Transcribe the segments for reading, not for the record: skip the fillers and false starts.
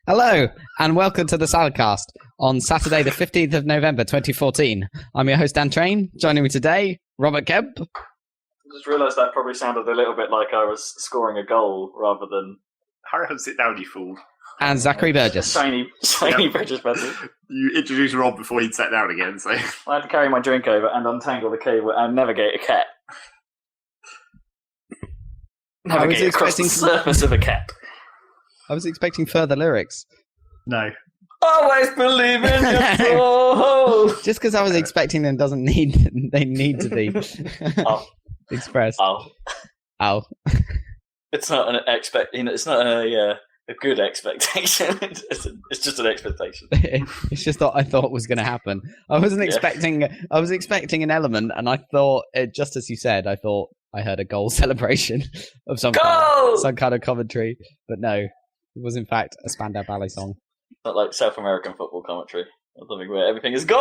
Hello, and welcome to the Saladcast on Saturday, the 15th of November, 2014. I'm your host, Dan Train. Joining me today, Robert Kemp. I just realised that probably sounded a little bit like I was scoring a goal rather than... Hurry up and sit down, you fool. And Zachary Burgess. Shiny Burgess Benson. You introduced Rob before he'd sat down again, so... I had to carry my drink over and untangle the cable and navigate a cat. Navigate across the surface of a cat. I was expecting further lyrics. No. Always believe in your soul. Just because I was expecting them doesn't need... They need to be expressed. Oh. It's not an it's not a good expectation. It's just an expectation. It's just what I thought was going to happen. I wasn't expecting... I was expecting an element, and I thought, just as you said, I thought I heard a goal celebration of some kind of commentary. But no, it was in fact a Spandau Ballet song. Not like South American football commentary or something where everything is goal.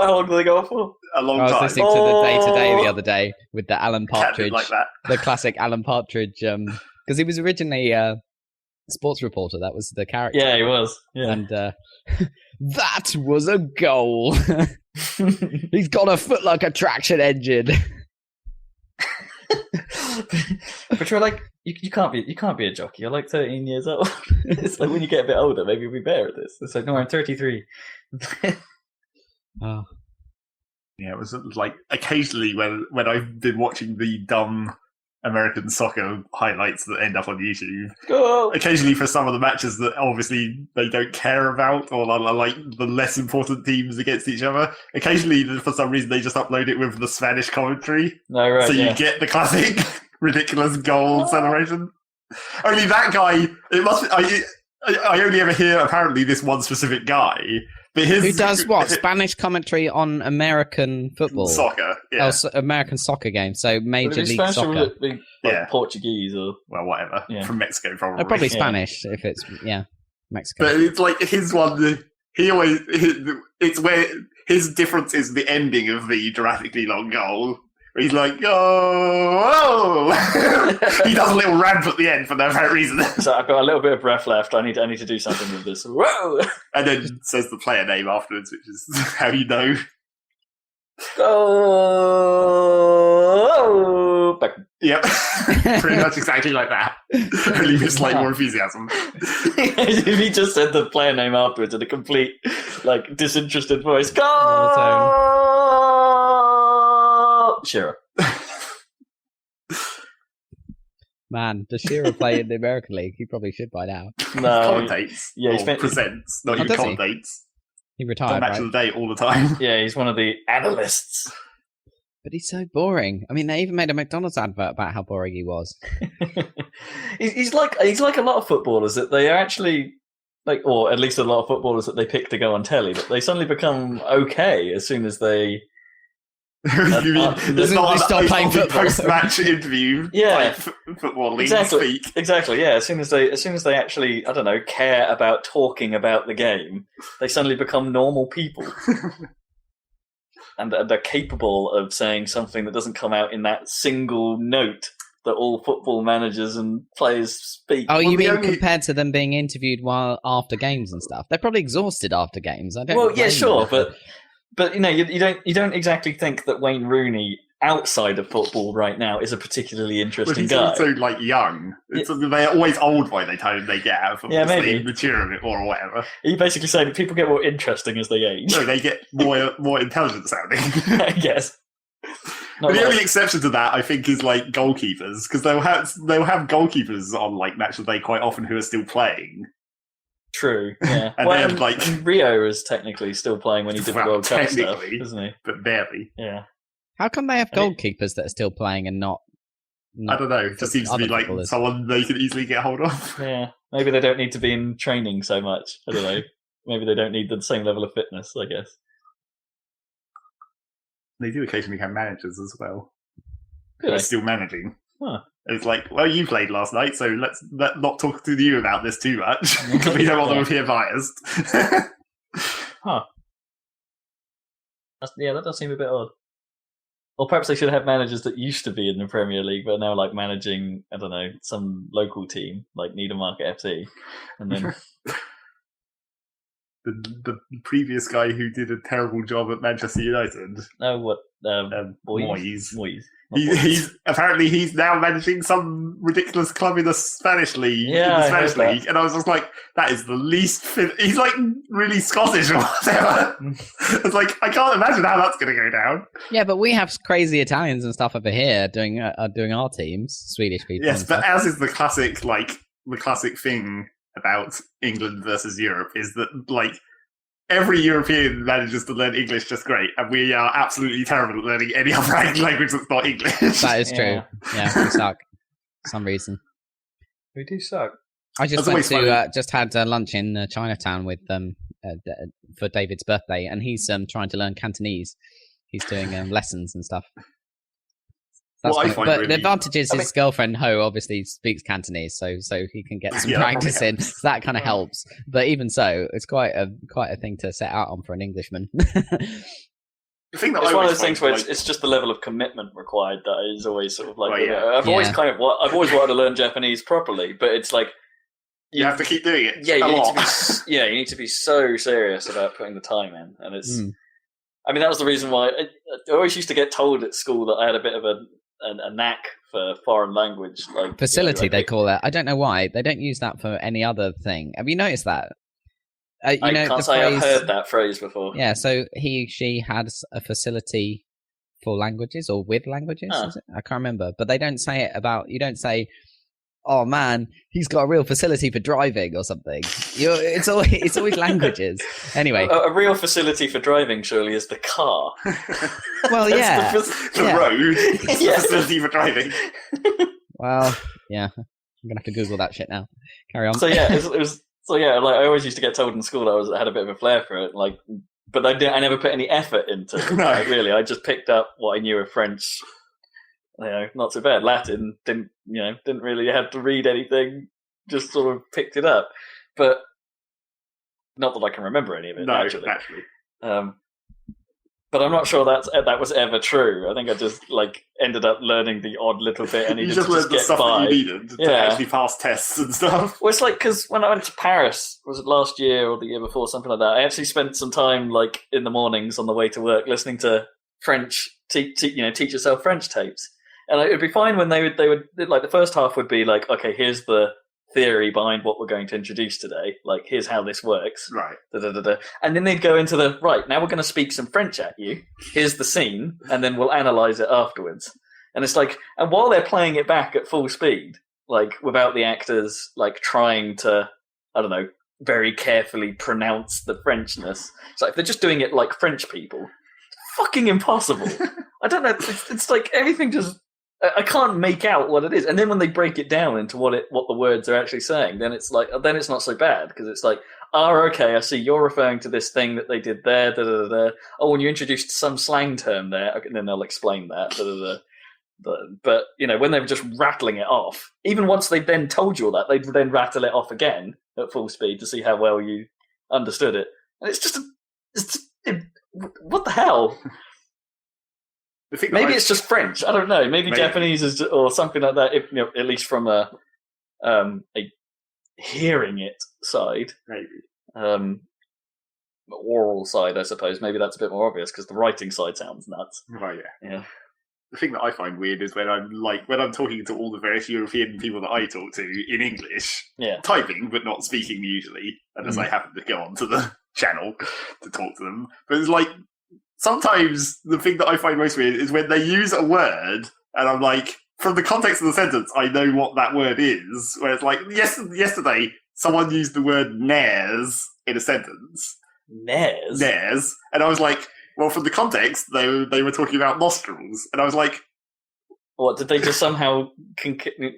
How long do they go for? A long time. I was listening to the Day-to-Day the other day with the Alan Partridge, like that. The classic Alan Partridge, because he was originally a sports reporter. That was the character. Yeah, he was. Yeah. And that was a goal. He's got a foot like a traction engine. But you're like, you can't be a jockey. You're like 13 years old. It's like when you get a bit older, maybe you'll be better at this. It's like, no, I'm 33. Oh. Yeah, it was like occasionally when I've been watching the dumb American soccer highlights that end up on YouTube. Occasionally for some of the matches that obviously they don't care about or are like the less important teams against each other. Occasionally, for some reason, they just upload it with the Spanish commentary. No, right, so you get the classic ridiculous goal celebration. Only that guy, it must be, I only ever hear apparently this one specific guy. But who does what? Spanish commentary on American football? Soccer, yeah. American soccer games, so Major League Spanish Soccer. Or would it be like Portuguese or... Well, whatever. Yeah. From Mexico, probably. Probably Spanish, if it's, Mexico. But it's like his one, it's where his difference is the ending of the dramatically long goal. He's like, oh! He does a little ramp at the end for no apparent reason. So I've got a little bit of breath left. I need to do something with this. Whoa! And then says the player name afterwards, which is how you know. Oh! Yep. Pretty much exactly like that. Only with slightly more enthusiasm. If he just said the player name afterwards in a complete, disinterested voice. Go! Shearer. Man, does Shearer play in the American League? He probably should by now. No. Commentates. Yeah, or presents. Not even commentates. He retired, match of the day all the time. Yeah, he's one of the analysts. But he's so boring. I mean, they even made a McDonald's advert about how boring he was. he's like a lot of footballers that they are actually... or at least a lot of footballers that they pick to go on telly, but they suddenly become okay as soon as they... You mean they stop playing football? Post-match interview, football league speak. Exactly. Yeah. As soon as they actually, I don't know, care about talking about the game, they suddenly become normal people, and they're capable of saying something that doesn't come out in that single note that all football managers and players speak. Oh, you mean compared to them being interviewed while after games and stuff? They're probably exhausted after games. I don't. Well, yeah, sure, but you know, you don't exactly think that Wayne Rooney outside of football right now is a particularly interesting guy. He's also young. They're always old by the time they get out of football. Yeah, maybe mature a bit more or whatever. Are you basically saying that people get more interesting as they age? No, they get more intelligent sounding. I guess. But the only exception to that, I think, is goalkeepers, because they'll have goalkeepers on match of the day quite often who are still playing. True, yeah. And Rio is technically still playing when he did the World Cup stuff, isn't he? But barely. Yeah. How come they have goalkeepers that are still playing and not I don't know. It just seems to be someone they can easily get hold of. Yeah. Maybe they don't need to be in training so much. I don't know. Maybe they don't need the same level of fitness, I guess. They do occasionally have managers as well. They're still managing. Huh. It's well, you played last night, so let's not talk to you about this too much, because we don't want them to appear biased. Huh. That does seem a bit odd. Or perhaps they should have managers that used to be in the Premier League, but are now like managing, I don't know, some local team like Nedermarket FC, and then the previous guy who did a terrible job at Manchester United. Moyes. He's now managing some ridiculous club in the Spanish league. And I was just like, that is the least. He's like really Scottish or whatever. It's like I can't imagine how that's going to go down. Yeah, but we have crazy Italians and stuff over here doing our teams, Swedish people. Yes, but as is the classic thing about England versus Europe is that like. Every European manages to learn English just great, and we are absolutely terrible at learning any other language that's not English. That is true. Yeah, we suck for some reason. We do suck. I just had lunch in Chinatown with for David's birthday, and he's trying to learn Cantonese. He's doing lessons and stuff. But the advantage is his girlfriend Ho obviously speaks Cantonese, so he can get some practice in. So that kind of helps. But even so, it's quite a thing to set out on for an Englishman. The thing that it's one of those things where it's just the level of commitment required that is always sort of like I've always wanted to learn Japanese properly, but it's like you have to keep doing it. Yeah, you need to be so serious about putting the time in, and it's. I mean, that was the reason why I always used to get told at school that I had a bit of a knack for foreign language, like facility. They call it. I don't know why they don't use that for any other thing. Have you noticed that? I can't say I've heard that phrase before. Yeah, so she had a facility for languages or with languages. Is it? I can't remember, but they don't say it about. You don't say, "Oh man, he's got a real facility for driving" or something. It's always languages. Anyway, a real facility for driving surely is the car. Well, yeah, the road is the facility for driving. Well, yeah, I'm gonna have to Google that shit now. Carry on. So yeah, it was. So yeah, like I always used to get told in school that I had a bit of a flair for it, like, but I never put any effort into it. No. Like, really, I just picked up what I knew of French. Not so bad. Latin didn't really have to read anything. Just sort of picked it up, but not that I can remember any of it. No, naturally. But I'm not sure that was ever true. I think I just ended up learning the odd little bit. And you just learned the stuff that you needed to actually pass tests and stuff. Well, it's like because when I went to Paris, was it last year or the year before, something like that? I actually spent some time in the mornings on the way to work listening to French, teach yourself French tapes. And it would be fine when they would like the first half would be like, okay, here's the theory behind what we're going to introduce today. Like, here's how this works. Right. And then they'd go into now we're going to speak some French at you. Here's the scene, and then we'll analyze it afterwards. And it's like, and while they're playing it back at full speed, like without the actors trying to, I don't know, very carefully pronounce the Frenchness. It's like if they're just doing it like French people, it's fucking impossible. I don't know. It's like everything just. I can't make out what it is, and then when they break it down into what the words are actually saying, then it's not so bad because it's like, okay, I see you're referring to this thing that they did there. Oh, and you introduced some slang term there, okay, and then they'll explain that. But when they were just rattling it off, even once they've then told you all that, they'd then rattle it off again at full speed to see how well you understood it, and it's just what the hell. Maybe it's just French. I don't know. Maybe Japanese is or something like that. If at least from a hearing it side, maybe oral side, I suppose. Maybe that's a bit more obvious because the writing side sounds nuts. Right. Yeah. The thing that I find weird is when I'm talking to all the various European people that I talk to in English, typing but not speaking usually, unless I happen to go onto the channel to talk to them. But it's like. Sometimes the thing that I find most weird is when they use a word and I'm like, from the context of the sentence, I know what that word is. Where it's like, yesterday, someone used the word nares in a sentence. Nares? Nares. And I was like, well, from the context, they were talking about nostrils. And I was like... What, did they just somehow,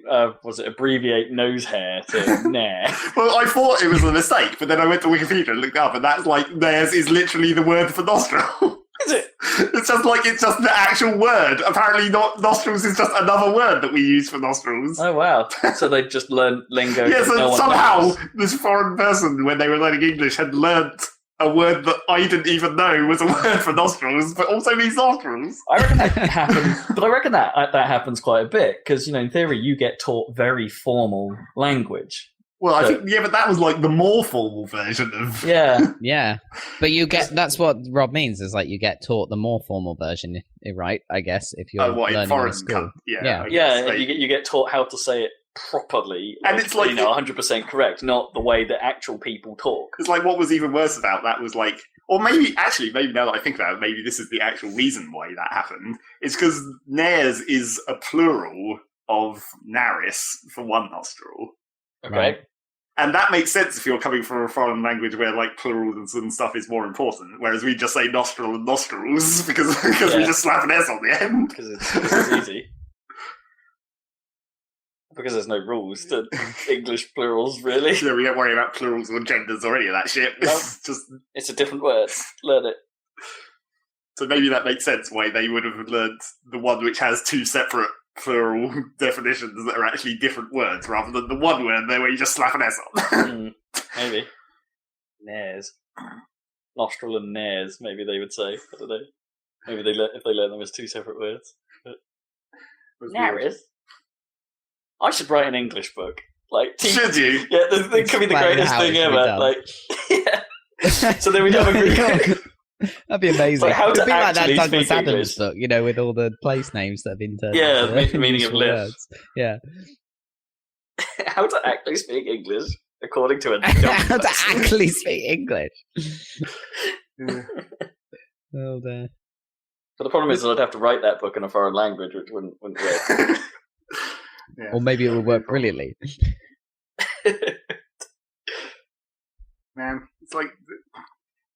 abbreviate nose hair to nair? Well, I thought it was a mistake, but then I went to Wikipedia and looked up, and that's nares is literally the word for nostril. Is it? It's just the actual word. Apparently, nostrils is just another word that we use for nostrils. Oh wow! So they just learned lingo. Yes, and somehow this foreign person, when they were learning English, had learnt a word that I didn't even know was a word for nostrils, but also means nostrils. I reckon that happens, but I reckon that happens quite a bit because in theory you get taught very formal language. Well, I think but that was like the more formal version of. Yeah, yeah, but that's what Rob means is like you get taught the more formal version, right? I guess if you're learning in school. you get taught how to say it properly, and it's like 100% correct, not the way that actual people talk. It's like what was even worse about that was like, or maybe now that I think about it, maybe this is the actual reason why that happened. It's because nares is a plural of naris for one nostril. Okay. Right. And that makes sense if you're coming from a foreign language where like plurals and stuff is more important, whereas we just say nostril and nostrils because we just slap an S on the end. Because it's easy. Because there's no rules to English plurals, really. So we don't worry about plurals or genders or any of that shit. It's a different word. Learn it. So maybe that makes sense why they would have learned the one which has two separate plural definitions that are actually different words rather than the one word there where you just slap an S on. Maybe. Nares. Nostril and nares, maybe they would say. I don't know. Maybe if they learn them as two separate words. Nares? I should write an English book. Should you? Yeah, it could be the greatest thing ever. So then we'd have a group. That'd be amazing. How It'd to be like that actually Douglas speak Adams English. book, with all the place names that have been turned. Yeah, into the meaning of useful live. words. Yeah. How to actually speak English according to a How to actually speak English. Oh dear. But the problem is that I'd have to write that book in a foreign language, which wouldn't work. Yeah. Or maybe it would work brilliantly. Man, it's like,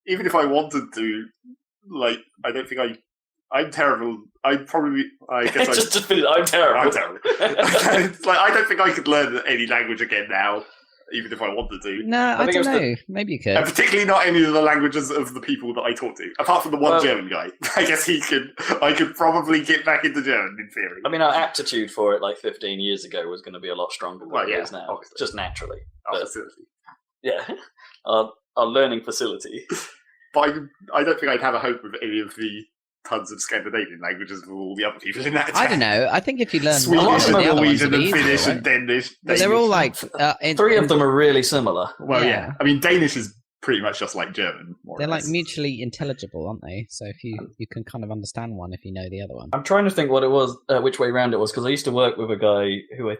even if I wanted to, I don't think I'm terrible. I guess just finish. I'm terrible. I'm terrible. It's I don't think I could learn any language again now, even if I wanted to. No, I don't know. Maybe you could. And particularly not any of the languages of the people that I talk to, apart from the one German guy. I guess I could probably get back into German in theory. I mean, our aptitude for it 15 years ago was going to be a lot stronger than it is now, obviously. Just naturally. Our facility. Yeah, our learning facility. But I don't think I'd have a hope with any of the tons of Scandinavian languages with all the other people in that chat. I don't know. I think if you learn Swedish and Norwegian and Finnish right? and Danish. But they're all three of them are really similar. Well, yeah. I mean, Danish is pretty much just like German. They're mutually intelligible, aren't they? So if you can kind of understand one if you know the other one. I'm trying to think what it was, which way round it was, because I used to work with a guy who I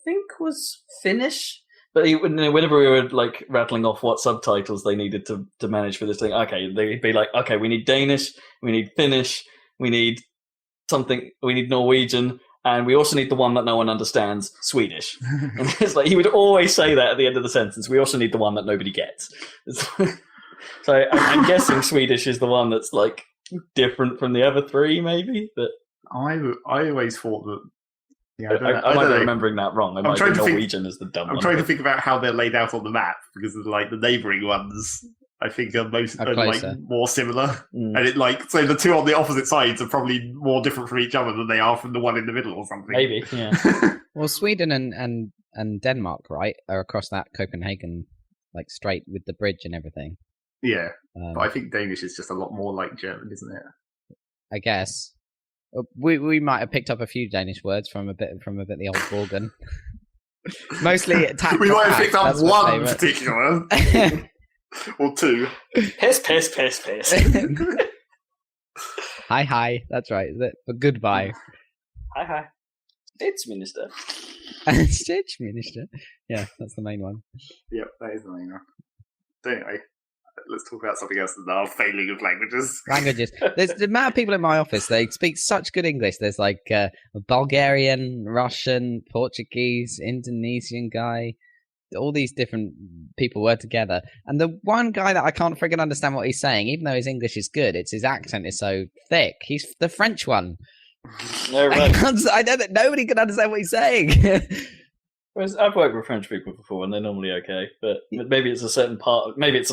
think was Finnish. But whenever we were rattling off what subtitles they needed to manage for this thing, okay, they'd be like, okay, we need Danish, we need Finnish, we need Norwegian, and we also need the one that no one understands, Swedish. And it's he would always say that at the end of the sentence. We also need the one that nobody gets. So I'm guessing Swedish is the one that's different from the other three, maybe. But I always thought that. Yeah, I might be remembering that wrong. I might be Norwegian as the dumb one. I'm trying to think about how they're laid out on the map because the neighbouring ones I think are more similar. And so the two on the opposite sides are probably more different from each other than they are from the one in the middle or something. Maybe, yeah. Well, Sweden and Denmark, right, are across that Copenhagen strait with the bridge and everything. Yeah, but I think Danish is just a lot more like German, isn't it? I guess. We might have picked up a few Danish words from a bit the old Borgen. Mostly, we might have picked up one particular, or two. Piss. Hi. That's right. For goodbye. Hi. Statsminister. Statsminister. Yeah, that's the main one. Yep, that is the main one. So anyway. Let's talk about something else than our failing of languages. There's the amount of people in my office, they speak such good English. There's Bulgarian, Russian, Portuguese, Indonesian guy. All these different people were together. And the one guy that I can't friggin' understand what he's saying, even though his English is good, his accent is so thick. He's the French one. No, right. I know that nobody can understand what he's saying. I've worked with French people before, and they're normally okay. But maybe it's a certain part. Maybe it's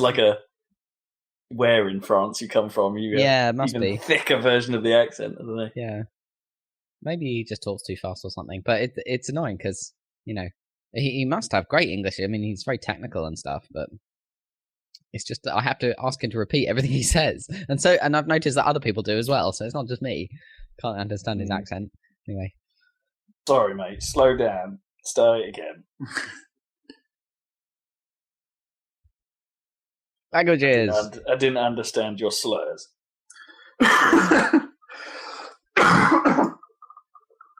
where in France you come from. It must be thicker version of the accent. I don't know. Yeah, maybe he just talks too fast or something. But it's annoying because he must have great English. I mean, he's very technical and stuff. But It's just that I have to ask him to repeat everything he says, and I've noticed that other people do as well. So it's not just me. Can't understand his accent. Anyway, sorry, mate. Slow down. Start it again. Languages. I didn't understand your slurs.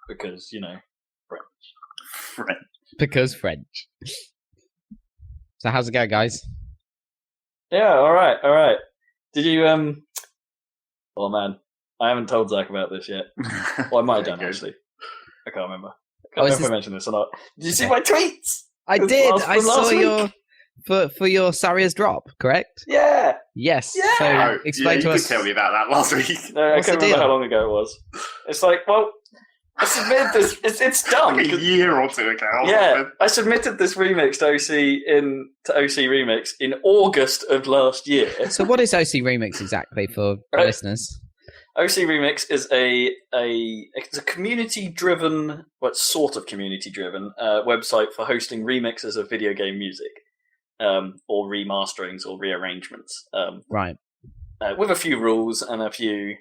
Because, French. Because French. So how's it go, guys? Yeah, all right. Did you, oh man, I haven't told Zach about this yet. Well, I might have done, actually. I can't remember. I can't remember if I mentioned this or not. Did you see my tweets? I did. I saw your... For your Saria's drop, correct? Yeah. Yes. Yeah. So explain to us. You could tell me about that last week. No, I can't remember how long ago it was. It's like, well, I submitted this. It's dumb. Like a year or two ago. Yeah, I submitted this remix to OC Remix in August of last year. So what is OC Remix exactly for listeners? OC Remix is it's a community-driven, sort of community-driven website for hosting remixes of video game music, or remasterings or rearrangements. Right. With a few rules and a few.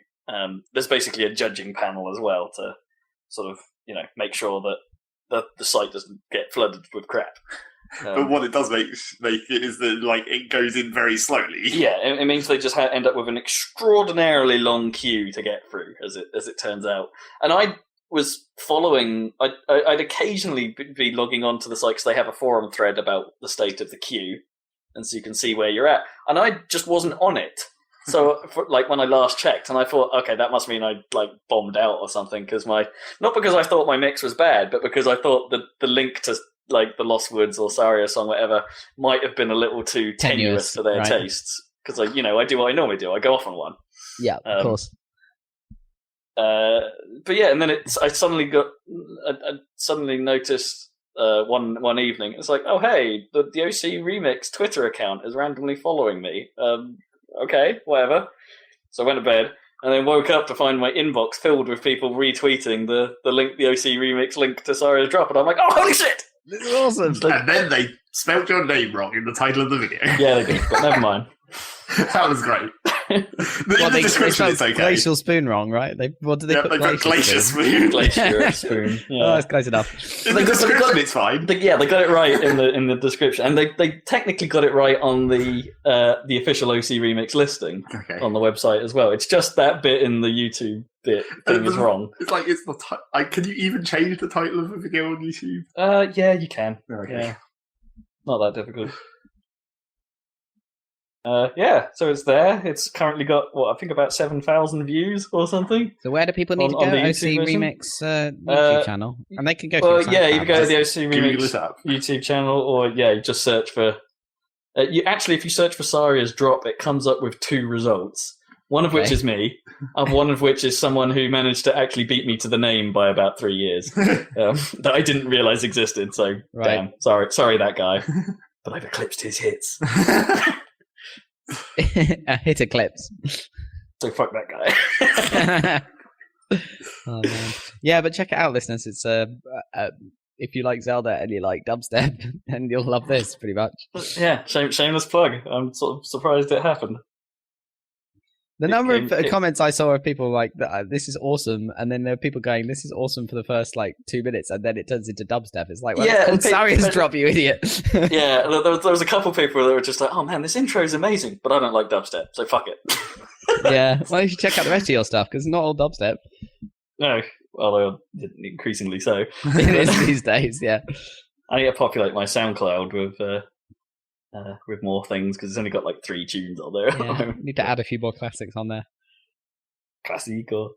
There's basically a judging panel as well to sort of make sure that the site doesn't get flooded with crap. But what it does make it is that it goes in very slowly. Yeah, it means they just end up with an extraordinarily long queue to get through, as it turns out. And I was following. I'd occasionally be logging onto the site because they have a forum thread about the state of the queue, and so you can see where you're at. And I just wasn't on it. So, when I last checked, and I thought, okay, that must mean I bombed out or something, not because I thought my mix was bad, but because I thought the link to the Lost Woods or Saria song, whatever, might have been a little too tenuous for their tastes. Because I do what I normally do. I go off on one. Yeah, of course. But yeah, and then I suddenly noticed one evening. It's like, oh hey, the OC Remix Twitter account is randomly following me. Okay, whatever. So I went to bed and then woke up to find my inbox filled with people retweeting the link, the OC Remix link to Saria's drop, and I'm like, oh holy shit! This is awesome. And then they spelled your name wrong in the title of the video. Yeah, they did, but never mind. That was great. The description is okay. Glacial spoon wrong, right? What did they put? They put glacier spoon. Glacier spoon. Yeah. Oh, that's close enough. In the description, it's fine. They got it right in the description, and they technically got it right on the official OC Remix listing on the website as well. It's just that bit in the YouTube bit thing is wrong. It's it's the can you even change the title of a video on YouTube? Yeah, you can. Okay. Yeah, not that difficult. So it's there. It's currently got I think about 7,000 views or something. So where do people need to go? OC Remix YouTube channel, and they can go. You can go to the OC Remix YouTube channel, or you just search for. If you search for Saria's drop, it comes up with 2 results. One of which is me, and one of which is someone who managed to actually beat me to the name by about 3 years that I didn't realize existed. So damn, sorry that guy, but I've eclipsed his hits. Hit eclipse. So fuck that guy. Oh man. Yeah, but check it out, listeners. It's if you like Zelda and you like dubstep, then you'll love this pretty much. Yeah, shameless plug. I'm sort of surprised it happened. The number of comments I saw of people like, this is awesome, and then there are people going, this is awesome for the first 2 minutes, and then it turns into dubstep. It's like, well, it's called Saria's drop, you idiot. Yeah, there was a couple of people that were just like, oh man, this intro is amazing, but I don't like dubstep, so fuck it. Yeah, well, you should check out the rest of your stuff, because it's not all dubstep. No, although increasingly so. It is these days, yeah. I need to populate my SoundCloud with more things, because it's only got 3 tunes on there. Yeah, need to add a few more classics on there. Classico.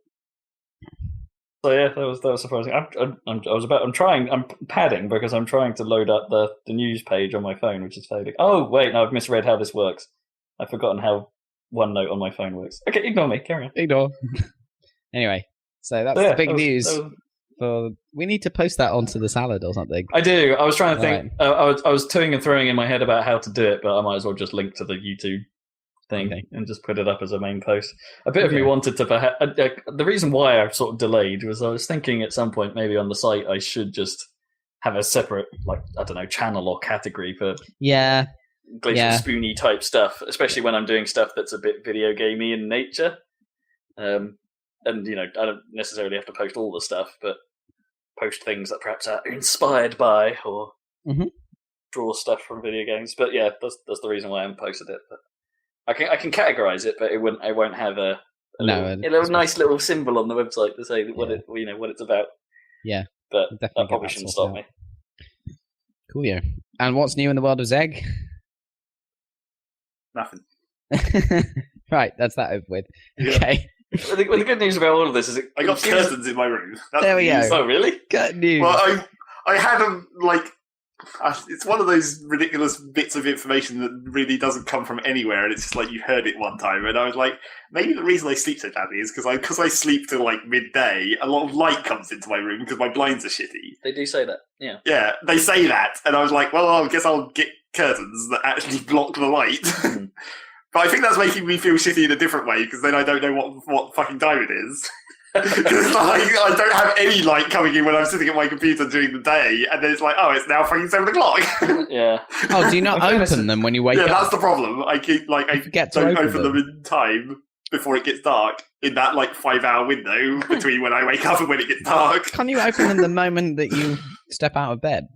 So yeah, that was surprising. I'm padding because I'm trying to load up the news page on my phone, which is failing. Oh wait, no, I've misread how this works. I've forgotten how OneNote on my phone works. Okay, ignore me. Carry on. Ignore. Anyway, so that's the big news. We need to post that onto the Salad or something. I do. I was trying to think. I was toing and throwing in my head about how to do it, but I might as well just link to the YouTube thing and just put it up as a main post. A bit of me wanted to perhaps. The reason why I sort of delayed was I was thinking at some point maybe on the site I should just have a separate, I don't know, channel or category for. Yeah. glacial spoony type stuff, especially when I'm doing stuff that's a bit video gamey in nature. And I don't necessarily have to post all the stuff, but post things that perhaps are inspired by or draw stuff from video games. But yeah, that's the reason why I haven't posted it. But I can categorize it, but I won't have a nice little symbol on the website to say what it's about. Yeah, but that probably shouldn't stop me. Cool, yeah. And what's new in the world of Zeg? Nothing. Right, that's that over with. Yeah. Okay. Well, the good news about all of this is I got curtains in my room. There we go. Oh, really? Good news. Well, I had them it's one of those ridiculous bits of information that really doesn't come from anywhere, and it's just like you heard it one time, and I was like, maybe the reason I sleep so badly is because I sleep till like midday. A lot of light comes into my room because my blinds are shitty. They do say that, yeah. Yeah, they say that, and I was like, well, I guess I'll get curtains that actually block the light. But I think that's making me feel shitty in a different way, because then I don't know what fucking time it is. Because I don't have any light coming in when I'm sitting at my computer during the day, and then it's like, oh, it's now fucking 7 o'clock. Yeah. Oh, do you not open them when you wake up? Yeah, that's the problem. I forget to don't open them in time before it gets dark, in that 5-hour window between when I wake up and when it gets dark. Can't you open them the moment that you step out of bed?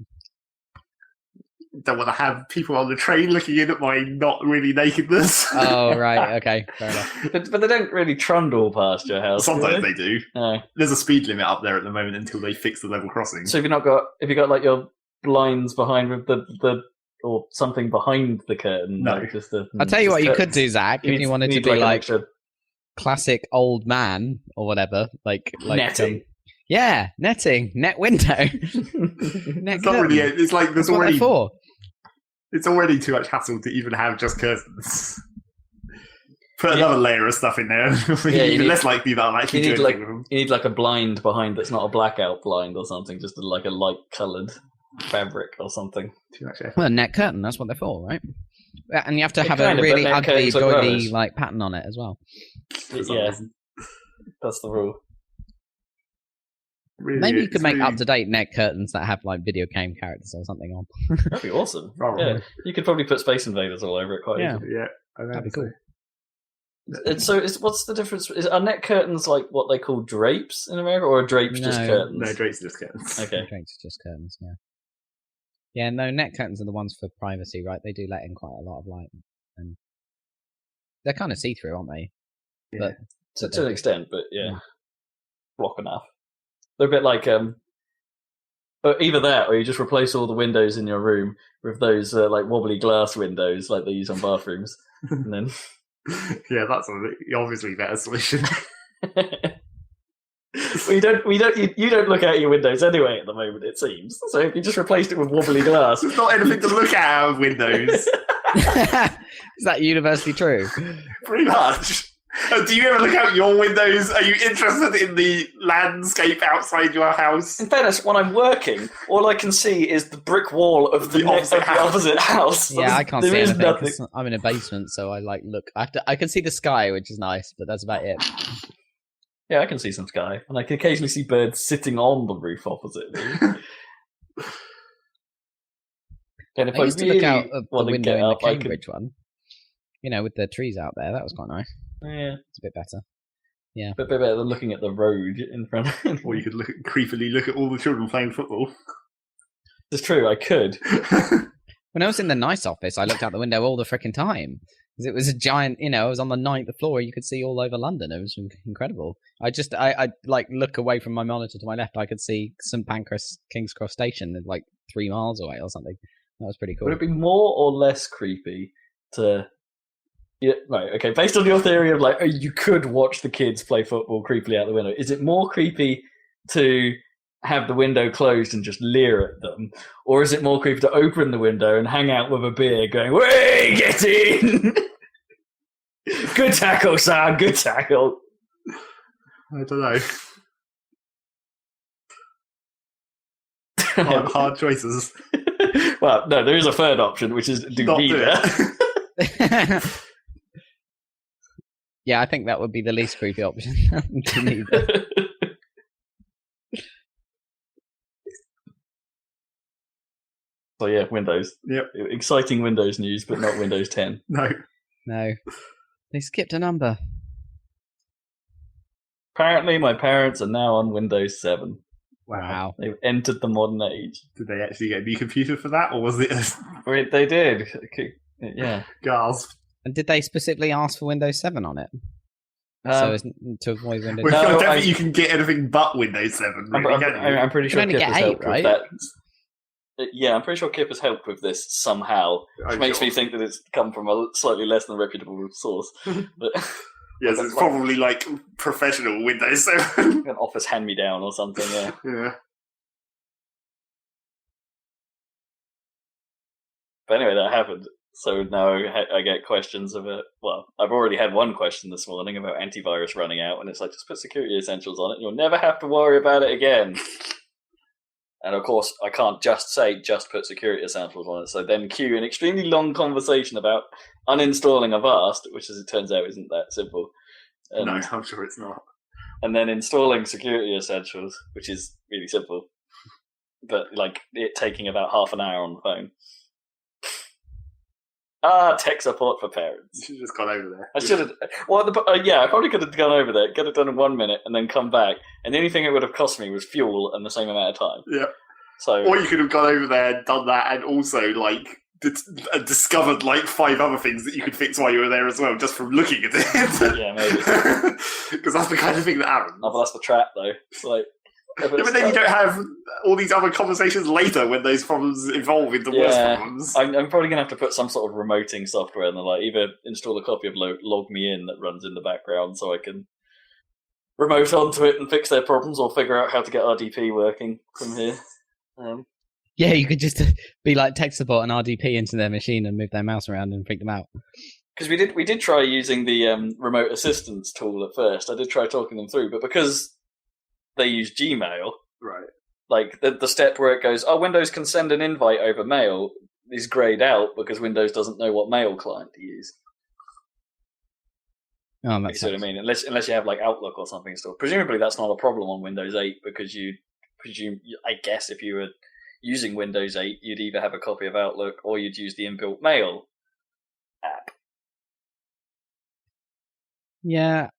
Don't want to have people on the train looking in at my not really nakedness. Oh, right, okay, fair enough. But they don't really trundle past your house. Sometimes they do. No. There's a speed limit up there at the moment until they fix the level crossing. So if you got your blinds behind with the or something behind the curtain, no. I'll tell you what you could do, Zach, if you wanted to be extra classic old man or whatever, like netting. Yeah, netting, net window. It's not really. It's like there's already. For. It's already too much hassle to even have just curtains. Put another layer of stuff in there. Even less likely that I'll actually do anything with them. You need a blind behind that's not a blackout blind or something, just a light coloured fabric or something. Too much effort. Well, a net curtain, that's what they're for, right? And you have to have a really ugly, doily pattern on it as well. Yeah, that's the rule. Really, maybe you could make up-to-date net curtains that have video game characters or something on. That'd be awesome. Yeah, you could probably put Space Invaders all over it quite easily. Yeah, that'd be cool. So, what's the difference? Are net curtains like what they call drapes in America, or are drapes just curtains? No, drapes are just curtains. Okay, drapes are just curtains. Yeah. Yeah, no, net curtains are the ones for privacy, right? They do let in quite a lot of light, and they're kind of see-through, aren't they? Yeah. But to an extent, but block enough. They're a bit like either that, or you just replace all the windows in your room with those wobbly glass windows like they use on bathrooms, and then yeah, that's obviously a better solution. Well, you don't look out your windows anyway at the moment, it seems. So if you just replaced it with wobbly glass, there's not anything to look at out of windows. Is that universally true? Pretty much. Do you ever look out your windows? Are you interested in the landscape outside your house? In fairness, when I'm working, all I can see is the brick wall of the opposite house. Yeah, I can't see anything. I'm in a basement, so I look. I can see the sky, which is nice, but that's about it. Yeah, I can see some sky, and I can occasionally see birds sitting on the roof opposite me. And if I used to look out of the window in the up, Cambridge one, with the trees out there. That was quite nice. Yeah, it's a bit better. Yeah, a bit better than looking at the road in front. Or you could creepily look at all the children playing football. It's true, I could. When I was in the nice office, I looked out the window all the freaking time. Because it was a giant, I was on the 9th floor, you could see all over London. It was incredible. I look away from my monitor to my left, I could see St Pancras King's Cross Station 3 miles away or something. That was pretty cool. Would it be more or less creepy to... Yeah, right, okay, based on your theory of you could watch the kids play football creepily out the window, is it more creepy to have the window closed and just leer at them? Or is it more creepy to open the window and hang out with a beer going, "Way, get in!" Good tackle, son, good tackle. I don't know. Hard choices. Well, no, there is a third option, which is do neither. Yeah, I think that would be the least creepy option. Do neither. So yeah, Windows. Yep. Exciting Windows news, but not Windows 10. No. They skipped a number. Apparently, my parents are now on Windows 7. Wow. They've entered the modern age. Did they actually get a new computer for that, or was it Wait, they did. Yeah. gasp? And did they specifically ask for Windows 7 on it? So as to avoid Windows. Well, I don't think you can get anything but Windows 7. Really, I'm pretty sure only Kip get has 8, helped right? with that. Yeah, I'm pretty sure Kip has helped with this somehow, which makes me think that it's come from a slightly less than reputable source. But yes, it's probably like professional Windows 7. an Office hand-me-down or something, yeah. Yeah. But anyway, that happened. So now I get questions of it. Well, I've already had one question this morning about antivirus running out, and it's like, just put security essentials on it, and you'll never have to worry about it again. And of course, I can't just say, just put security essentials on it. So then cue an extremely long conversation about uninstalling Avast, which as it turns out isn't that simple. And, No, I'm sure it's not. And then installing security essentials, which is really simple. But like it taking about half an hour on the phone. Tech support for parents. You should have just gone over there. I should have. Well, I probably could have gone over there, get it done in 1 minute, and then come back. And the only thing it would have cost me was fuel and the same amount of time. Yeah. So, or you could have gone over there, done that, and also like discovered like 5 other things that you could fix while you were there as well, just from looking at it. Yeah, maybe. Because that's the kind of thing that happens. Oh, but that's the trap, though. It's like. Yeah, but then you don't have all these other conversations later when those problems evolve into worse problems. I'm probably going to have to put some sort of remoting software in there, like either install a copy of Log Me In that runs in the background so I can remote onto it and fix their problems, or figure out how to get RDP working from here. Yeah, you could just be like tech support and RDP into their machine and move their mouse around and freak them out. Because we did try using the remote assistance tool at first. I did try talking them through, but because they use Gmail, right? Like the step where it goes, Windows can send an invite over mail is grayed out because Windows doesn't know what mail client to use. Oh, that's you see what I mean? Unless you have like Outlook or something still. Presumably that's not a problem on Windows 8 because I guess if you were using Windows 8, you'd either have a copy of Outlook or you'd use the inbuilt mail app. Yeah.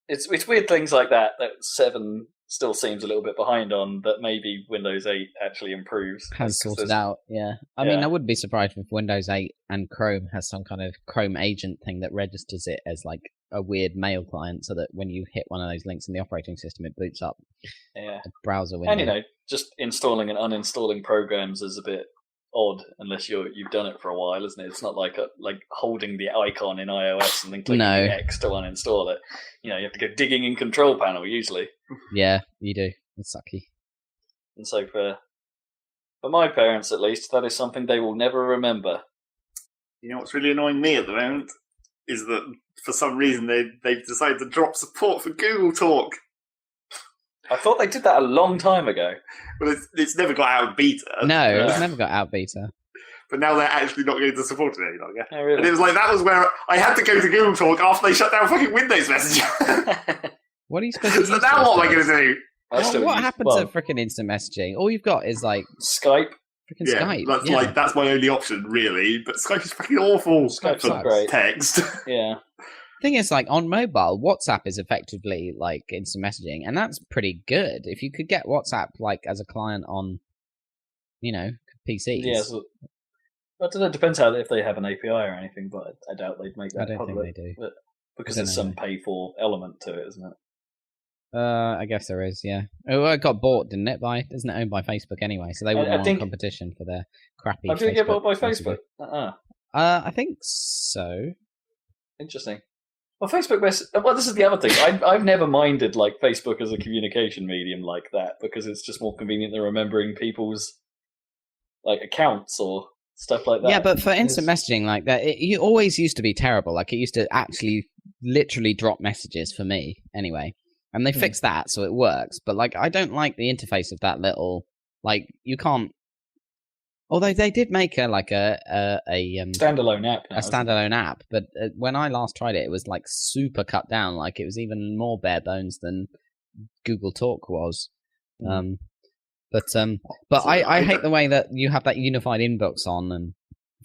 It's weird things like that 7 still seems a little bit behind on, that maybe Windows 8 actually improves. Has sorted out, yeah. I mean, I wouldn't be surprised if Windows 8 and Chrome has some kind of Chrome agent thing that registers it as like a weird mail client, so that when you hit one of those links in the operating system, it boots up a browser window. And just installing and uninstalling programs is a bit odd unless you've done it for a while, isn't it? It's not like holding the icon in iOS and then clicking X to uninstall it. You have to go digging in Control Panel usually. Yeah, you do. It's sucky. And so for my parents, at least, that is something they will never remember. You know what's really annoying me at the moment is that for some reason they've decided to drop support for Google Talk. I thought they did that a long time ago. Well, it's never got out of beta. No, it's never got out beta. But now they're actually not going to support it any longer. Oh, really? And it was like, that was where I had to go to Google Talk after they shut down fucking Windows Messenger. What are you supposed to use? So now what am I going to do? What happened to freaking instant messaging? All you've got is like Skype. Freaking Skype. That's my only option, really. But Skype is fucking awful. Skype's not great. Text. Yeah. Thing is, like on mobile, WhatsApp is effectively like instant messaging, and that's pretty good. If you could get WhatsApp like as a client on, PCs. Yeah, I don't know. It depends if they have an API or anything, but I doubt they'd make that. I don't think they do, but because there's some pay for element to it, isn't it? I guess there is. Yeah. Oh, it got bought, didn't it? Isn't it owned by Facebook anyway? So they wouldn't want competition for their crappy. Did it get bought by Facebook? I think so. Interesting. Well, Facebook. This is the other thing. I've never minded like Facebook as a communication medium like that because it's just more convenient than remembering people's like accounts or stuff like that. Yeah, but for instant messaging like that, it always used to be terrible. Like it used to actually literally drop messages for me anyway, and they fixed that so it works. But like I don't like the interface of that little like you can't. Although they did make a standalone app. A standalone app, but when I last tried it, it was like super cut down. Like it was even more bare bones than Google Talk was. But I hate the way that you have that unified inbox on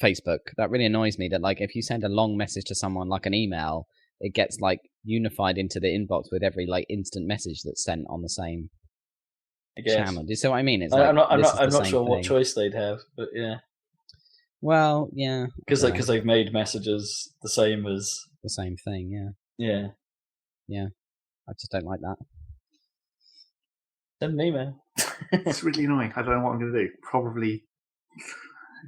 Facebook. That really annoys me. That like if you send a long message to someone like an email, it gets like unified into the inbox with every like instant message that's sent on the same channel. Do you see what I mean? It's I'm not sure what choice they'd have, but yeah. Well, yeah, because they've made messages the same as the same thing. Yeah. I just don't like that. Send an email. It's really annoying. I don't know what I'm going to do. Probably.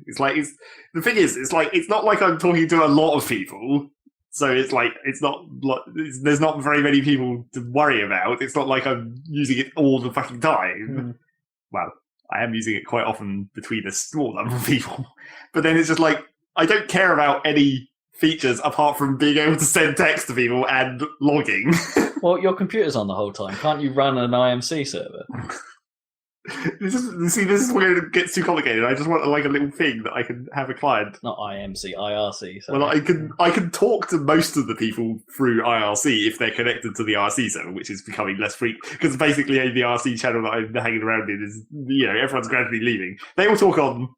The thing is, it's not like I'm talking to a lot of people. So it's like there's not very many people to worry about. It's not like I'm using it all the fucking time. Well, I am using it quite often between a small number of people. But then it's just like I don't care about any features apart from being able to send text to people and logging. Well, your computer's on the whole time. Can't you run an IMC server? This is where it gets too complicated. I just want like a little thing that I can have a client. Not IMC, IRC. Sorry. Well, I can talk to most of the people through IRC if they're connected to the IRC server, which is becoming less frequent. Because basically, the IRC channel that I'm hanging around in is, everyone's gradually leaving. They all talk on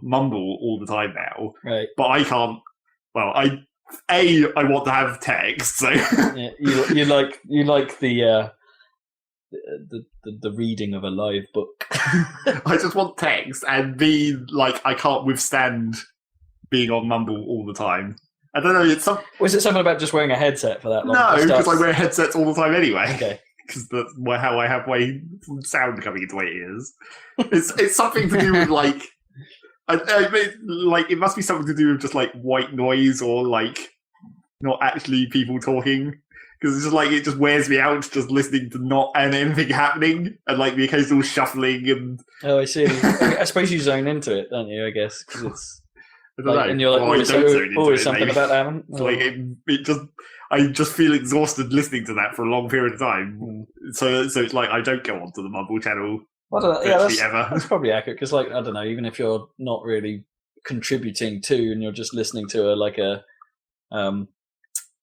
Mumble all the time now, right? But I can't. Well, I want to have text, so yeah, you like the reading of a live book. I just want text, and B, like, I can't withstand being on Mumble all the time. I don't know. Was it something about just wearing a headset for that long? No, because I wear headsets all the time anyway. Okay. Because that's how I have my sound coming into my ears. It's something to do with like, it must be something to do with just like white noise or like not actually people talking. Because it's just like it just wears me out just listening to not anything happening and like the occasional shuffling and. Oh, I see. I suppose you zone into it, don't you? I guess because it's. I don't know. And you're like, always something about that. Like I just feel exhausted listening to that for a long period of time. So it's like I don't go onto the Mumble channel. That's probably accurate because, like, I don't know, even if you're not really contributing to and you're just listening to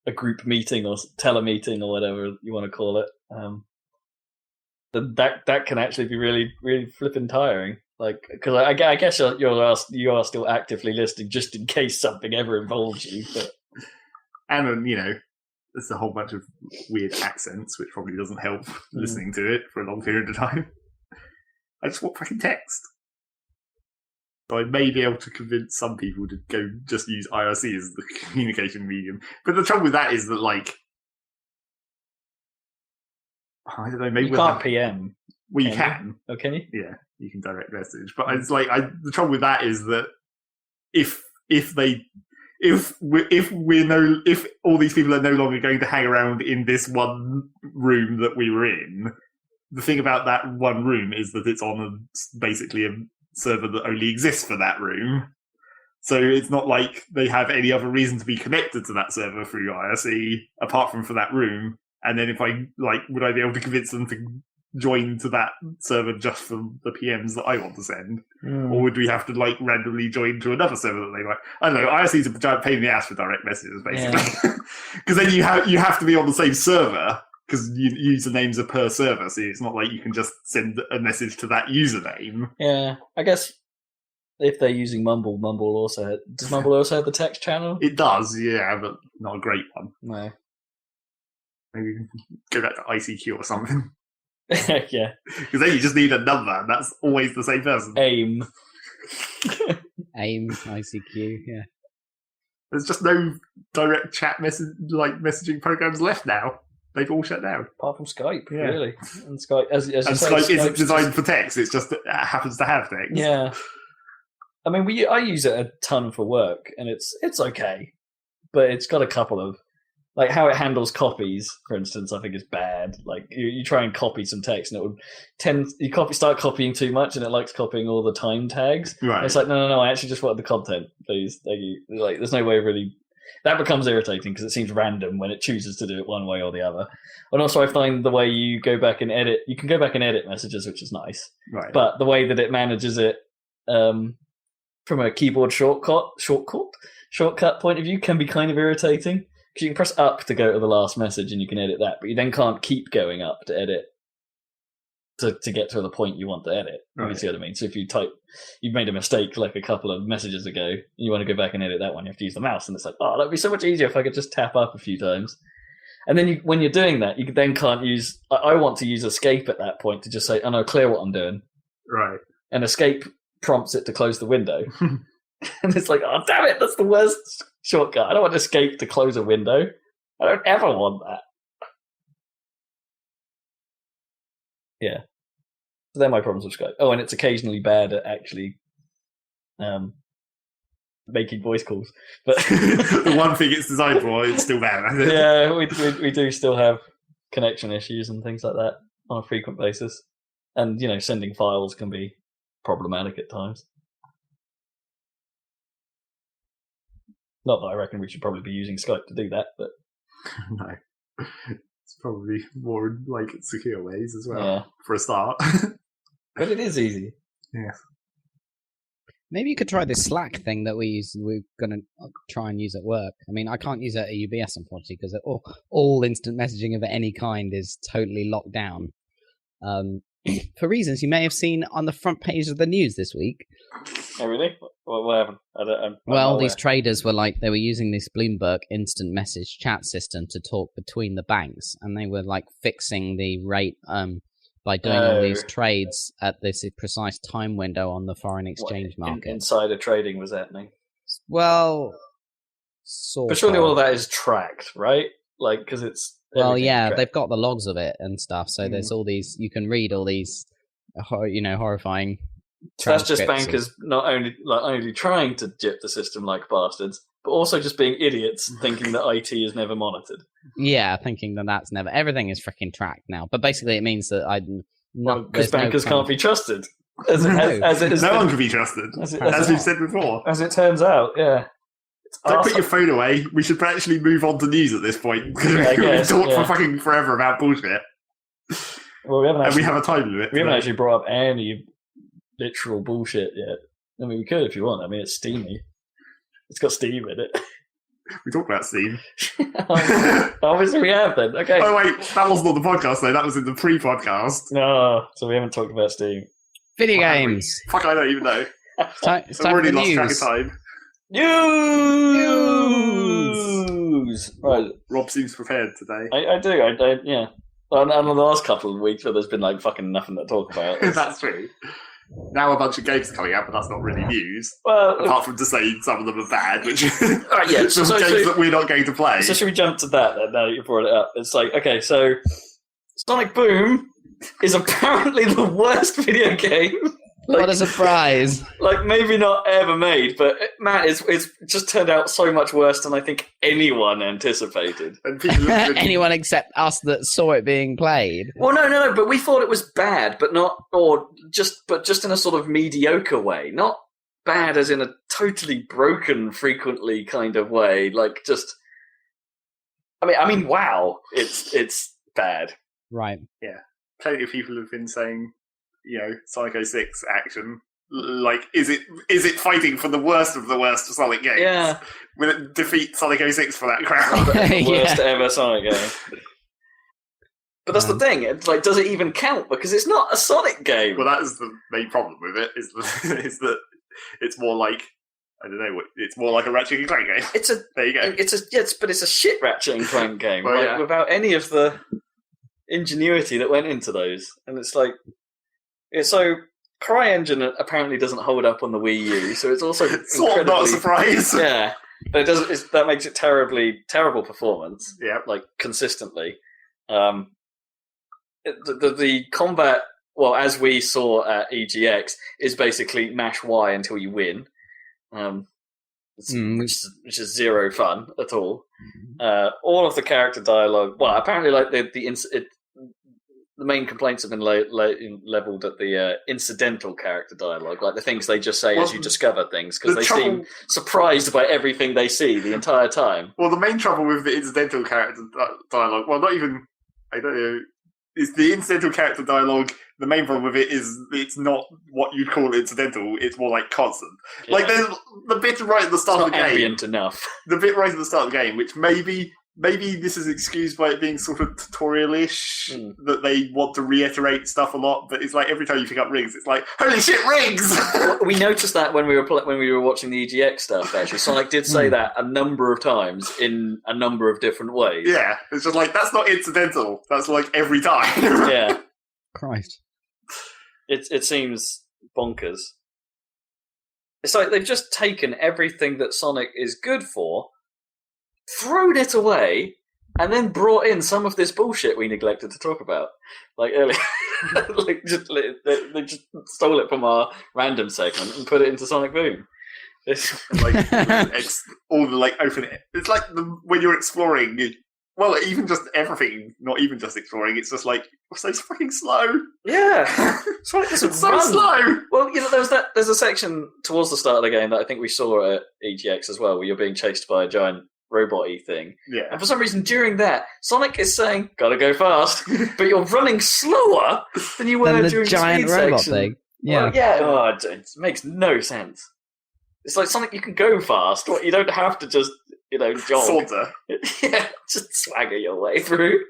a group meeting or telemeeting or whatever you want to call it, that can actually be really, really flipping tiring. Like, because I guess you are still actively listening just in case something ever involves you. But. And there's a whole bunch of weird accents, which probably doesn't help listening to it for a long period of time. I just want fucking text. So I may be able to convince some people to go just use IRC as the communication medium. But the trouble with that is that, like, I don't know, maybe you can't PM. Well, you can. Okay. Yeah, you can direct message. But it's like the trouble with that is that if all these people are no longer going to hang around in this one room that we were in, the thing about that one room is that it's on basically a server that only exists for that room. So it's not like they have any other reason to be connected to that server through IRC apart from for that room. And then if would I be able to convince them to join to that server just for the PMs that I want to send? Or would we have to randomly join to another server that they like? I don't know. IRC is a giant pain in the ass for direct messages, basically. Because then you have to be on the same server because usernames are per server, so it's not like you can just send a message to that username. Yeah, I guess if they're using Mumble, does Mumble also have the text channel? It does, yeah, but not a great one. No. Maybe go back to ICQ or something. Yeah. Because then you just need a number, and that's always the same person. AIM, ICQ, yeah. There's just no direct chat messaging programs left now. They've all shut down. Apart from Skype, really. And Skype, Skype isn't designed for text. It's just it happens to have text. Yeah. I mean, I use it a ton for work, and it's okay, but it's got a couple of how it handles copies, for instance. I think is bad. Like you try and copy some text, and it would start copying too much, and it likes copying all the time tags. Right. And it's like no. I actually just want the content, please. Thank you. Like, there's no way of really. That becomes irritating because it seems random when it chooses to do it one way or the other. And also I find the way you can go back and edit messages, which is nice. Right. But the way that it manages it from a keyboard shortcut point of view can be kind of irritating. Because you can press up to go to the last message and you can edit that, but you then can't keep going up to edit to get to the point you want to edit. Right. You see what I mean? So if you've made a mistake like a couple of messages ago, and you want to go back and edit that one, you have to use the mouse, and it's like, oh, that'd be so much easier if I could just tap up a few times. And then when you're doing that, you then can't use. I want to use escape at that point to just say, "Oh no, clear what I'm doing." Right. And escape prompts it to close the window, and it's like, "Oh damn it, that's the worst shortcut." I don't want escape to close a window. I don't ever want that. Yeah. So they're my problems with Skype. Oh, and it's occasionally bad at actually making voice calls. But the one thing it's designed for, it's still bad. Yeah, we do still have connection issues and things like that on a frequent basis. And, sending files can be problematic at times. Not that I reckon we should probably be using Skype to do that, but... No. It's probably more like secure ways as well, for a start. But it is easy. Yeah. Maybe you could try this Slack thing that we're going to try and use at work. I mean, I can't use it at UBS, unfortunately, because all instant messaging of any kind is totally locked down. For reasons you may have seen on the front page of the news this week. Oh, really? What happened? Well, these traders they were using this Bloomberg instant message chat system to talk between the banks, and they were fixing the rate by doing all these trades at this precise time window on the foreign exchange market. Insider trading was happening. Well, but surely all of that is tracked, right? Because it's... Well, yeah, they've got the logs of it and stuff, so there's all these... You can read all these, horrifying... So that's just bankers not only trying to gyp the system like bastards, but also just being idiots thinking that IT is never monitored. Yeah, thinking that that's never... Everything is freaking tracked now. But basically it means that because bankers can't be trusted. No one can be trusted, as we've said before. As it turns out, yeah. Don't put your phone away. We should actually move on to news at this point. We've talked for fucking forever about bullshit. Well, we have a time limit. We haven't actually brought up any literal bullshit yet. I mean, we could if you want. I mean, it's steamy. It's got steam in it. We talked about Steam. Obviously we have then. Okay. Oh wait, that wasn't on the podcast though. That was in the pre-podcast. No, so we haven't talked about Steam. Video games. Fuck, I don't even know. It's I've already lost track of time. News! Right. Rob seems prepared today. I do. Yeah. And on the last couple of weeks where there's been fucking nothing to talk about. That's true. Now a bunch of games are coming out, but that's not really news. Well, apart from to say some of them are bad, which right, yeah. some games that we're not going to play. So should we jump to that then, now that you brought it up? It's okay, so Sonic Boom is apparently the worst video game. What a surprise. Maybe not ever made, but man, it's just turned out so much worse than I think anyone anticipated. And anyone except us that saw it being played. Well, no, but we thought it was bad, but just in a sort of mediocre way. Not bad as in a totally broken frequently kind of way. I mean, wow, it's bad. Right. Yeah. Plenty of people have been saying, Sonic 06 action. Is it fighting for the worst of the worst of Sonic games? Yeah. Will it defeat Sonic 06 for that crowd? The worst ever Sonic game. But that's the thing. It's does it even count? Because it's not a Sonic game. Well, that is the main problem with it. Is that it's more like, I don't know. It's more like a Ratchet and Clank game. There you go. But it's a shit Ratchet and Clank game. Well, without any of the ingenuity that went into those, and it's so CryEngine apparently doesn't hold up on the Wii U, so it's also sort of not a surprise. Yeah, but it doesn't. That makes it terrible performance. Yeah, consistently. The combat, well, as we saw at EGX, is basically mash Y until you win, which is zero fun at all. All of the character dialogue, well, apparently the main complaints have been leveled at the incidental character dialogue, the things they just say as you discover things, because they seem surprised by everything they see the entire time. Well, the main trouble with the incidental character dialogue, well, not even, I don't know, is the incidental character dialogue, the main problem with it is it's not what you'd call incidental, it's more constant. Yeah. There's the bit right at the start of the game. Ambient enough. The bit right at the start of the game, which maybe maybe this is excused by it being sort of tutorial-ish, that they want to reiterate stuff a lot, but it's like every time you pick up rings, it's like, holy shit, rings! We noticed that when we were watching the EGX stuff, actually. Sonic did say that a number of times in a number of different ways. Yeah, it's just like, that's not incidental. That's like every time. Yeah. Christ. It seems bonkers. It's like they've just taken everything that Sonic is good for, thrown it away, and then brought in some of this bullshit we neglected to talk about, like earlier. They just stole it from our random segment and put it into Sonic Boom. It's like all the like open. It's like when you're exploring. Well, even just everything, not even just exploring. It's just like so fucking slow. Yeah, Sonic doesn't it's so run. slow. Well, there's a section towards the start of the game that I think we saw at EGX as well, where you're being chased by a giant robot-y thing. Yeah. And for some reason, during that, Sonic is saying, "Gotta go fast," but you're running slower than you were during the giant robot section. Thing. Yeah. Well, yeah. Oh, it makes no sense. It's like Sonic, you can go fast. You don't have to just. Jog. Saunter. Yeah, just swagger your way through.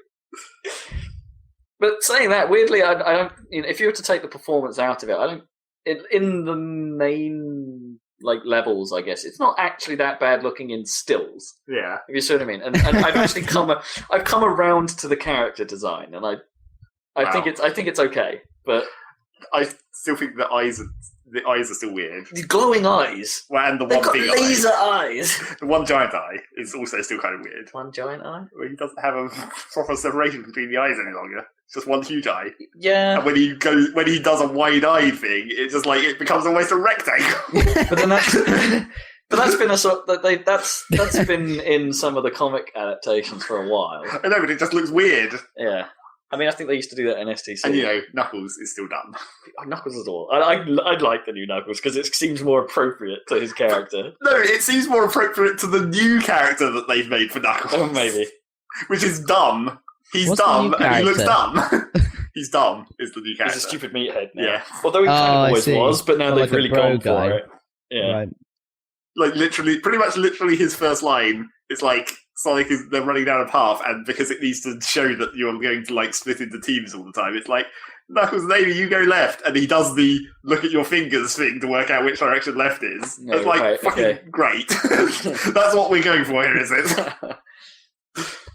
But saying that, weirdly, I don't. If you were to take the performance out of it, I don't. In the main levels, I guess it's not actually that bad looking in stills. Yeah, if you see what I mean. And I've actually I've come around to the character design, and I think it's okay, but I still think the eyes are still weird. The glowing eyes. Well, and They've got laser eyes. The one giant eye is also still kind of weird. One giant eye? Well, he doesn't have a proper separation between the eyes any longer. It's just one huge eye. Yeah. And when he does a wide-eyed thing, it's just like it becomes almost a rectangle. But then that's been that's been in some of the comic adaptations for a while. I know, but it just looks weird. Yeah. I mean, I think they used to do that in STC. And, Knuckles is still done. Knuckles is all. I'd like the new Knuckles, because it seems more appropriate to his character. No, it seems more appropriate to the new character that they've made for Knuckles. Oh, maybe. Which is dumb. He's dumb, and he looks dumb. He's dumb, is the new character. He's a stupid meathead now. Yeah. Although he kind of always was, but now they've really gone for it. Yeah. Right. Like, pretty much his first line is like, Sonic they're running down a path, and because it needs to show that you're going to split into teams all the time, it's like, Knuckles, maybe you go left, and he does the look at your fingers thing to work out which direction left is. No, it's like, fucking great. That's what we're going for here, is it?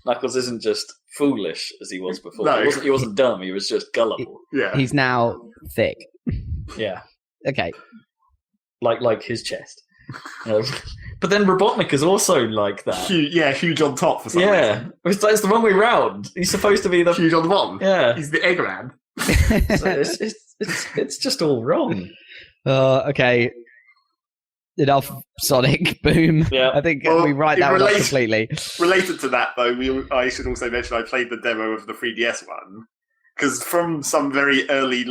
Knuckles isn't just foolish as he was before. No. He wasn't dumb, he was just gullible. Yeah. He's now thick. Yeah. Okay. Like his chest. But then Robotnik is also like that. Huge on top for some reason. Yeah, it's the wrong way round. He's supposed to be the huge on the bottom. Yeah, he's the Eggman. So it's just all wrong. Okay. Enough Sonic Boom. Yeah. I think we write that one off completely. Related to that, though, I should also mention I played the demo of the 3DS one. Because from some very early,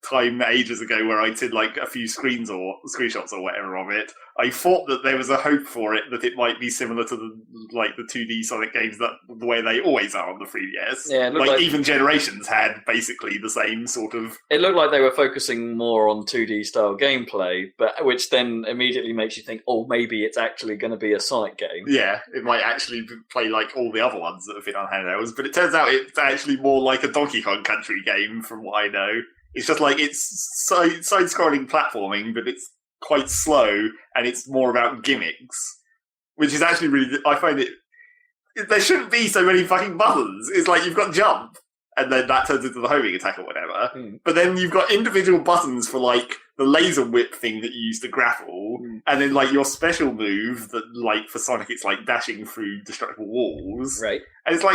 time ages ago where I did, a few screenshots or whatever of it, I thought that there was a hope for it, that it might be similar to the 2D Sonic games that the way they always are on the 3DS. Yeah, even Generations had basically the same sort of... It looked like they were focusing more on 2D style gameplay, but which then immediately makes you think, oh, maybe it's actually going to be a Sonic game. Yeah, it might actually play like all the other ones that have been on handhelds, but it turns out it's actually more like a Donkey Kong Country game, from what I know. It's just it's side-scrolling platforming, but it's quite slow, and it's more about gimmicks, which is actually really... I find it... There shouldn't be so many fucking buttons. It's like you've got jump, and then that turns into the homing attack or whatever. But then you've got individual buttons for, the laser whip thing that you use to grapple, and then, your special move that, for Sonic, it's, dashing through destructible walls. Right. And it's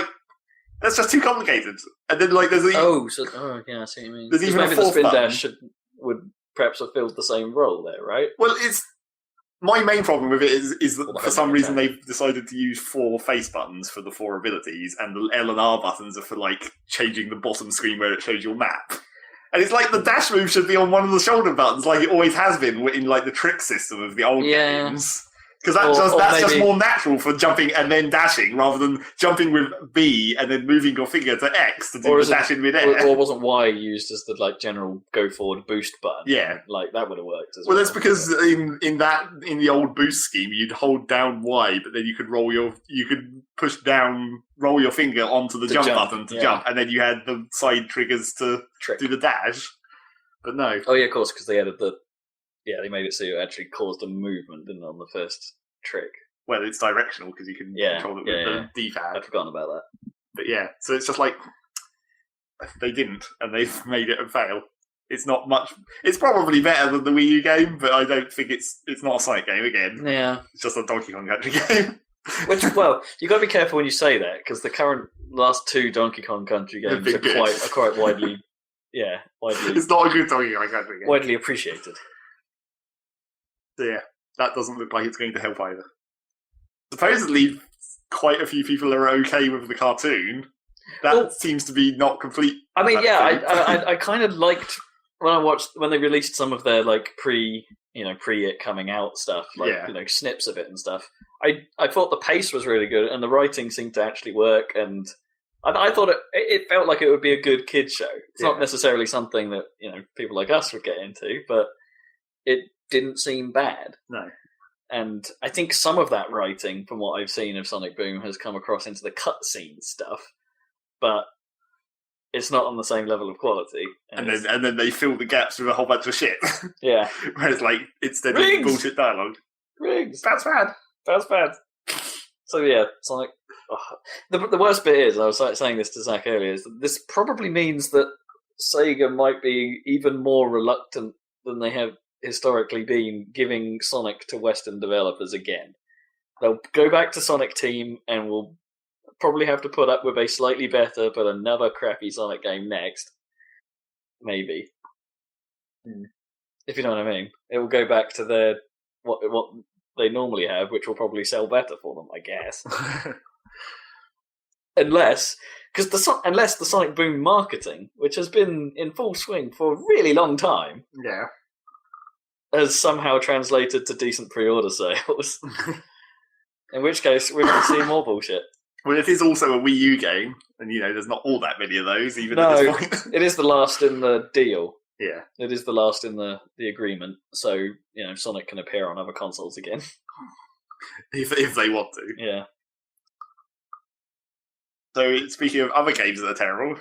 that's just too complicated. And then, there's yeah, I see what you mean. There's even maybe a fourth the spin button. dash would perhaps have filled the same role there, right? Well, my main problem with it is that for some reason they've decided to use 4 face buttons for the 4 abilities, and the L and R buttons are for, changing the bottom screen where it shows your map. And it's the dash move should be on one of the shoulder buttons, like it always has been in, the trick system of the old games. Because that's just more natural for jumping and then dashing, rather than jumping with B and then moving your finger to X to do the dash in midair. Or wasn't Y used as the general go forward boost button? Yeah, that would have worked as well. Well, that's because in the old boost scheme, you'd hold down Y, but then you could push down, roll your finger onto the jump button to jump, and then you had the side triggers to do the dash. But no. Oh yeah, of course, because they added they made it so it actually caused a movement, didn't it, on the first trick? Well, it's directional because you can control it with the D-pad. I'd forgotten about that. But yeah, so it's just like they didn't, and they've made it a fail. It's not much. It's probably better than the Wii U game, but I don't think it's not a Sonic game again. Yeah, it's just a Donkey Kong Country game. Which, well, you got to be careful when you say that because the last two Donkey Kong Country games are quite widely. Yeah, widely. It's not a good Donkey Kong Country game. Widely appreciated. So yeah, that doesn't look like it's going to help either. Supposedly, quite a few people are okay with the cartoon. That seems to be not complete. I mean, I kind of liked when they released some of their pre it coming out stuff, snips of it and stuff. I thought the pace was really good and the writing seemed to actually work, and I thought it felt like it would be a good kids show. It's not necessarily something that people like us would get into, but it didn't seem bad. No. And I think some of that writing, from what I've seen of Sonic Boom, has come across into the cutscene stuff, but it's not on the same level of quality. And then they fill the gaps with a whole bunch of shit. Yeah. Whereas, instead of bullshit dialogue. Rings! That's bad. So, yeah, Sonic... Oh. The worst bit is, I was saying this to Zach earlier, is that this probably means that Sega might be even more reluctant than they have historically been giving Sonic to Western developers again. They'll go back to Sonic Team and we'll probably have to put up with a slightly better but another crappy Sonic game next. Maybe. If you know what I mean. It will go back to their what they normally have, which will probably sell better for them, I guess. Unless the Sonic Boom marketing, which has been in full swing for a really long time, has somehow translated to decent pre-order sales. In which case, we're going to see more bullshit. Well, it is also a Wii U game, and there's not all that many of those, even at this point. It is the last in the deal. Yeah. It is the last in the agreement, so, Sonic can appear on other consoles again. if they want to. Yeah. So, speaking of other games that are terrible...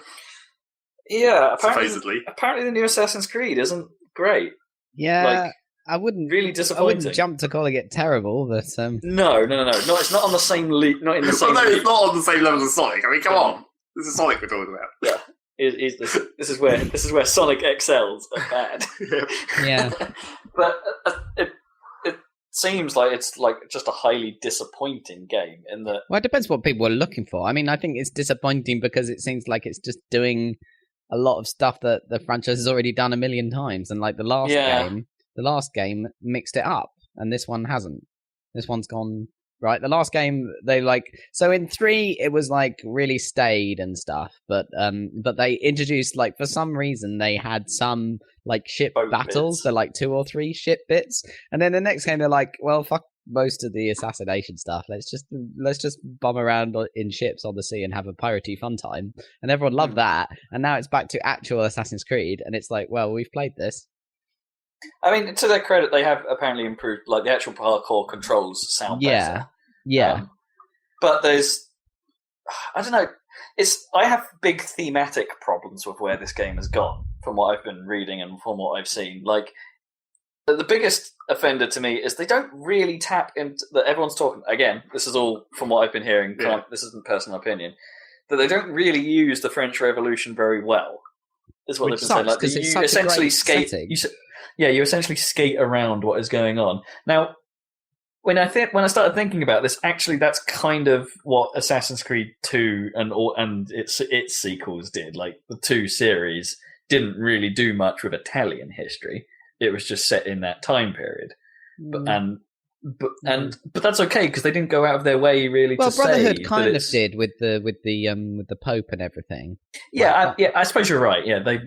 Yeah, supposedly. Apparently the new Assassin's Creed isn't great. Yeah, I wouldn't. Really disappointing. I wouldn't jump to calling it terrible, but No. It's not on the same league. Not in the same. No, it's not on the same level as Sonic. I mean, come on, this is Sonic we're talking about. Yeah, this is where Sonic excels at bad. Yeah. But it seems like it's just a highly disappointing game in that. Well, it depends what people are looking for. I mean, I think it's disappointing because it seems like it's just doing a lot of stuff that the franchise has already done a million times, and the last game mixed it up, and this one hasn't. This one's gone right. The last game so in 3 it was really staid and stuff, but they introduced for some reason they had some ship boat battles. Bits. They're 2 or 3 ship bits, and then the next game they're well, fuck most of the assassination stuff. Let's just bomb around in ships on the sea and have a piratey fun time, and everyone loved that. And now it's back to actual Assassin's Creed, and it's well, we've played this. I mean, to their credit, they have apparently improved. The actual parkour controls sound better. Yeah. But there's, I don't know. I have big thematic problems with where this game has gone, from what I've been reading and from what I've seen. The biggest offender to me is they don't really tap into that. Everyone's talking again. This is all from what I've been hearing. Yeah. This isn't personal opinion. That they don't really use the French Revolution very well. Is what they've been saying. You essentially skate. You essentially skate around what is going on. Now, when I started thinking about this, actually, that's kind of what Assassin's Creed 2 and its sequels did. The 2 series didn't really do much with Italian history. It was just set in that time period, but that's okay because they didn't go out of their way really to say. Well, Brotherhood kind of did with the Pope and everything. Yeah, I suppose you're right. Yeah, the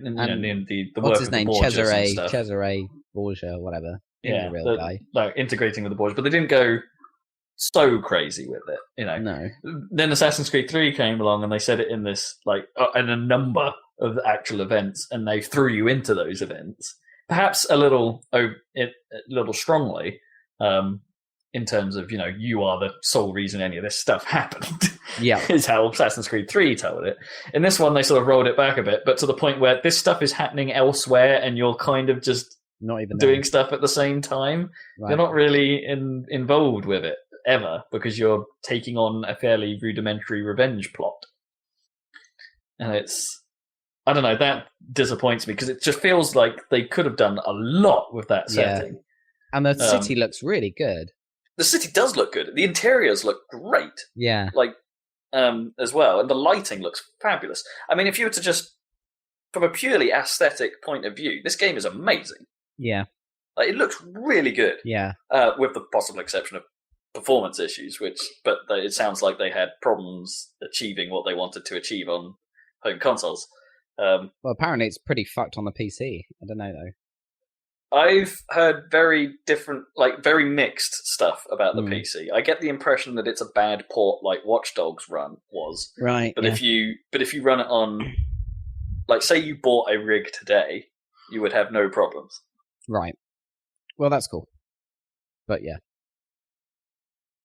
what's work his name, Cesare Borgia, whatever. Yeah, the real guy. Integrating with the Borgia, but they didn't go so crazy with it, No. Then Assassin's Creed 3 came along, and they said it in this in a number of actual events, and they threw you into those events, perhaps a little strongly, in terms of you are the sole reason any of this stuff happened. Yeah, is how Assassin's Creed 3 told it. In this one, they sort of rolled it back a bit, but to the point where this stuff is happening elsewhere, and you're kind of just not even doing stuff at the same time. Right. You're not really involved with it ever, because you're taking on a fairly rudimentary revenge plot. And I don't know, that disappoints me, because it just feels like they could have done a lot with that setting. And the city looks really good. The city does look good. The interiors look great. Yeah. As well. And the lighting looks fabulous. I mean, if you were to just, from a purely aesthetic point of view, this game is amazing. Yeah. It looks really good. Yeah. With the possible exception of performance issues, but it sounds like they had problems achieving what they wanted to achieve on home consoles. Well, apparently it's pretty fucked on the PC. I don't know, though. I've heard very different, very mixed stuff about the PC. I get the impression that it's a bad port, like Watch Dogs was. Right. But if you run it on, say you bought a rig today, you would have no problems. Right. Well, that's cool. But yeah.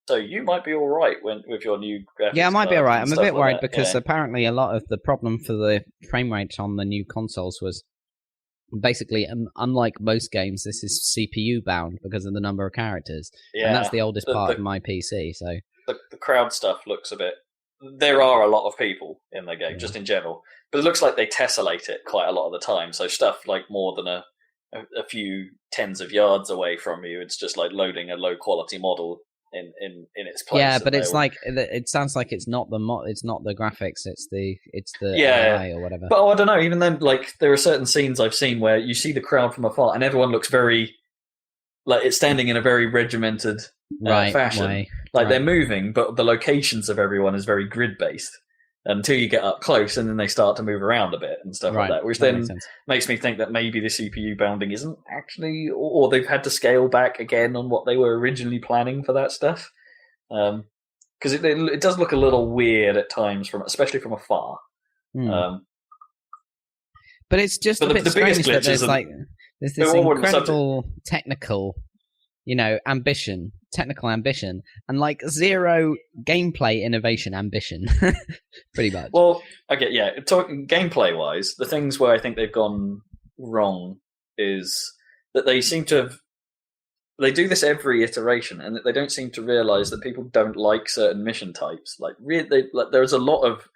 So you might be all right with your new graphics. Yeah, I might be all right. I'm a bit worried because yeah. Apparently a lot of the problem for the frame rate on the new consoles was basically, unlike most games, this is CPU bound because of the number of characters. Yeah. And that's the oldest part of my PC. So the crowd stuff looks a bit... There are a lot of people in the game, just in general. But it looks like they tessellate it quite a lot of the time. So stuff more than a few tens of yards away from you, it's just loading a low quality model in its place. Yeah, but it's it sounds like it's not it's not the graphics, it's the AI or whatever. But I don't know, even then, there are certain scenes I've seen where you see the crowd from afar and everyone looks very it's standing in a very regimented fashion. Way. They're moving, but the locations of everyone is very grid based until you get up close, and then they start to move around a bit and stuff like that, which then makes me think that maybe the CPU bounding isn't actually, or they've had to scale back again on what they were originally planning for that stuff. Because it does look a little weird at times, especially from afar. But it's just a bit strange that there's this incredible technical, technical ambition, and zero gameplay innovation ambition, pretty much. Well, okay, yeah. Talking gameplay-wise, the things where I think they've gone wrong is that they seem to have... They do this every iteration, and that they don't seem to realise that people don't like certain mission types. There's a lot of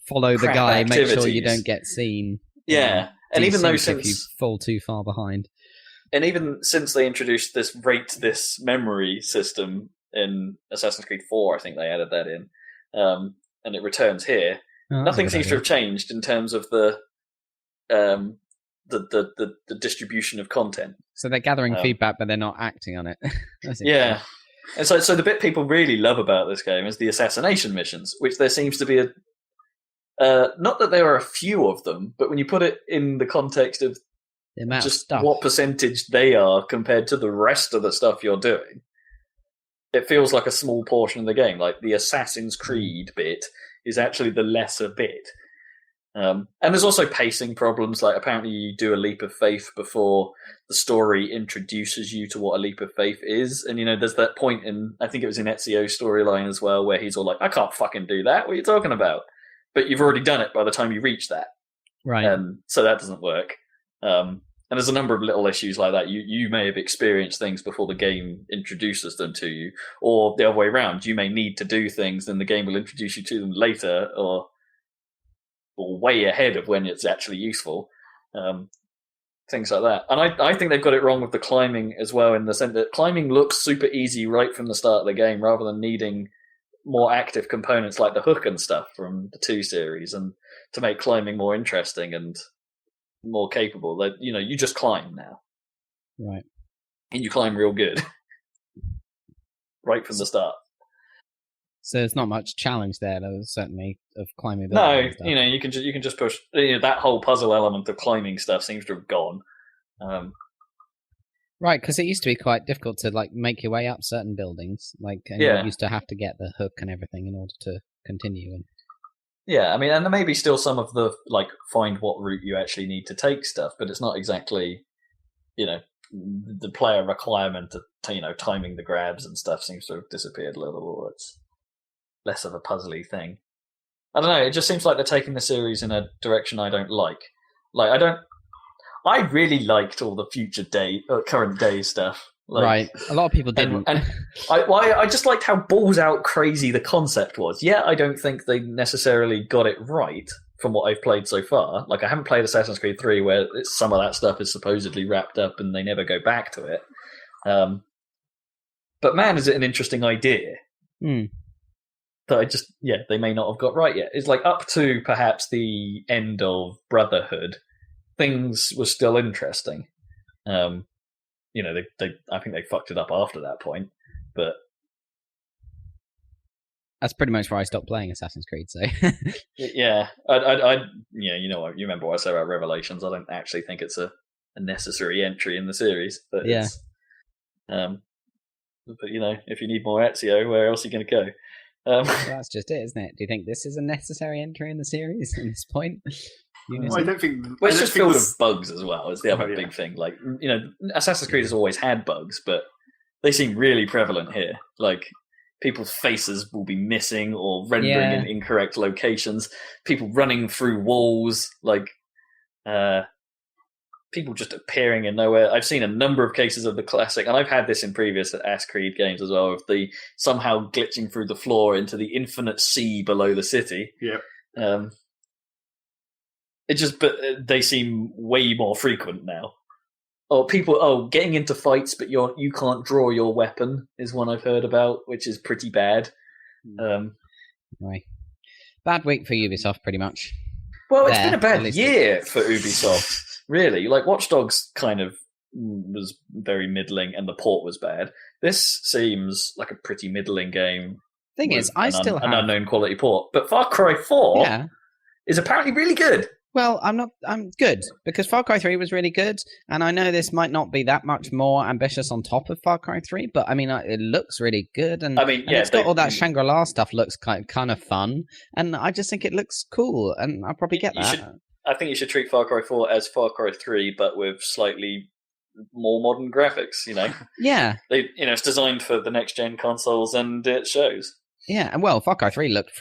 follow the guy, activities. Make sure you don't get seen. Yeah, and even though if you fall too far behind. And even since they introduced this rate this memory system in Assassin's Creed 4, I think they added that in, and it returns here. Nothing seems to have changed in terms of the distribution of content. So they're gathering feedback, but they're not acting on it. Yeah. And so the bit people really love about this game is the assassination missions, which there seems to be not that there are a few of them, but when you put it in the context of the amount just of stuff, what percentage they are compared to the rest of the stuff you're doing, it feels like a small portion of the game. The Assassin's Creed bit is actually the lesser bit. And there's also pacing problems. Apparently you do a leap of faith before the story introduces you to what a leap of faith is. And, there's that point in, I think it was in Ezio's storyline as well, where he's all I can't fucking do that. What are you talking about? But you've already done it by the time you reach that. Right. So that doesn't work. And there's a number of little issues like that. You may have experienced things before the game introduces them to you, or the other way around. You may need to do things, and the game will introduce you to them later, or way ahead of when it's actually useful. Things like that. And I think they've got it wrong with the climbing as well, in the sense that climbing looks super easy right from the start of the game, rather than needing more active components like the hook and stuff from the 2 series, and to make climbing more interesting and more capable. You just climb now. Right. And you climb real good. Right from the start. So there's not much challenge there, though, certainly, of climbing. No, you can just push. That whole puzzle element of climbing stuff seems to have gone. Right, because it used to be quite difficult to like make your way up certain buildings. Like, and you used to have to get the hook and everything in order to continue. And yeah, I mean, and there may be still some of the like find what route you actually need to take stuff, but it's not exactly, the player requirement to timing the grabs and stuff seems to have disappeared a little. It's less of a puzzly thing. I don't know. It just seems like they're taking the series in a direction I don't like. Like, I really liked all the current day stuff. Like, right. A lot of people didn't. And I just liked how balls out crazy the concept was. Yeah, I don't think they necessarily got it right from what I've played so far. Like, I haven't played Assassin's Creed 3 where some of that stuff is supposedly wrapped up and they never go back to it. But man, is it an interesting idea. That they may not have got right yet. It's like up to perhaps the end of Brotherhood, things were still interesting. I think they fucked it up after that point, but that's pretty much where I stopped playing Assassin's Creed. So yeah, you remember what I said about Revelations. I don't actually think it's a necessary entry in the series, but it's, but if you need more Ezio, where else are you going to go? Well, that's just it, isn't it? Do you think this is a necessary entry in the series at this point? I don't think. Well, it's just filled with bugs as well. It's the other big thing. Like, Assassin's Creed has always had bugs, but they seem really prevalent here. Like, people's faces will be missing or rendering in incorrect locations. People running through walls, like people just appearing in nowhere. I've seen a number of cases of the classic, and I've had this in previous Ass Creed games as well, of the somehow glitching through the floor into the infinite sea below the city. Yeah. But they seem way more frequent now. Or people, getting into fights, but you can't draw your weapon is one I've heard about, which is pretty bad. Right. Bad week for Ubisoft, pretty much. Well, it's been a bad year for Ubisoft, really. Like, Watch Dogs kind of was very middling, and the port was bad. This seems like a pretty middling game. Thing is, I still have an unknown quality port, but Far Cry 4 is apparently really good. Well, I'm good, because Far Cry 3 was really good, and I know this might not be that much more ambitious on top of Far Cry 3, but I mean, it looks really good, and it's got all that Shangri-La stuff looks kind of fun, and I just think it looks cool, and I'll probably get that. I think you should treat Far Cry 4 as Far Cry 3, but with slightly more modern graphics, Yeah. It's designed for the next-gen consoles, and it shows. Yeah, and well, Far Cry 3 looks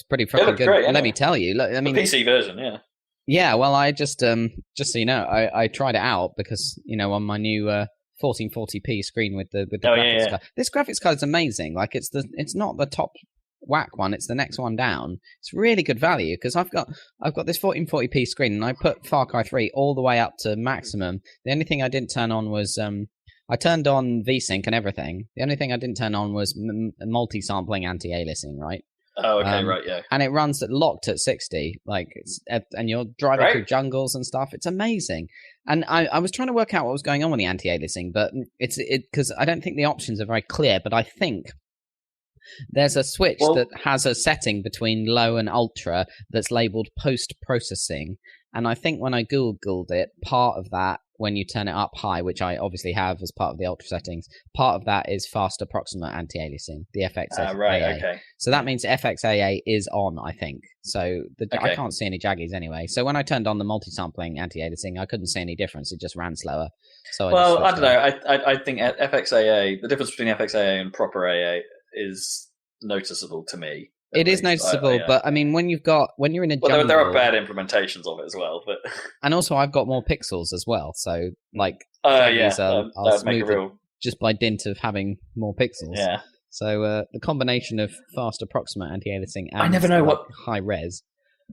pretty fucking good. Great, Let me tell you. Look, I mean, the PC version, yeah. Yeah, well, I just so you know, I tried it out because on my new 1440p screen with the graphics card. This graphics card is amazing. Like, it's not the top whack one; it's the next one down. It's really good value because I've got this 1440p screen, and I put Far Cry 3 all the way up to maximum. The only thing I didn't turn on was I turned on VSync and everything. The only thing I didn't turn on was multi-sampling anti-aliasing, right? Oh, okay, right, yeah. And it runs locked at 60, and you're driving through jungles and stuff. It's amazing. And I was trying to work out what was going on with the anti-aliasing, but because I don't think the options are very clear. But I think there's a switch that has a setting between low and ultra that's labeled post-processing. And I think when I Googled it, part of that, when you turn it up high, which I obviously have as part of the ultra settings, part of that is fast approximate anti-aliasing, the FXAA. Right, okay. So that means FXAA is on, I think. So I can't see any jaggies anyway. So when I turned on the multi-sampling anti-aliasing, I couldn't see any difference. It just ran slower. So I don't know. I think FXAA, the difference between FXAA and proper AA is noticeable to me. It is noticeable, but I mean, when you're in a jungle, there are bad implementations of it as well. But and also, I've got more pixels as well, so are smoother just by dint of having more pixels. Yeah. So the combination of fast approximate anti-aliasing and I never know what high res.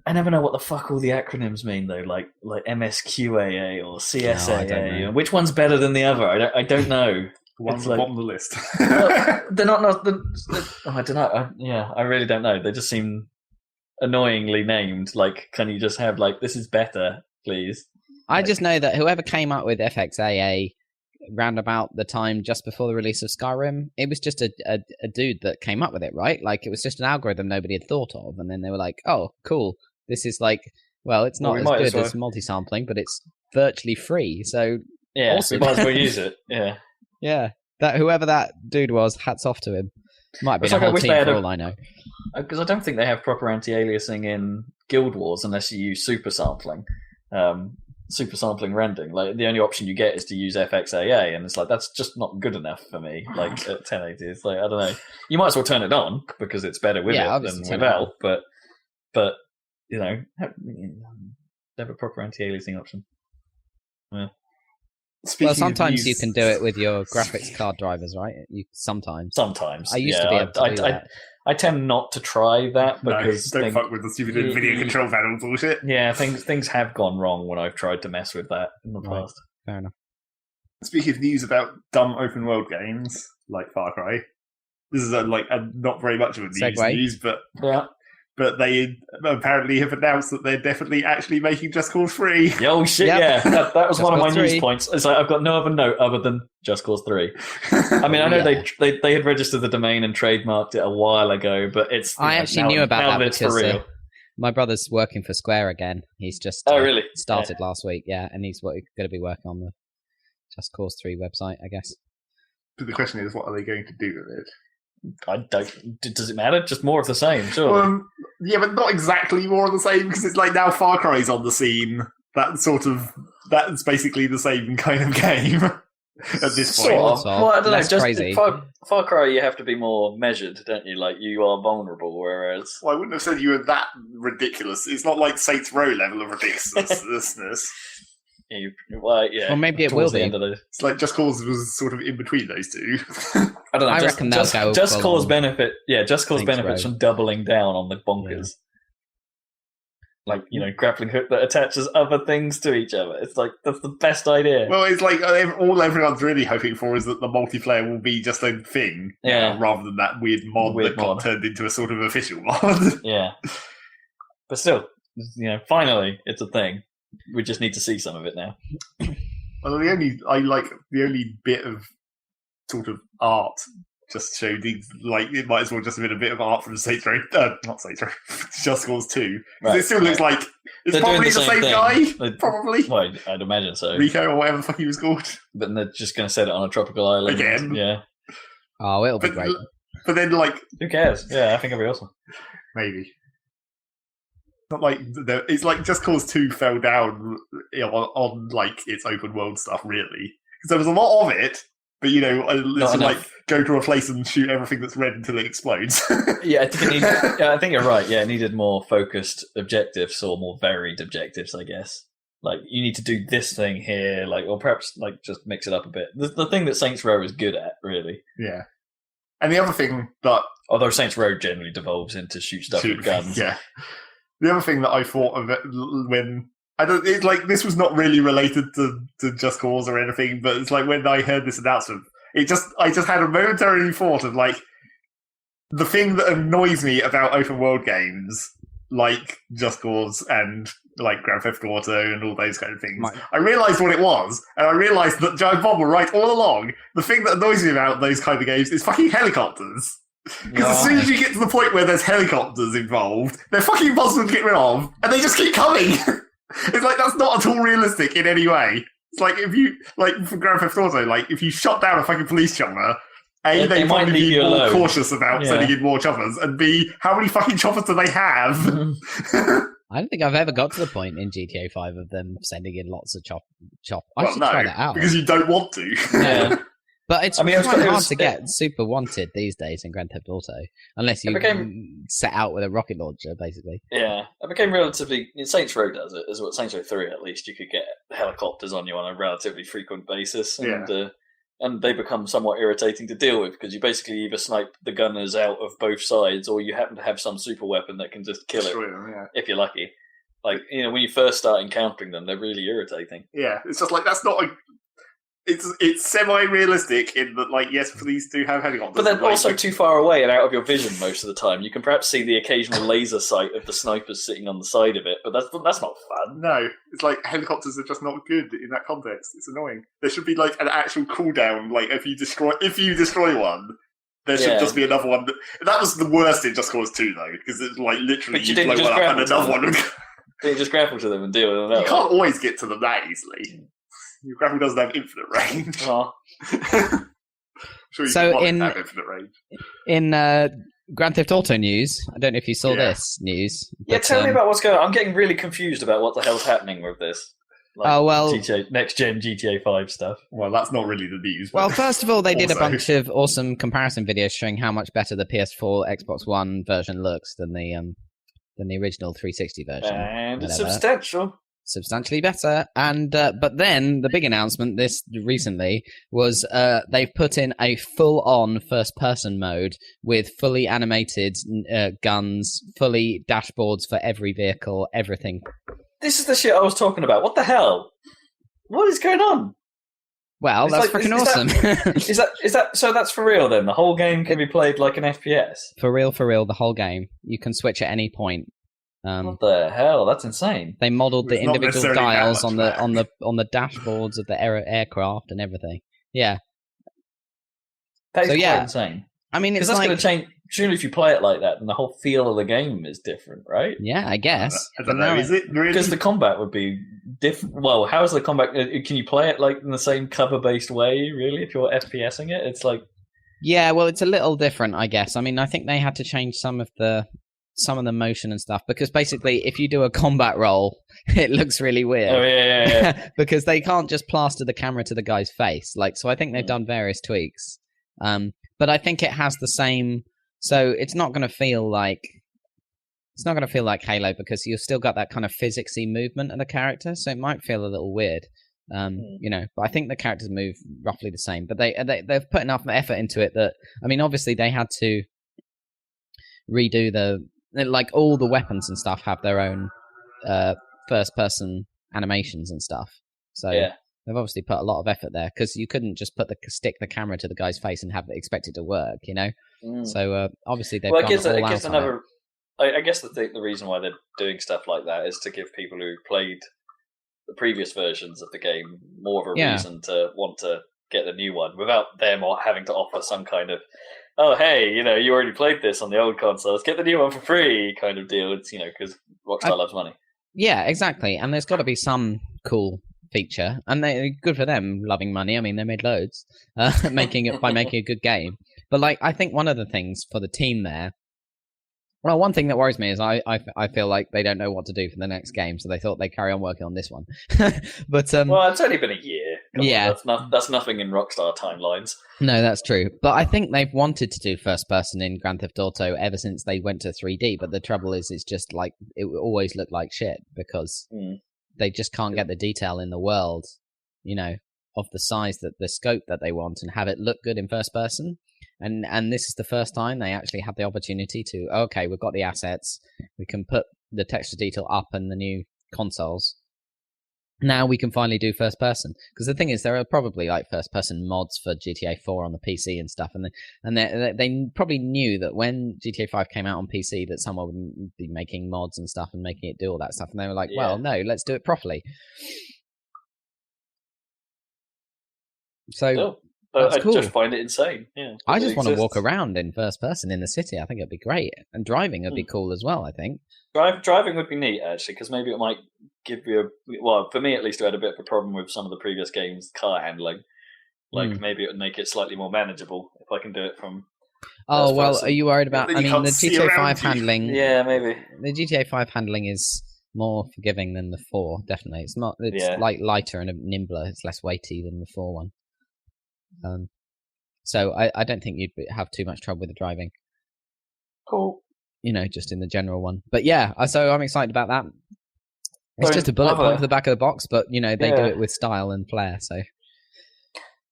I never know what the fuck all the acronyms mean though, like MSQAA or CSAA. No, which one's better than the other? I don't know. One's at the bottom of the list. They're not. I don't know. I really don't know. They just seem annoyingly named. Like, can you just have this is better, please? I just know that whoever came up with FXAA round about the time just before the release of Skyrim, it was just a dude that came up with it, right? Like, it was just an algorithm nobody had thought of, and then they were like, "Oh, cool. This is it's not as good as multi-sampling, but it's virtually free, so Yeah, awesome. we might as well use it. Yeah. Yeah, that whoever that dude was, hats off to him. Might be a whole team for all I know. Because I don't think they have proper anti-aliasing in Guild Wars unless you use super sampling. Super sampling rendering. Like the only option you get is to use FXAA, and it's like that's just not good enough for me. Like at 1080, it's like I don't know. You might as well turn it on because it's better with it than without. But you know, have a proper anti-aliasing option. Yeah. Well, sometimes you can do it with your graphics card drivers, right? Sometimes. I used to be able to do that. I tend not to try that because don't fuck with the stupid video control panel bullshit. Yeah, things have gone wrong when I've tried to mess with that in the past. Fair enough. Speaking of news about dumb open world games like Far Cry, this is not very much of a news, but yeah. But they apparently have announced that they're definitely actually making Just Cause 3. Oh shit! Yep. Yeah, that was one of my 3. news points. It's like I've got no other note other than Just Cause 3. I mean, I know they had registered the domain and trademarked it a while ago, but it's. I actually knew about that because my brother's working for Square again. He's just really started last week, and he's going to be working on the Just Cause 3 website, I guess. But the question is, what are they going to do with it? I don't. Does it matter? Just more of the same, sure. Yeah, but not exactly more of the same because it's like now Far Cry's on the scene. That's basically the same kind of game at this point. Well, I don't know. Just crazy. Far Cry, you have to be more measured, don't you? Like you are vulnerable, whereas I wouldn't have said you were that ridiculous. It's not like Saints Row level of ridiculousness. Well, maybe it will be. It's like Just Cause was sort of in between those two. I don't know. I reckon they'll go. Just Cause benefit. Yeah, Just Cause benefits from doubling down on the bonkers. Yeah. Like grappling hook that attaches other things to each other. It's like that's the best idea. Well, it's like all everyone's really hoping for is that the multiplayer will be just a thing, rather than that weird mod got turned into a sort of official mod. Yeah, but still, finally, it's a thing. We just need to see some of it now. Well, the only bit of sort of art just showed it might as well just have been a bit of art from Saints Row, not Saints Row, Just Cause 2. Right. It still looks like it's probably the same guy. Probably. Well, I'd imagine so. Rico or whatever the fuck he was called. But they're just going to set it on a tropical island again. Yeah. Oh, it'll be great. But then, who cares? Yeah, I think it'll be awesome. Maybe. Not like it's like Just Cause 2 fell down on its open world stuff, really, because there was a lot of it, but it's go to a place and shoot everything that's red until it explodes. Yeah, I think you're right. Yeah, it needed more focused objectives or more varied objectives, I guess. Like you need to do this thing here, or perhaps just mix it up a bit. The thing that Saints Row is good at, really. Yeah, and the other thing that although Saints Row generally devolves into shoot stuff with guns. Yeah. The other thing that I thought of it when this was not really related to Just Cause or anything, but it's like when I heard this announcement, I just had a momentary thought of the thing that annoys me about open world games like Just Cause and Grand Theft Auto and all those kind of things. I realised what it was, and I realised that Giant Bob were right all along. The thing that annoys me about those kind of games is fucking helicopters. Because as soon as you get to the point where there's helicopters involved, they're fucking impossible to get rid of, and they just keep coming. It's like that's not at all realistic in any way. It's like if you for Grand Theft Auto, if you shot down a fucking police chopper, A, they probably be more cautious about sending in more choppers, and B, how many fucking choppers do they have? I don't think I've ever got to the point in GTA 5 of them sending in lots of chop. I should try that out. Because you don't want to. Yeah. But it's quite hard to get super wanted these days in Grand Theft Auto, unless you set out with a rocket launcher, basically. Yeah, it became relatively... Saints Row does it, as well. Saints Row 3, at least, you could get helicopters on you on a relatively frequent basis, and they become somewhat irritating to deal with, because you basically either snipe the gunners out of both sides, or you happen to have some super weapon that can just kill it, if you're lucky. When you first start encountering them, they're really irritating. Yeah, it's just that's not a... It's semi-realistic in that, yes, police do have helicopters. But they're also too far away and out of your vision most of the time. You can perhaps see the occasional laser sight of the snipers sitting on the side of it, but that's not fun. No, it's helicopters are just not good in that context. It's annoying. There should be an actual cooldown. If you destroy one, there should just be another one. That was the worst in Just Cause 2, though, because it's literally you blow one up and another one. You just grapple to them and deal with them. You can't always get to them that easily. Your grapple doesn't have infinite range. Oh. Sure, you So can have infinite range. In Grand Theft Auto news, I don't know if you saw this news. Yeah, but, tell me about what's going on. I'm getting really confused about what the hell's happening with this. GTA, next-gen GTA 5 stuff. Well, that's not really the news. Well, first of all, they did a bunch of awesome comparison videos showing how much better the PS4, Xbox One version looks than the original 360 version. And it's substantially better. And but then the big announcement recently was they've put in a full-on first-person mode with fully animated guns, fully dashboards for every vehicle, everything. This is the shit I was talking about. What the hell? What is going on? Well, it's that's freaking awesome. Is that so? That's for real then. The whole game can be played like an FPS. For real, the whole game. You can switch at any point. What the hell? That's insane. They modelled the individual dials on the dashboards of the aircraft and everything. Yeah. That is quite insane. I mean, it's that's going to change. Surely, if you play it like that, then the whole feel of the game is different, right? Yeah, I guess. I don't know. Is it really? Because the combat would be different. Well, how is the combat? Can you play it like in the same cover-based way? Really, if you're FPSing it, it's like. Yeah, well, it's a little different, I guess. I mean, I think they had to change some of the motion and stuff because basically, if you do a combat roll, it looks really weird. Oh yeah. Because they can't just plaster the camera to the guy's face. So I think they've done various tweaks. But I think it has the same. So it's not going to feel like Halo because you've still got that kind of physicsy movement of the character. So it might feel a little weird, But I think the characters move roughly the same. But they've put enough effort into it that obviously they had to redo all the weapons and stuff have their own first-person animations and stuff. So they've obviously put a lot of effort there because you couldn't just stick the camera to the guy's face and expect it to work, So obviously they've gone all out on it. I guess the reason why they're doing stuff like that is to give people who played the previous versions of the game more of a reason to want to get the new one without them having to offer some kind of, oh hey, you already played this on the old console, let's get the new one for free kind of deal. It's because Rockstar loves money. Yeah, exactly, and there's got to be some cool feature, and they're good for them loving money. I mean, they made loads making a good game. But I think one of the things for the team there, well, one thing that worries me is I feel like they don't know what to do for the next game, so they thought they'd carry on working on this one. But well, it's only been a year. That's nothing in Rockstar timelines. No, that's true. But I think they've wanted to do first person in Grand Theft Auto ever since they went to 3D. But the trouble is, it's just it always looked like shit because they just can't get the detail in the world, of the size the scope that they want and have it look good in first person. And this is the first time they actually had the opportunity to, okay, we've got the assets, we can put the texture detail up in the new consoles. Now we can finally do first person. Because the thing is, there are probably first person mods for GTA 4 on the PC and stuff, and they probably knew that when GTA 5 came out on PC that someone would be making mods and stuff and making it do all that stuff, and they were like, well, no, let's do it properly. So I cool. just find it insane. Yeah, I just want to walk around in first person in the city. I think it'd be great, and driving would be cool as well. I think driving would be neat actually, because maybe it might give you for me at least, I had a bit of a problem with some of the previous games' car handling. Maybe it would make it slightly more manageable if I can do it from. Oh well, person. Are you worried about? I mean, the GTA 5 handling. Yeah, maybe the GTA 5 handling is more forgiving than the 4. Definitely, it's not. It's lighter and nimbler. It's less weighty than the 4 one. So I don't think you'd have too much trouble with the driving. Cool. Just in the general one. But yeah, so I'm excited about that. It's just a bullet point for the back of the box, but they do it with style and flair.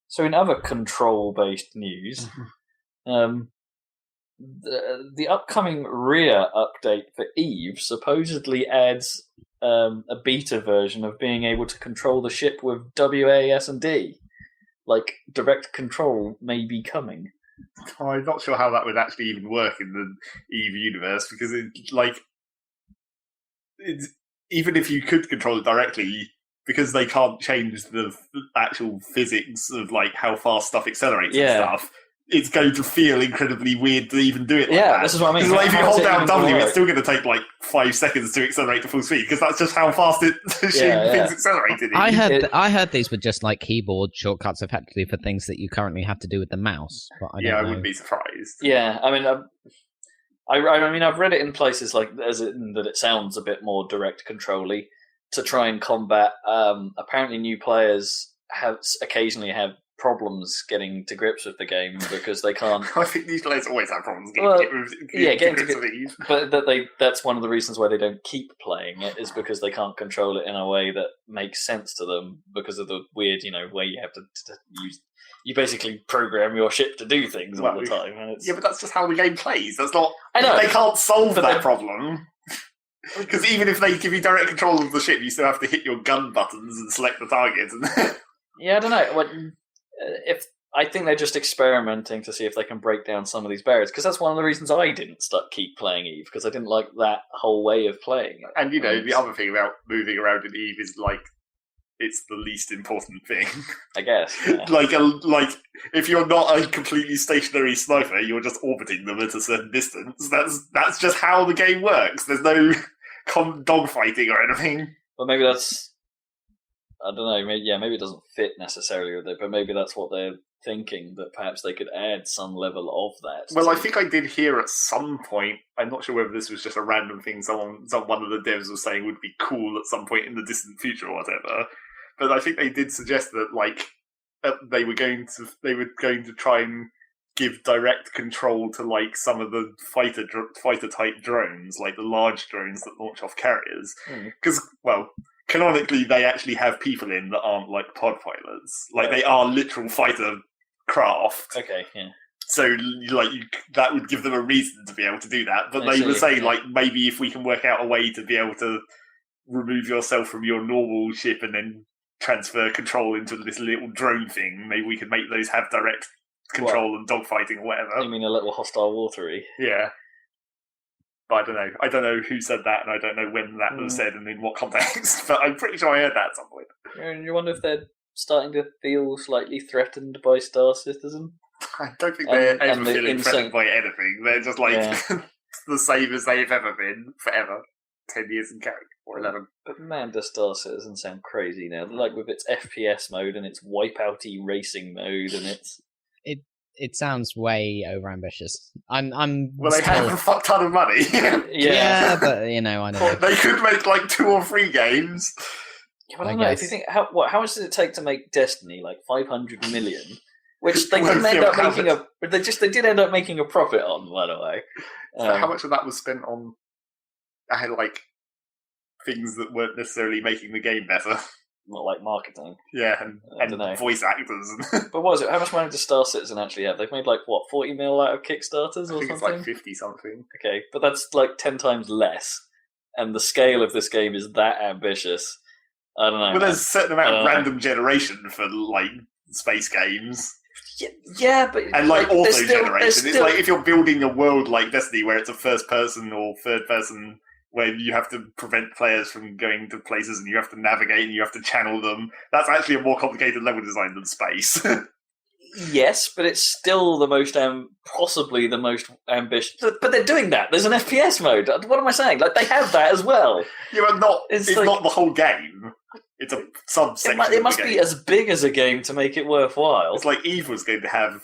So in other control-based news, the upcoming rear update for Eve supposedly adds a beta version of being able to control the ship with WAS and D. Direct control may be coming. I'm not sure how that would actually even work in the Eve universe, because even if you could control it directly, because they can't change the actual physics of how fast stuff accelerates and stuff, it's going to feel incredibly weird to even do it like that. This is what I mean. Because if you hold down W, it's still going to take 5 seconds to accelerate to full speed, because that's just how fast things accelerated. I heard these were just keyboard shortcuts effectively for things that you currently have to do with the mouse. But I wouldn't be surprised. Yeah, I mean, I've read it in places that it sounds a bit more direct control-y to try and combat. Apparently, new players occasionally have problems getting to grips with the game because they can't. I think these players always have problems getting to grips with it. But that's one of the reasons why they don't keep playing it, is because they can't control it in a way that makes sense to them because of the weird, way you have to use. You basically program your ship to do things all the time. And but that's just how the game plays. That's not. I know they can't solve that problem. Because even if they give you direct control of the ship, you still have to hit your gun buttons and select the target. Yeah, I don't know. If I think they're just experimenting to see if they can break down some of these barriers, because that's one of the reasons I didn't keep playing Eve, because I didn't like that whole way of playing it. And the other thing about moving around in Eve is it's the least important thing. I guess. Yeah. If you're not a completely stationary sniper, you're just orbiting them at a certain distance. That's just how the game works. There's no dogfighting or anything. Well, maybe that's. I don't know. Maybe it doesn't fit necessarily with it, but maybe that's what they're thinking, that perhaps they could add some level of that. Well, I think I did hear at some point. I'm not sure whether this was just a random thing. One of the devs was saying would be cool at some point in the distant future or whatever. But I think they did suggest that they were going to try and give direct control to some of the fighter type drones, like the large drones that launch off carriers, because canonically, they actually have people in that aren't pod pilots. They are literal fighter craft. Okay, yeah. So, that would give them a reason to be able to do that. But they were saying, maybe if we can work out a way to be able to remove yourself from your normal ship and then transfer control into this little drone thing, maybe we could make those have direct control and dogfighting or whatever. You mean a little hostile watery? Yeah. But I don't know who said that, and I don't know when that was said and in what context, but I'm pretty sure I heard that at some point. And you wonder if they're starting to feel slightly threatened by Star Citizen? I don't think they're ever feeling threatened by anything. They're just the same as they've ever been forever. 10 years in character, or 11. But man, does Star Citizen sound crazy now. With its FPS mode and its wipeouty racing mode and its... It sounds way overambitious. They have a fuck ton of money. Yeah, but I don't know. They could make 2 or 3 games. Yeah, but I don't know. If you think how much does it take to make Destiny? 500 million, which they didn't end up making they did end up making a profit on, by the way. So how much of that was spent on? I had things that weren't necessarily making the game better. Not marketing. Yeah, and voice actors. But what was it? How much money does Star Citizen actually have? They've made 40 mil out of Kickstarters or I think something? It's 50 something. Okay, but that's 10 times less. And the scale of this game is that ambitious. I don't know. Well, there's a certain amount of random generation for space games. Yeah, but and auto generation. It's if you're building a world like Destiny, where it's a first person or third person, where you have to prevent players from going to places and you have to navigate and you have to channel them. That's actually a more complicated level design than space. Yes, but it's still the most possibly the most ambitious. But they're doing that. There's an FPS mode. What am I saying? They have that as well. Yeah, but it's not the whole game. It's a subsection. It must be as big as a game to make it worthwhile. It's like Eve was going to have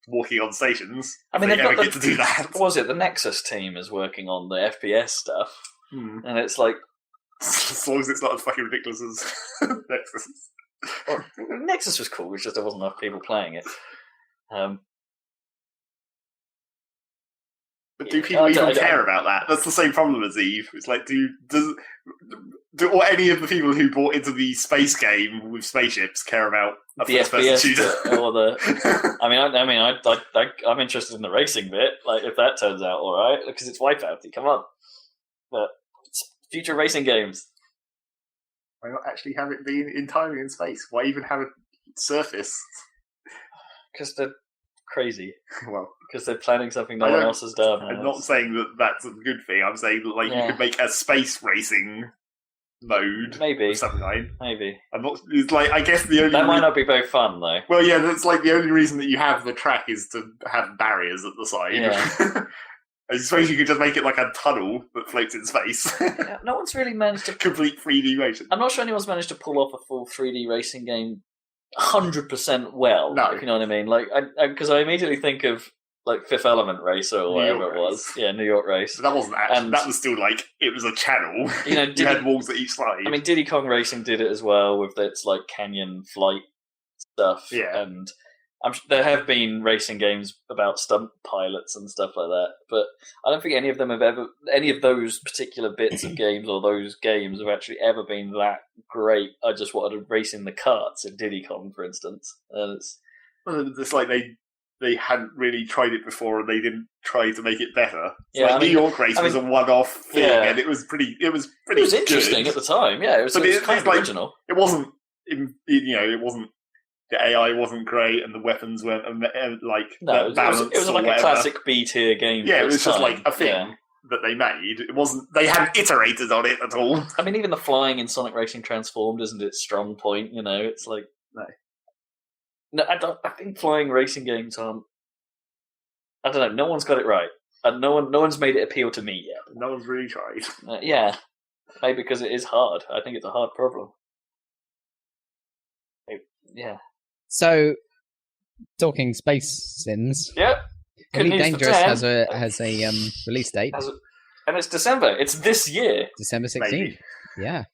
walking on stations. I mean, they never get to do that. What was it? The Nexus team is working on the FPS stuff, and it's as long as it's not as fucking ridiculous as Nexus. Well, Nexus was cool. It's just there wasn't enough people playing it. But do people even care about that? That's the same problem as Eve. It's do any of the people who bought into the space game with spaceships care about a first-person shooter? Or the? I'm interested in the racing bit. If that turns out all right, because it's Wipeouty. Come on, but it's future racing games. Why not actually have it be entirely in space? Why even have it surface? Because they're crazy. Well, because they're planning something no one else has done. I'm not saying that that's a good thing. I'm saying that you could make a space racing mode. Maybe. 79. Maybe. I'm not. It's like I guess the only. That might not be very fun though. Well, yeah, that's like the only reason that you have the track is to have barriers at the side. Yeah. I suppose you could just make it like a tunnel that floats in space. Yeah, no one's really managed to Complete 3D motion. I'm not sure anyone's managed to pull off a full 3D racing game 100% well. No. If you know what I mean. Like, because I immediately think of like Fifth Element Racer or whatever it was. Yeah, New York Race. But that wasn't actually. That was still like it was a channel. You know, you had walls at each side. I mean, Diddy Kong Racing did it as well with its like canyon flight stuff. Yeah. And there have been racing games about stunt pilots and stuff like that, but I don't think any of those particular bits of games or those games have actually ever been that great. I just wanted to race in the karts in Diddy Kong, for instance. And it's like they hadn't really tried it before, and they didn't try to make it better. Yeah, New York Race was a one-off thing, and it was pretty. It was interesting at the time. Yeah, it was kind of original. It wasn't. It wasn't. The AI wasn't great, and the weapons weren't like balanced. It was like a classic B-tier game. Yeah, it was just like a thing that they made. It wasn't. They hadn't iterated on it at all. I mean, even the flying in Sonic Racing Transformed isn't its strong point. You know, it's like no. I think flying racing games aren't. I don't know. No one's got it right, and no one's made it appeal to me yet. No one's really tried. Yeah, maybe because it is hard. I think it's a hard problem. Yeah. So, talking space sims. Yep. Elite Dangerous has a release date. And it's December. It's this year. December 16th. Maybe. Yeah,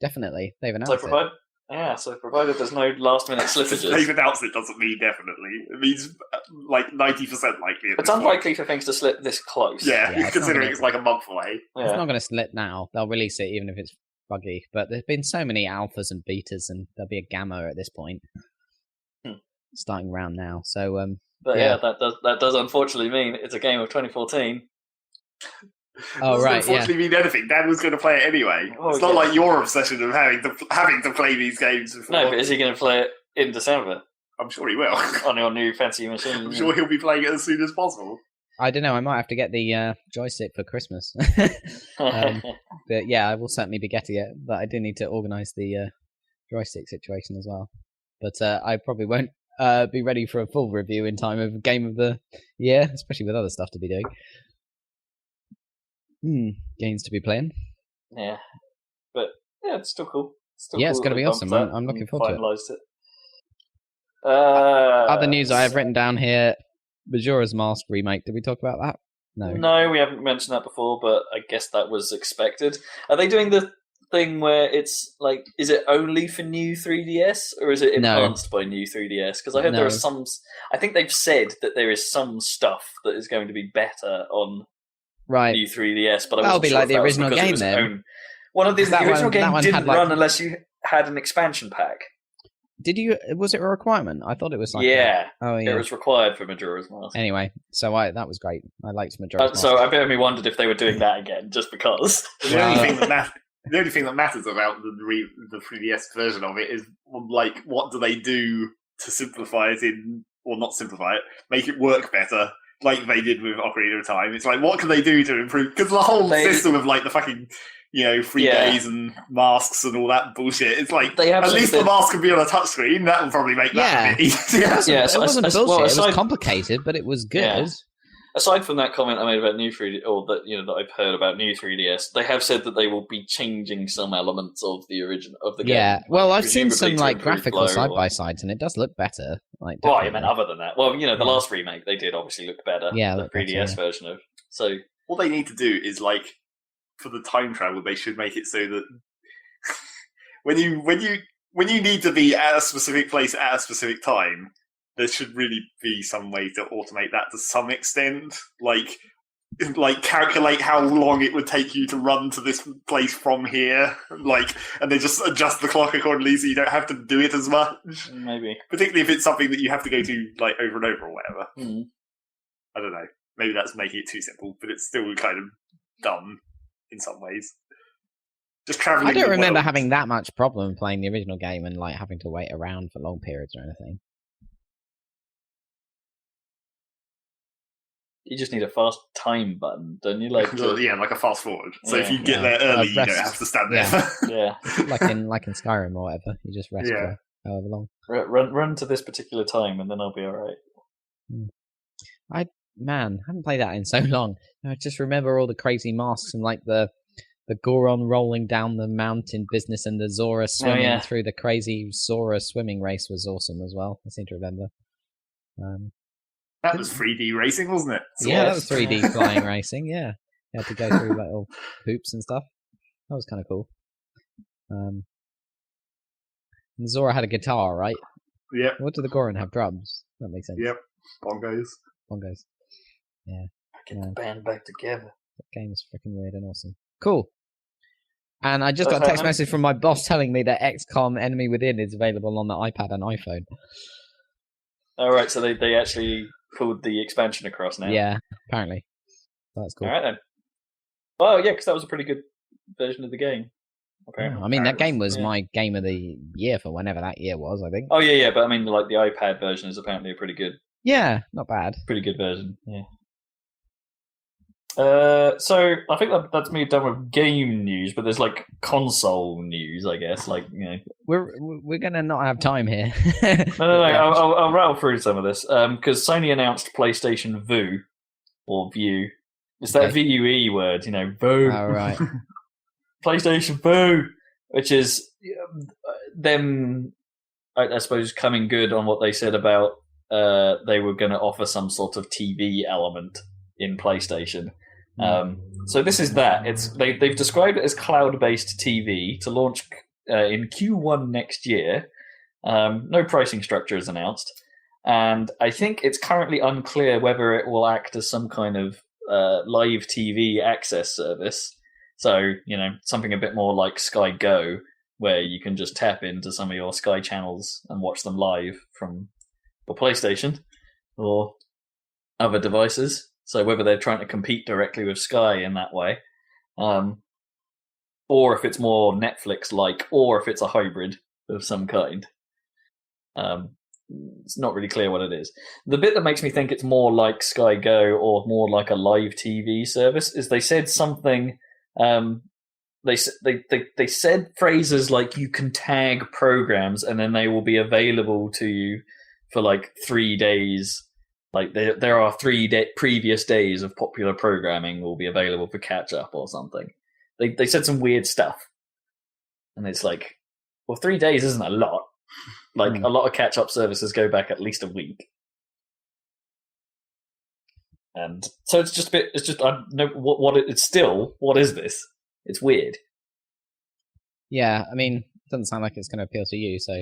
definitely. They've announced it. So provided there's no last-minute slippages. They've announced it doesn't mean definitely. It means like 90% likely. It's unlikely for things to slip this close. Yeah, considering it's like a month away. Yeah. It's not going to slip now. They'll release it even if it's buggy. But there's been so many alphas and betas, and there'll be a gamma at this point. Starting around now, so but that does unfortunately mean it's a game of 2014. Oh right, unfortunately mean anything. Dan was going to play it anyway. It's not like your obsession of having to play these games before. No, but is he going to play it in December? I'm sure he will On your new fancy machine. I'm sure he'll be playing it as soon as possible. I don't know. I might have to get the joystick for Christmas. But yeah, I will certainly be getting it. But I do need to organise the joystick situation as well. But I probably won't be ready for a full review in time of Game of the Year, especially with other stuff to be doing. Games to be playing. Yeah, but yeah, it's still cool. It's going to be awesome. I'm looking forward to it. It. Other news I have written down here: Majora's Mask remake. Did we talk about that? No, we haven't mentioned that before, but I guess that was expected. Are they doing the thing where it's like, is it only for new 3DS or is it enhanced by new 3DS? Because I heard there are some. I think they've said that there is some stuff that is going to be better on new 3DS, but that'll be like the original game then. One of the original game didn't run unless you had an expansion pack. Did you? Was it a requirement? I thought it was like it was required for Majora's Mask. Anyway, so that was great. I liked Majora's Mask. So I bet me wondered if they were doing that again, just because. The only thing that matters about the 3DS version of it is like, what do they do to simplify it or not simplify it, make it work better, like they did with Ocarina of Time. It's like, what can they do to improve? Because the whole system of like the fucking 3 days and masks and all that bullshit. It's like, at least the mask can be on a touchscreen. That will probably make that a bit easier. It wasn't bullshit. It was complicated, but it was good. Yeah. Aside from that comment I made about new 3D, or that that I've heard about new 3DS, they have said that they will be changing some elements of the original of the game. Yeah, well, I've seen some like graphical side by sides, and it does look better. Like, well, I mean, other than that, well, the last remake they did obviously look better. Yeah, the 3DS version of. So what they need to do is like, for the time travel, they should make it so that when you need to be at a specific place at a specific time, there should really be some way to automate that to some extent. Like calculate how long it would take you to run to this place from here. And they just adjust the clock accordingly so you don't have to do it as much. Maybe. Particularly if it's something that you have to go to like over and over or whatever. Mm. I don't know. Maybe that's making it too simple, but it's still kind of dumb in some ways. Just traveling. I don't remember having that much problem playing the original game and like having to wait around for long periods or anything. You just need a fast time button, don't you? Like like a fast forward. So if you get there early, you don't have to stand there. Yeah. like in Skyrim or whatever. You just rest for however long. Run to this particular time, and then I'll be all right. I haven't played that in so long. I just remember all the crazy masks and like the Goron rolling down the mountain business and the Zora swimming through the crazy Zora swimming race was awesome as well. I seem to remember. That was 3D racing, wasn't it? That was 3D flying racing. Yeah, you had to go through little hoops and stuff. That was kind of cool. And Zora had a guitar, right? Yep. What did the Goron have? Drums. That makes sense. Yep. Bongos. Yeah. Get the band back together. That game is freaking weird and awesome. Cool. And I just got a text message from my boss telling me that XCOM Enemy Within is available on the iPad and iPhone. All right, so they actually pulled the expansion across now. Yeah, apparently. That's cool. All right then. Well, yeah, because that was a pretty good version of the game. Apparently. I mean, that game was my game of the year for whenever that year was, I think. Oh yeah, but I mean, like the iPad version is apparently a pretty good. Yeah, not bad. Pretty good version. Yeah. So I think that's me done with game news, but there's like console news, I guess. Like we're gonna not have time here. No. I'll rattle through some of this because Sony announced PlayStation Vue or View. It's that VUE word, Vue. Oh, right. PlayStation Vue, which is them, I suppose, coming good on what they said about they were going to offer some sort of TV element in PlayStation. So this is that. They've described it as cloud-based TV to launch in Q1 next year. No pricing structure is announced, and I think it's currently unclear whether it will act as some kind of live TV access service. So something a bit more like Sky Go, where you can just tap into some of your Sky channels and watch them live from your PlayStation or other devices. So whether they're trying to compete directly with Sky in that way, or if it's more Netflix-like, or if it's a hybrid of some kind. It's not really clear what it is. The bit that makes me think it's more like Sky Go or more like a live TV service is they said something. They said phrases like you can tag programs and then they will be available to you for like 3 days. Like there are 3 previous days of popular programming will be available for catch up or something. They said some weird stuff, and it's like, well, 3 days isn't a lot. Like a lot of catch up services go back at least a week, and so it's just a bit. It's just I don't know it's still. What is this? It's weird. Yeah, I mean, it doesn't sound like it's going to appeal to you, so.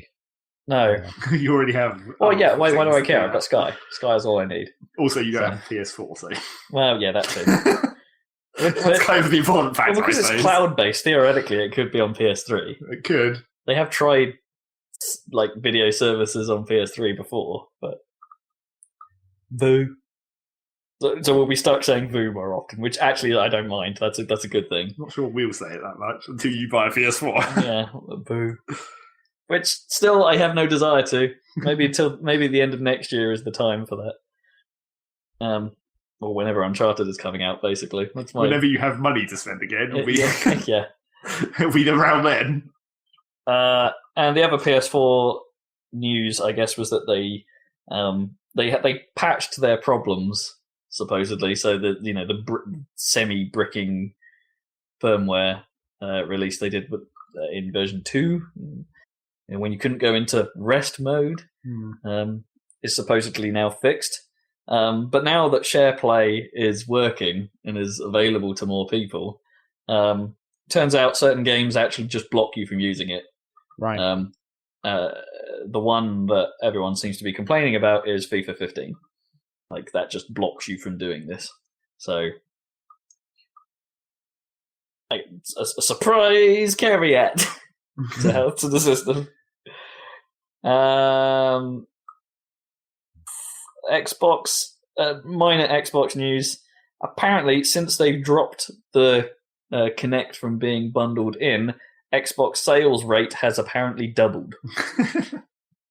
No. You already have. Oh, yeah, why do I care? I've got Sky. Sky is all I need. Also, you don't have PS4, so. Well, yeah, that too. That's kind of the important factor. Well, because it's cloud-based, theoretically, it could be on PS3. It could. They have tried, like, video services on PS3 before, but. Vue. So we'll be stuck saying Vue more often, which actually I don't mind. That's a good thing. I'm not sure we'll say it that much until you buy a PS4. Yeah, Vue. Which still I have no desire to. Maybe the end of next year is the time for that. Or whenever Uncharted is coming out, basically. Whenever you have money to spend again, it'll be yeah. It'll be around then. And the other PS4 news, I guess, was that they patched their problems supposedly, so that the semi-bricking firmware release they did in version 2. And when you couldn't go into rest mode, is supposedly now fixed. But now that SharePlay is working and is available to more people, turns out certain games actually just block you from using it. Right. The one that everyone seems to be complaining about is FIFA 15. Like, that just blocks you from doing this. So, a surprise caveat to the system. Xbox, minor Xbox news. Apparently, since they've dropped the Kinect from being bundled in, Xbox sales rate has apparently doubled.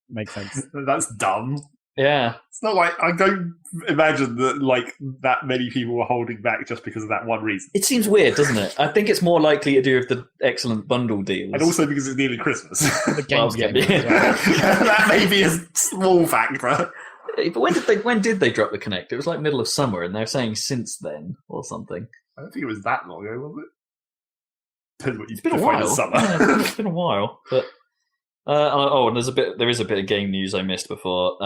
Makes sense. That's dumb. Yeah. It's not like I don't imagine that like that many people were holding back just because of that one reason. It seems weird, doesn't it? I think it's more likely to do with the excellent bundle deals. And also because it's nearly Christmas. The games Well, came yeah. out, yeah. That may be a small factor. But when did they drop the Kinect? It was like middle of summer, and they're saying since then or something. I don't think it was that long ago, was it? Depends what you It's been a define while. as summer. Yeah, it's been a while, but and there is a bit of game news I missed before.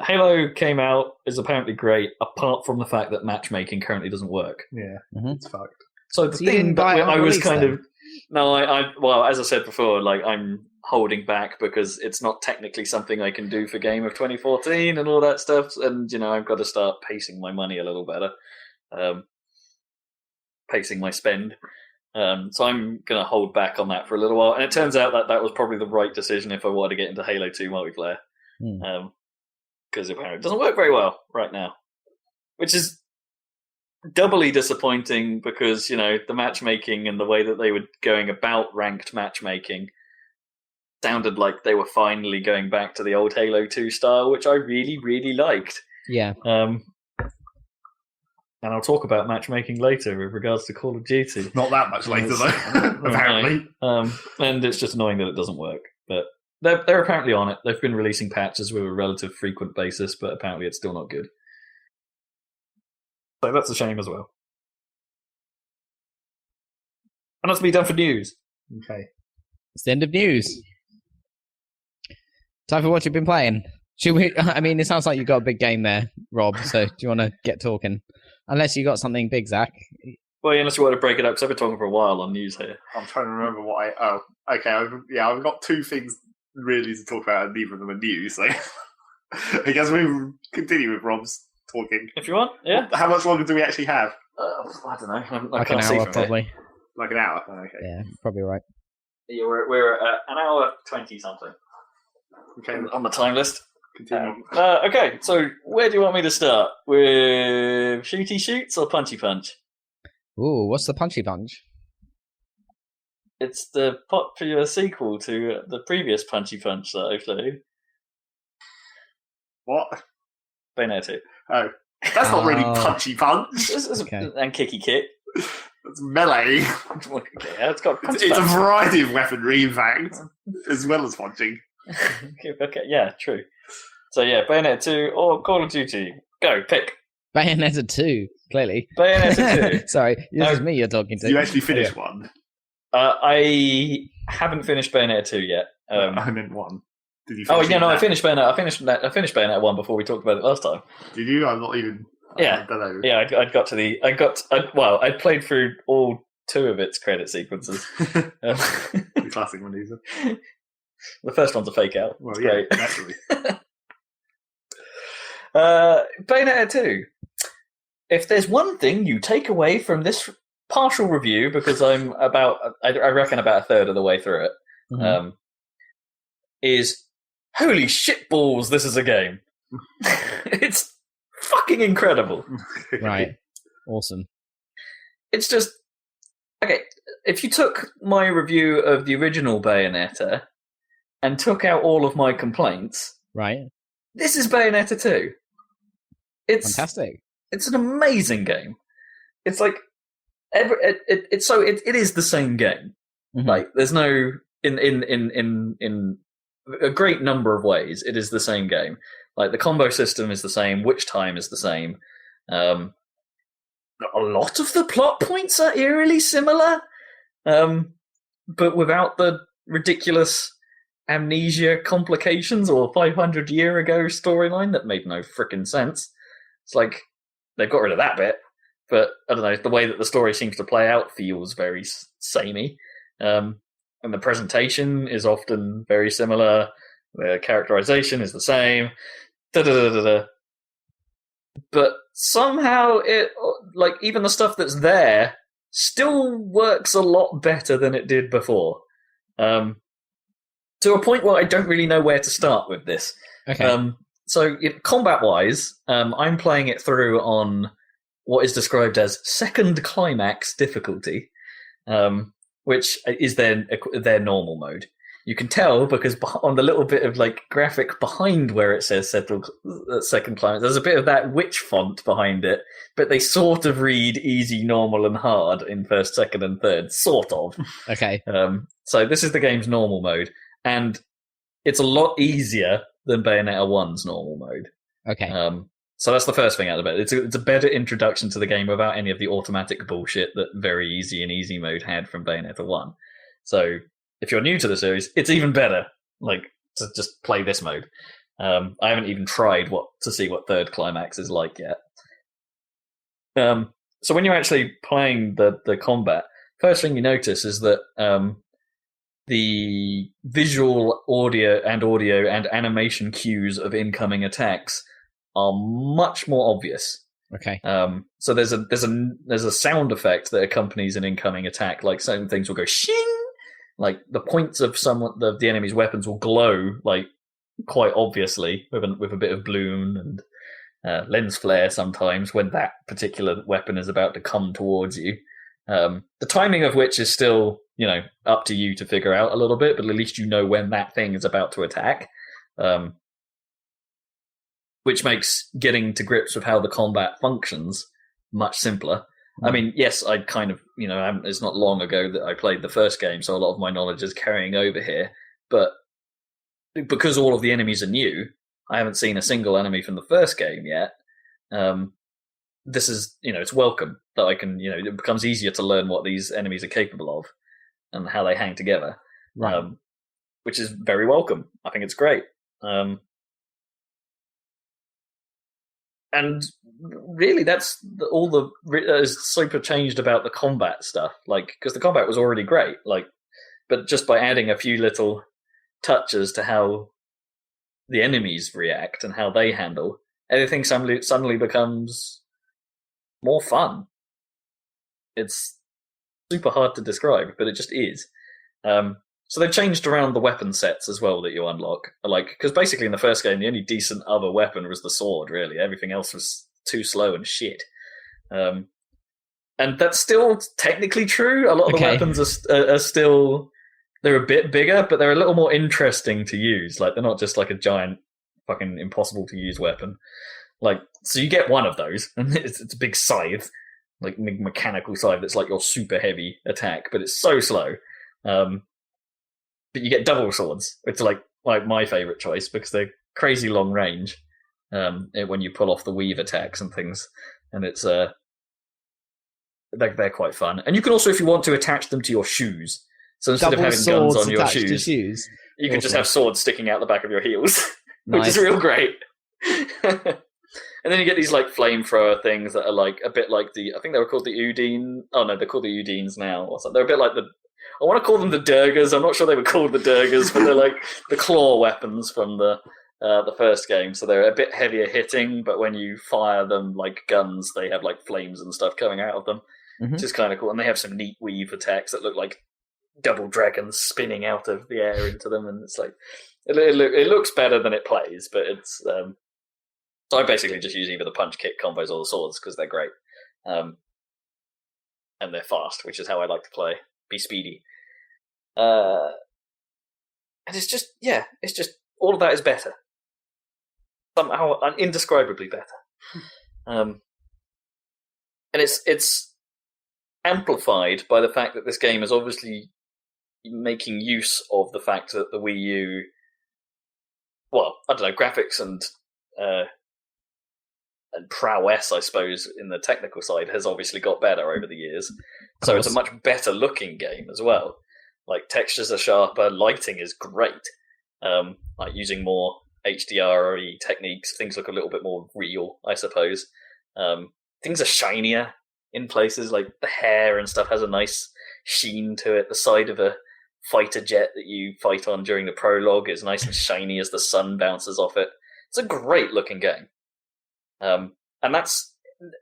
Halo came out, is apparently great, apart from the fact that matchmaking currently doesn't work. Yeah, it's fucked. So the So you didn't thing buy that it on I was release kind then? of well, as I said before, like I'm holding back because it's not technically something I can do for Game of 2014 and all that stuff, and I've got to start pacing my money a little better, pacing my spend. So I'm going to hold back on that for a little while. And it turns out that was probably the right decision if I wanted to get into Halo 2 multiplayer. Because apparently it doesn't work very well right now. Which is doubly disappointing because, the matchmaking and the way that they were going about ranked matchmaking sounded like they were finally going back to the old Halo 2 style, which I really, really liked. Yeah. And I'll talk about matchmaking later with regards to Call of Duty. Not that much later, though, apparently. And it's just annoying that it doesn't work. But they're apparently on it. They've been releasing patches with a relative frequent basis, but apparently it's still not good. So that's a shame as well. And that's me done for news. Okay. It's the end of news. Time for what you've been playing. Should we? I mean, it sounds like you've got a big game there, Rob. So do you want to get talking? Unless you got something big, Zach. Well, unless you want to break it up, because I've been talking for a while on news here. I'm trying to remember what okay. I've got two things really to talk about, and neither of them are new. So I guess we'll continue with Rob's talking. If you want, yeah. How much longer do we actually have? I don't know. I Like can't an see hour, from here. probably. Like an hour? Oh, okay. Yeah, probably right. Yeah, we're at an hour 20 something Okay. on the time list. Continue. Okay, so where do you want me to start? With shooty shoots or punchy punch? Ooh, what's the punchy punch? It's the popular sequel to the previous punchy punch that I played. What? Bayonetta 2. Oh. That's not really Oh. punchy punch. Okay. And kicky kick. It's melee. Yeah, it's got punch It's a punch. variety of weaponry, in fact, as well as punching. Okay, yeah, true. So yeah, Bayonetta 2 or Call of Duty. Go, pick. Bayonetta 2, clearly. Bayonetta 2. Sorry, this No. is me you're talking to. You actually finished one. I haven't finished Bayonetta 2 yet. I meant one. Did you? Oh finish yeah, no, that? I finished Bayonetta. I finished Bayonetta 1 before we talked about it last time. Did you? I'm not even. Yeah. I don't know. Yeah, I played through all 2 of its credit sequences. The classic one, is it? The first one's a fake out. Well, It's yeah, great. naturally. Bayonetta 2. If there's one thing you take away from this partial review, because I reckon about a third of the way through it, Mhm. is holy shit balls, this is a game. It's fucking incredible. Right. Awesome. It's just okay. If you took my review of the original Bayonetta and took out all of my complaints, Right. this is Bayonetta 2. It's Fantastic. It's an amazing game. It's like it is the same game. Mhm. Like there's no in a great number of ways it is the same game. Like the combo system is the same, witch time is the same. A lot of the plot points are eerily similar, but without the ridiculous amnesia complications or 500 year ago storyline that made no frickin' sense. It's like they've got rid of that bit, but I don't know, the way that the story seems to play out feels very samey. And the presentation is often very similar. The characterization is the same. Da-da-da-da-da. But somehow it, like, even the stuff that's there still works a lot better than it did before. To a point where I don't really know where to start with this. Okay. So combat-wise, I'm playing it through on what is described as second climax difficulty, which is their normal mode. You can tell because on the little bit of like graphic behind where it says second climax, there's a bit of that witch font behind it, but they sort of read easy, normal, and hard in first, second, and third, sort of. Okay. So this is the game's normal mode, and it's a lot easier than Bayonetta 1's normal mode. Okay. So that's the first thing out of it. It's a better introduction to the game without any of the automatic bullshit that very easy and easy mode had from Bayonetta 1. So if you're new to the series, it's even better. Like to just play this mode. I haven't even tried to see what third climax is like yet. So when you're actually playing the combat, first thing you notice is that the visual, audio and animation cues of incoming attacks are much more obvious. Okay. So there's a sound effect that accompanies an incoming attack. Like certain things will go shing. Like the points of the enemy's weapons will glow like quite obviously with a bit of bloom and lens flare sometimes when that particular weapon is about to come towards you. The timing of which is still, up to you to figure out a little bit, but at least you know when that thing is about to attack. Which makes getting to grips with how the combat functions much simpler. I mean, yes, I kind of, it's not long ago that I played the first game, so a lot of my knowledge is carrying over here. But because all of the enemies are new, I haven't seen a single enemy from the first game yet. This is, it's welcome that I can, it becomes easier to learn what these enemies are capable of and how they hang together. Right. Which is very welcome. I think it's great. And really, that's all that is super changed about the combat stuff. Like, because the combat was already great. Like, but just by adding a few little touches to how the enemies react and how they handle, everything suddenly becomes more fun. It's super hard to describe, but it just is. So they've changed around the weapon sets as well that you unlock. Like, because basically in the first game, the only decent other weapon was the sword, really. Everything else was too slow and shit. And that's still technically true. A lot of the weapons are still... They're a bit bigger, but they're a little more interesting to use. Like, they're not just like a giant, fucking impossible-to-use weapon. Like, so you get one of those, and it's a big scythe. Like, mechanical scythe that's like your super heavy attack, but it's so slow. But you get double swords. It's like my favourite choice because they're crazy long range when you pull off the weave attacks and things. And it's they're quite fun. And you can also, if you want to, attach them to your shoes. So instead double of having guns on your shoes, you can just have swords sticking out the back of your heels, Nice. which is real great. And then you get these like flamethrower things that are like a bit like I think they were called the Udine. Oh no, they're called the Udines now. Or something. They're a bit like I want to call them the Durgas. I'm not sure they were called the Durgas, but they're like the claw weapons from the first game. So they're a bit heavier hitting, but when you fire them like guns, they have like flames and stuff coming out of them, which is kind of cool. And they have some neat weave attacks that look like double dragons spinning out of the air into them, and it's like it looks better than it plays, but it's so I basically just use either the punch kick combos or the swords because they're great, and they're fast, which is how I like to play. Be speedy, and it's just all of that is better, somehow indescribably better, and it's amplified by the fact that this game is obviously making use of the fact that the Wii U, well, I don't know, graphics and prowess, I suppose, in the technical side has obviously got better over the years. So it's a much better looking game as well. Like, textures are sharper, lighting is great. Like, using more HDR techniques, things look a little bit more real, I suppose. Things are shinier in places, like the hair and stuff has a nice sheen to it. The side of a fighter jet that you fight on during the prologue is nice and shiny as the sun bounces off it. It's a great looking game. And that's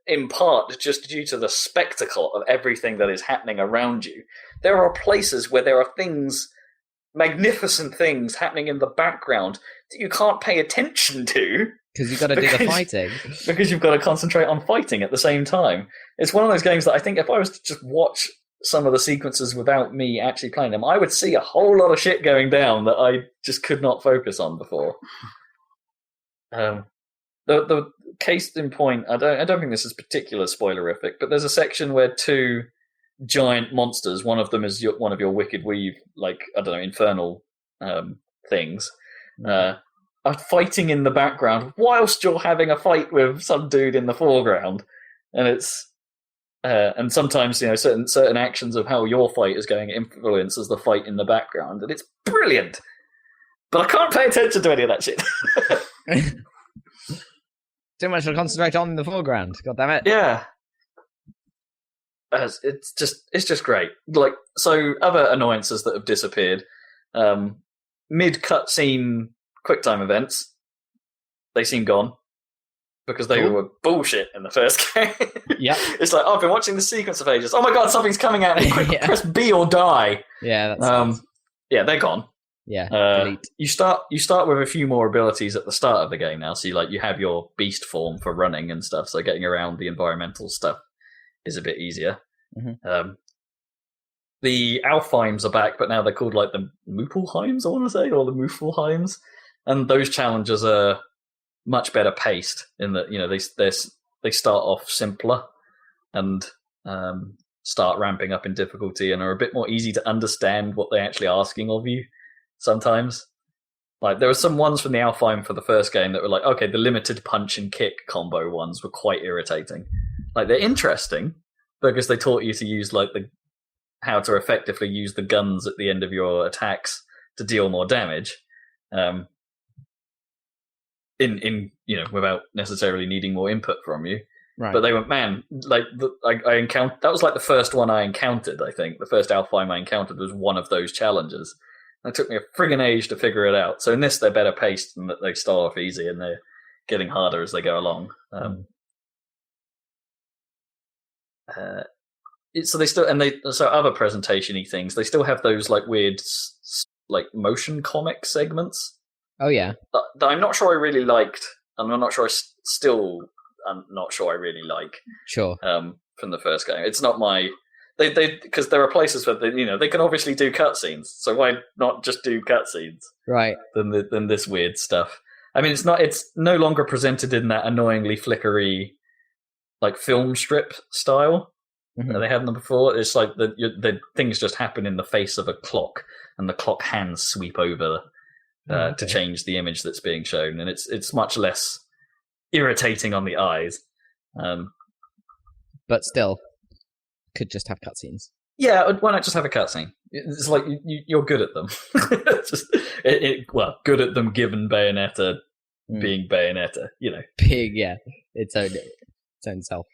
in part just due to the spectacle of everything that is happening around you. There are places where there are things, magnificent things happening in the background that you can't pay attention to. Because you've got to do the fighting. Because you've got to concentrate on fighting at the same time. It's one of those games that I think if I was to just watch some of the sequences without me actually playing them, I would see a whole lot of shit going down that I just could not focus on before. The case in point, I don't think this is particular spoilerific, but there's a section where two giant monsters, one of them is one of your Wicked Weave, like, I don't know, infernal things, are fighting in the background whilst you're having a fight with some dude in the foreground. And it's and sometimes, you know, certain actions of how your fight is going influences the fight in the background, and it's brilliant. But I can't pay attention to any of that shit. Too much to concentrate on in the foreground. God damn it. Yeah. It's just great. Like, so other annoyances that have disappeared. Mid cutscene QuickTime events, they seem gone. Because they were bullshit in the first game. Yeah. It's like, I've been watching the sequence of ages. Oh my god, something's coming out. Quick, press B or die. Yeah, that's yeah, they're gone. Yeah. Delete. You start with a few more abilities at the start of the game now. So you have your beast form for running and stuff. So getting around the environmental stuff is a bit easier. Mm-hmm. The Alfheims are back, but now they're called like the Muppelheims, I want to say, or the Muffleheims. And those challenges are much better paced in that, you know, they start off simpler and start ramping up in difficulty and are a bit more easy to understand what they're actually asking of you sometimes. Like, there were some ones from the Alfheim for the first game that were like, okay, the limited punch and kick combo ones were quite irritating. Like, they're interesting because they taught you to use like how to effectively use the guns at the end of your attacks to deal more damage. In you know, without necessarily needing more input from you. Right. But they were, man, like, I encountered, that was like the first one I encountered, I think. The first Alfheim I encountered was one of those challenges. And it took me a friggin' age to figure it out. So in this, they're better paced and they start off easy and they're getting harder as they go along. So they still, so other presentation-y things, they still have those like weird, like motion comic segments. Oh yeah, that I'm not sure I really liked, and I'm not sure I'm not sure I really like. Sure. From the first game, it's not my. They because there are places where they can obviously do cutscenes, so why not just do cutscenes? Right. Than this weird stuff. I mean, it's no longer presented in that annoyingly flickery, like film strip style that they had them before. It's like the things just happen in the face of a clock, and the clock hands sweep over. To change the image that's being shown, and it's much less irritating on the eyes. But still, could just have cutscenes. Yeah, why not just have a cutscene? It's like you're good at them. Good at them given Bayonetta being Bayonetta, you know. Big, yeah. Its own self.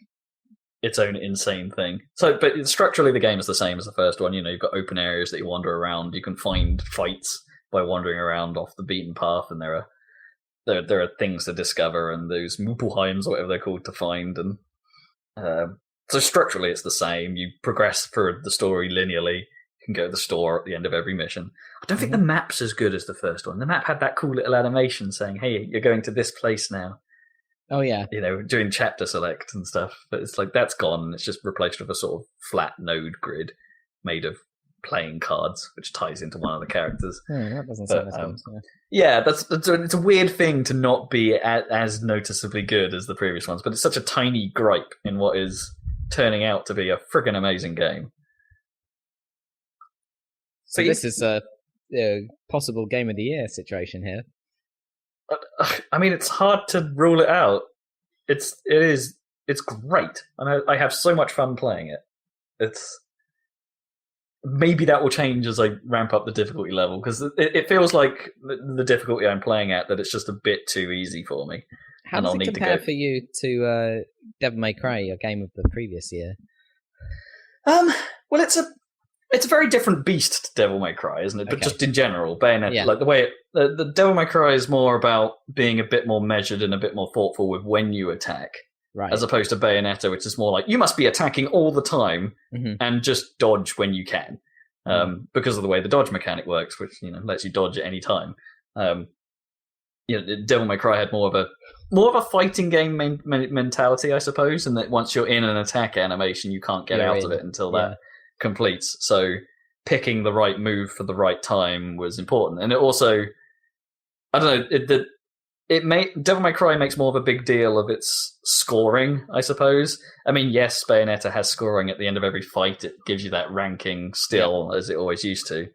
Its own insane thing. So, but structurally the game is the same as the first one. You know, you've got open areas that you wander around. You can find fights by wandering around off the beaten path, and there are things to discover, and those Muppelheims or whatever they're called to find, and so structurally it's the same. You progress through the story linearly. You can go to the store at the end of every mission. I don't think the map's as good as the first one. The map had that cool little animation saying, "Hey, you're going to this place now." Oh yeah, you know, doing chapter select and stuff. But it's like that's gone, and it's just replaced with a sort of flat node grid made of playing cards, which ties into one of the characters. That doesn't sound as good. Yeah, it's a weird thing to not be as noticeably good as the previous ones, but it's such a tiny gripe in what is turning out to be a friggin' amazing game. So this is a possible game of the year situation here. I mean, it's hard to rule it out. It's great, and I have so much fun playing it. Maybe that will change as I ramp up the difficulty level, because it feels like the difficulty I'm playing at, that it's just a bit too easy for me. How does it compare for you to Devil May Cry, a game of the previous year? Well, it's a very different beast to Devil May Cry, isn't it? But just in general, Bayonetta, like the way the Devil May Cry is more about being a bit more measured and a bit more thoughtful with when you attack. Right. As opposed to Bayonetta, which is more like you must be attacking all the time and just dodge when you can, because of the way the dodge mechanic works, which lets you dodge at any time. Devil May Cry had more of a fighting game mentality, I suppose, and that once you're in an attack animation, you can't get out of it until that completes. So picking the right move for the right time was important. And it also, I don't know, Devil May Cry makes more of a big deal of its scoring, I suppose. I mean, yes, Bayonetta has scoring at the end of every fight. It gives you that ranking still, as it always used to.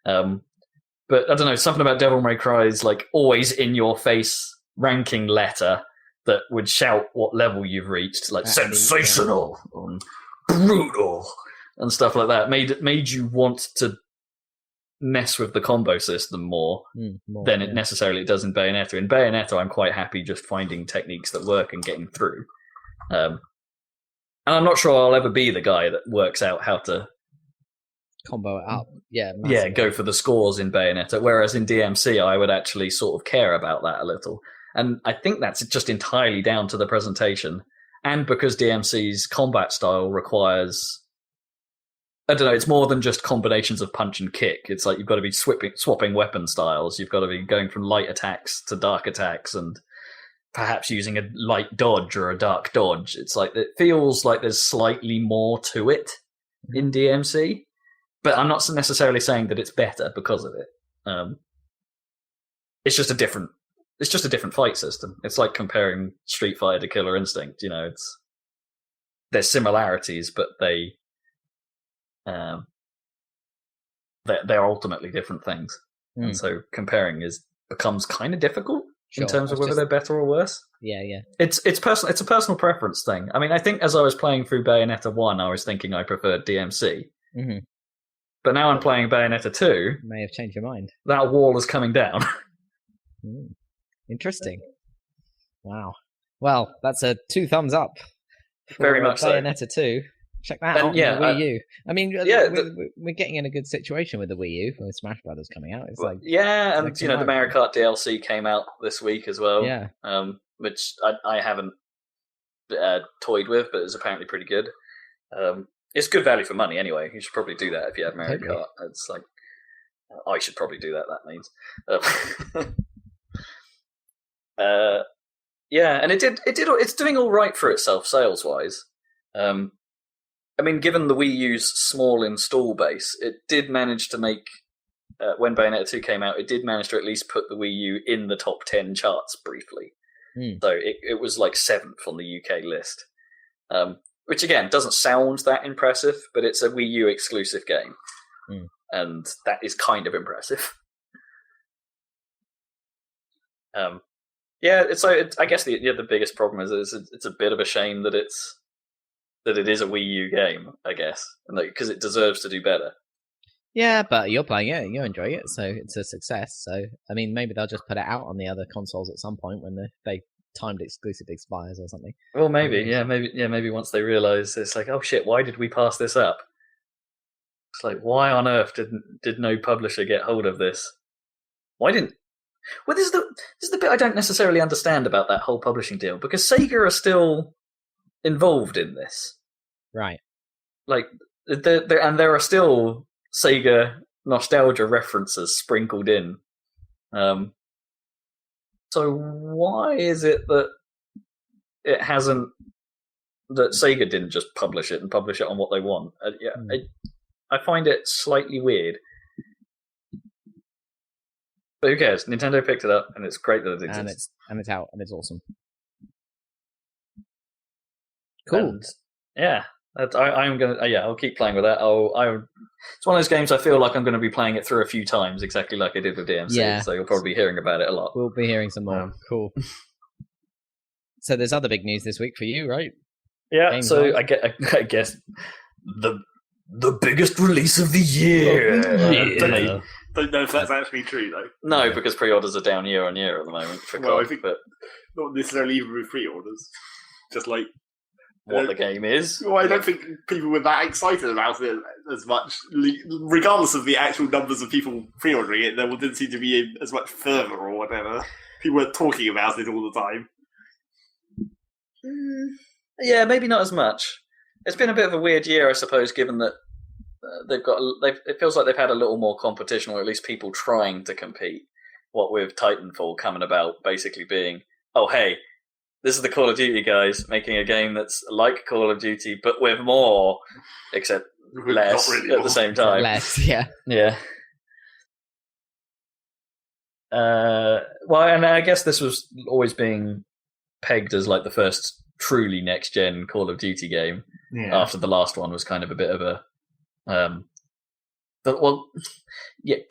But I don't know, something about Devil May Cry's like always in your face ranking letter that would shout what level you've reached, like sensational and brutal and stuff like that, made you want to mess with the combo system more than it necessarily does in Bayonetta. In Bayonetta, I'm quite happy just finding techniques that work and getting through. And I'm not sure I'll ever be the guy that works out how to combo it up. Go for the scores in Bayonetta, whereas in DMC I would actually sort of care about that a little. And I think that's just entirely down to the presentation, and because DMC's combat style requires, I don't know, it's more than just combinations of punch and kick. It's like you've got to be swapping weapon styles. You've got to be going from light attacks to dark attacks, and perhaps using a light dodge or a dark dodge. It's like, it feels like there's slightly more to it in DMC. But I'm not necessarily saying that it's better because of it. It's just a different fight system. It's like comparing Street Fighter to Killer Instinct. You know, there's similarities, but they're ultimately different things, and so comparing becomes kind of difficult in terms of whether they're better or worse. Yeah. It's personal. It's a personal preference thing. I mean, I think as I was playing through Bayonetta 1, I was thinking I preferred DMC. Mm-hmm. But now I'm playing Bayonetta 2. You may have changed your mind. That wall is coming down. Interesting. Wow. Well, that's a 2 thumbs up for very much Bayonetta 2. Check that out on the Wii U. I mean, we're getting in a good situation with the Wii U with Smash Brothers coming out. It's and the Mario Kart DLC came out this week as well. Yeah. Which I haven't toyed with, but it's apparently pretty good. It's good value for money anyway. You should probably do that if you have Mario Kart. It's like, I should probably do that. That means, and it's doing all right for itself sales wise. I mean, given the Wii U's small install base, it did manage to make, when Bayonetta 2 came out, it did manage to at least put the Wii U in the top 10 charts briefly. So it was like 7th on the UK list. Which, again, doesn't sound that impressive, but it's a Wii U exclusive game. And that is kind of impressive. I guess the biggest problem is it's a bit of a shame that it is a Wii U game, I guess, because it deserves to do better. Yeah, but you're playing it and you're enjoying it, so it's a success. So, I mean, maybe they'll just put it out on the other consoles at some point when they timed exclusive expires or something. Well, maybe once they realise it's like, oh shit, why did we pass this up? It's like, why on earth did no publisher get hold of this? Why didn't? Well, this is the bit I don't necessarily understand about that whole publishing deal, because Sega are still involved in this, right? Like, there are still Sega nostalgia references sprinkled in. So why is it that Sega didn't just publish it and publish it on what they want? I find it slightly weird. But who cares? Nintendo picked it up, and it's great that it exists. And it's out, and it's awesome. Cool. And, I'm gonna. I'll keep playing with that. It's one of those games I feel like I'm going to be playing it through a few times, exactly like I did with DMC. Yeah. So you'll probably be hearing about it a lot. We'll be hearing some more. Cool. So there's other big news this week for you, right? Yeah. Games so I guess the biggest release of the year. Don't know if that's actually true though. No, because pre-orders are down year on year at the moment. I think not necessarily even with pre-orders. Just like what the game is. Well, I don't think people were that excited about it as much, regardless of the actual numbers of people pre-ordering it. There didn't seem to be as much fervour or whatever. People weren't talking about it all the time. Yeah, maybe not as much. It's been a bit of a weird year, I suppose, given that it feels like they've had a little more competition, or at least people trying to compete. What with Titanfall coming about, basically being, oh hey, this is the Call of Duty guys making a game that's like Call of Duty, but with more, except less really at the same time. Less, yeah. Yeah. Well, and I guess this was always being pegged as like the first truly next-gen Call of Duty game. Yeah. After the last one was kind of a bit of a...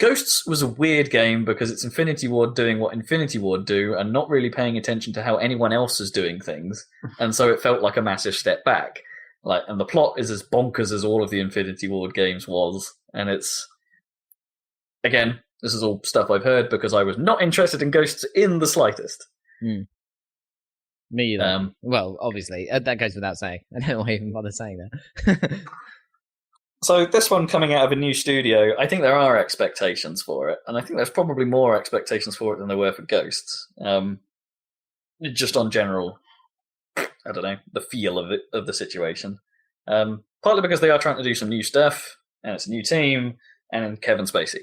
Ghosts was a weird game because it's Infinity Ward doing what Infinity Ward do and not really paying attention to how anyone else is doing things, and so it felt like a massive step back. And the plot is as bonkers as all of the Infinity Ward games was, and it's... Again, this is all stuff I've heard because I was not interested in Ghosts in the slightest. Me either. Well, obviously, that goes without saying. I don't know why I even bother saying that. So this one coming out of a new studio, I think there are expectations for it, and I think there's probably more expectations for it than there were for Ghosts. Just on general, I don't know, the feel of the situation. Partly because they are trying to do some new stuff, and it's a new team, and Kevin Spacey.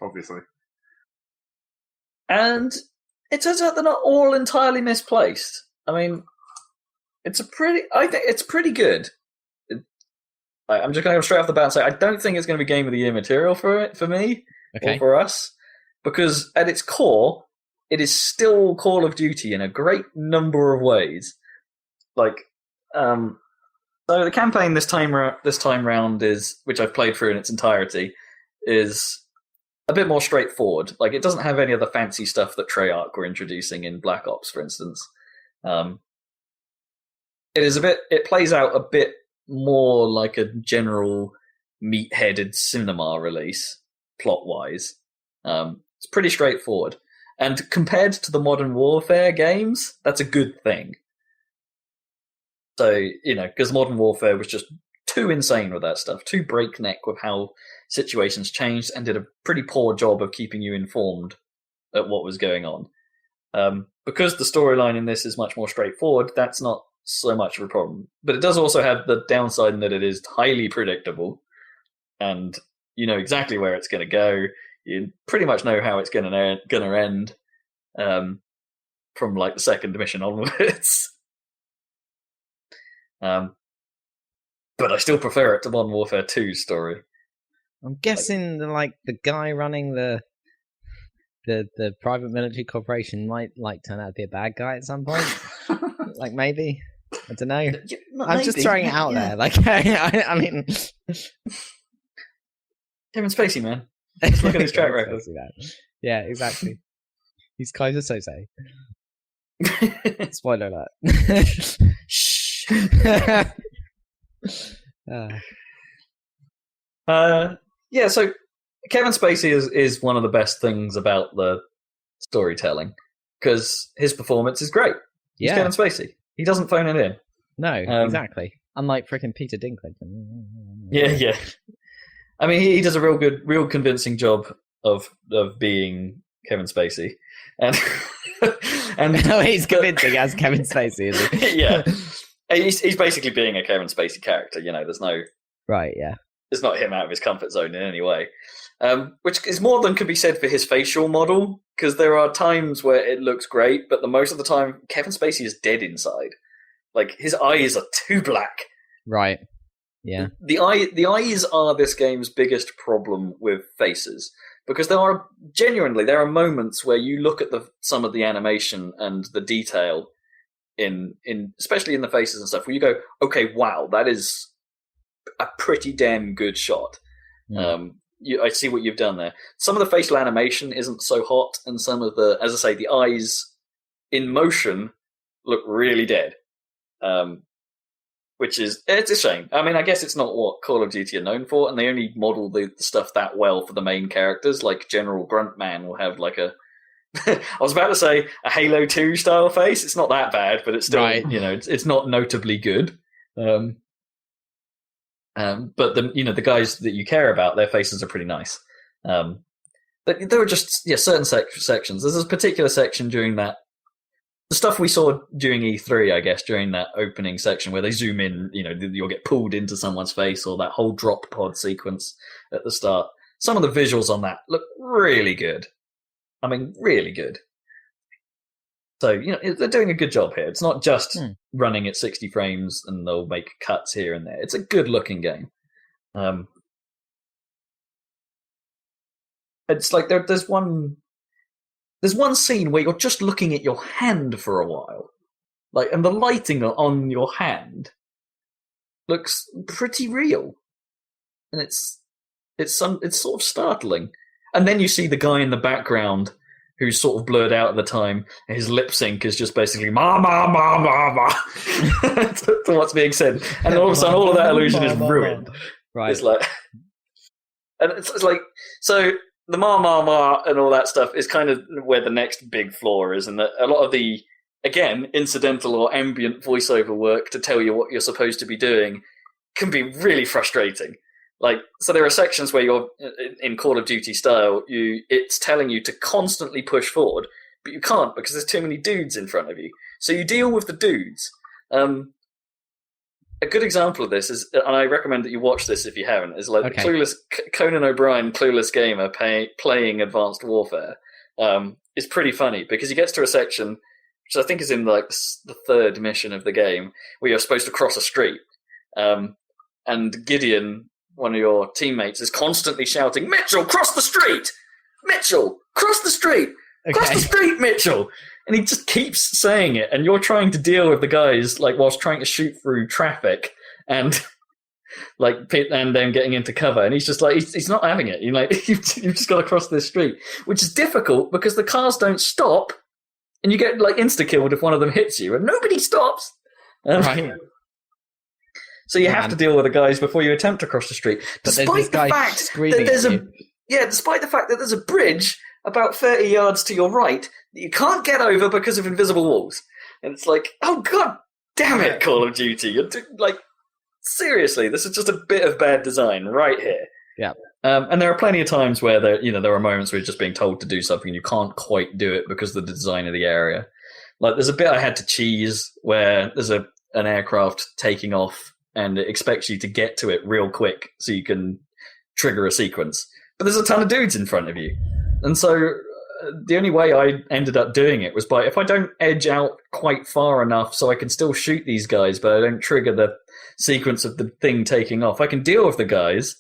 Obviously. And it turns out they're not all entirely misplaced. I mean, I think it's pretty good. I'm just going to go straight off the bat and say I don't think it's going to be Game of the Year material for me or for us, because at its core, it is still Call of Duty in a great number of ways. So the campaign this time round is, which I've played through in its entirety, is a bit more straightforward. Like, it doesn't have any of the fancy stuff that Treyarch were introducing in Black Ops, for instance. It plays out a bit more like a general meat-headed cinema release, plot-wise. It's pretty straightforward. And compared to the Modern Warfare games, that's a good thing. So, because Modern Warfare was just too insane with that stuff, too breakneck with how situations changed, and did a pretty poor job of keeping you informed at what was going on. Because the storyline in this is much more straightforward, that's not so much of a problem. But it does also have the downside in that it is highly predictable, and you know exactly where it's going to go. You pretty much know how it's going to end from like the second mission onwards. But I still prefer it to Modern Warfare 2's story. I'm guessing the guy running the private military corporation might turn out to be a bad guy at some point. Maybe. I don't know. I'm just throwing it out there. I mean, Kevin Spacey, man. Just look at his track record. Yeah, exactly. He's Kaiser Sose. Spoiler alert. Shh. So Kevin Spacey is one of the best things about the storytelling, because his performance is great. He's Kevin Spacey. He doesn't phone it in. No, exactly. Unlike freaking Peter Dinklage. Yeah. I mean, he does a real convincing job of being Kevin Spacey, and no, he's convincing as Kevin Spacey, is he? Yeah, he's basically being a Kevin Spacey character. There's no right. Yeah, it's not him out of his comfort zone in any way. Which is more than could be said for his facial model, because there are times where it looks great, but most of the time Kevin Spacey is dead inside. His eyes are too black. Right. Yeah. The eyes are this game's biggest problem with faces, because there are moments where you look at some of the animation and the detail in especially in the faces and stuff, where you go, okay, wow, that is a pretty damn good shot. Mm. I see what you've done there. Some of the facial animation isn't so hot, and some of the, as I say, the eyes in motion look really dead. Which it's a shame. I mean, I guess it's not what Call of Duty are known for, and they only model the stuff that well for the main characters. Like General Gruntman will have I was about to say a Halo 2 style face. It's not that bad, but it's still, right. It's not notably good. But the guys that you care about, their faces are pretty nice. But there were just certain sections. There's a particular section during that. The stuff we saw during E3, I guess, during that opening section where they zoom in, you'll get pulled into someone's face, or that whole drop pod sequence at the start. Some of the visuals on that look really good. I mean, really good. So, they're doing a good job here. It's not just running at 60 frames and they'll make cuts here and there. It's a good-looking game. It's like there's one scene where you're just looking at your hand for a while, and the lighting on your hand looks pretty real, and it's sort of startling. And then you see the guy in the background who's sort of blurred out at the time. And his lip sync is just basically ma ma ma ma ma to what's being said, and all of a sudden all of that illusion is ruined. Right? It's like, and it's like so. The ma ma ma and all that stuff is kind of where the next big flaw is, and that a lot of the, again, incidental or ambient voiceover work to tell you what you're supposed to be doing can be really frustrating. So there are sections where you're, in Call of Duty style, it's telling you to constantly push forward, but you can't because there's too many dudes in front of you. So you deal with the dudes. A good example of this is, and I recommend that you watch this if you haven't, is the Clueless Conan O'Brien Clueless Gamer playing Advanced Warfare. Is pretty funny because he gets to a section, which I think is in the third mission of the game, where you're supposed to cross a street. And Gideon, one of your teammates, is constantly shouting, "Mitchell, cross the street! Mitchell, cross the street! Cross the street, Mitchell!" And he just keeps saying it, and you're trying to deal with the guys whilst trying to shoot through traffic and and then getting into cover. And he's just he's not having it. You've just got to cross this street, which is difficult because the cars don't stop, and you get insta killed if one of them hits you, and nobody stops. Right. So you have to deal with the guys before you attempt to cross the street, despite the fact that there's a bridge about 30 yards to your right that you can't get over because of invisible walls. And it's like, oh god damn it, Call of Duty. You're seriously, this is just a bit of bad design right here. Yeah. And there are plenty of times where there are moments where you're just being told to do something and you can't quite do it because of the design of the area. There's a bit I had to cheese where there's an aircraft taking off and it expects you to get to it real quick so you can trigger a sequence. But there's a ton of dudes in front of you. And so the only way I ended up doing it was if I don't edge out quite far enough so I can still shoot these guys, but I don't trigger the sequence of the thing taking off, I can deal with the guys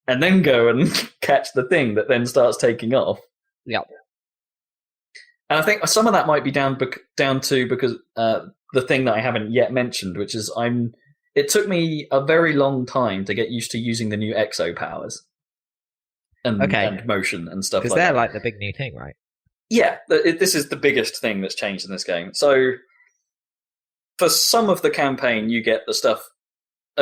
and then go and catch the thing that then starts taking off. Yeah. And I think some of that might be down to because the thing that I haven't yet mentioned, which is it took me a very long time to get used to using the new exo powers. And motion and stuff like that. Because they're the big new thing, right? Yeah, this is the biggest thing that's changed in this game. So, for some of the campaign, you get the stuff...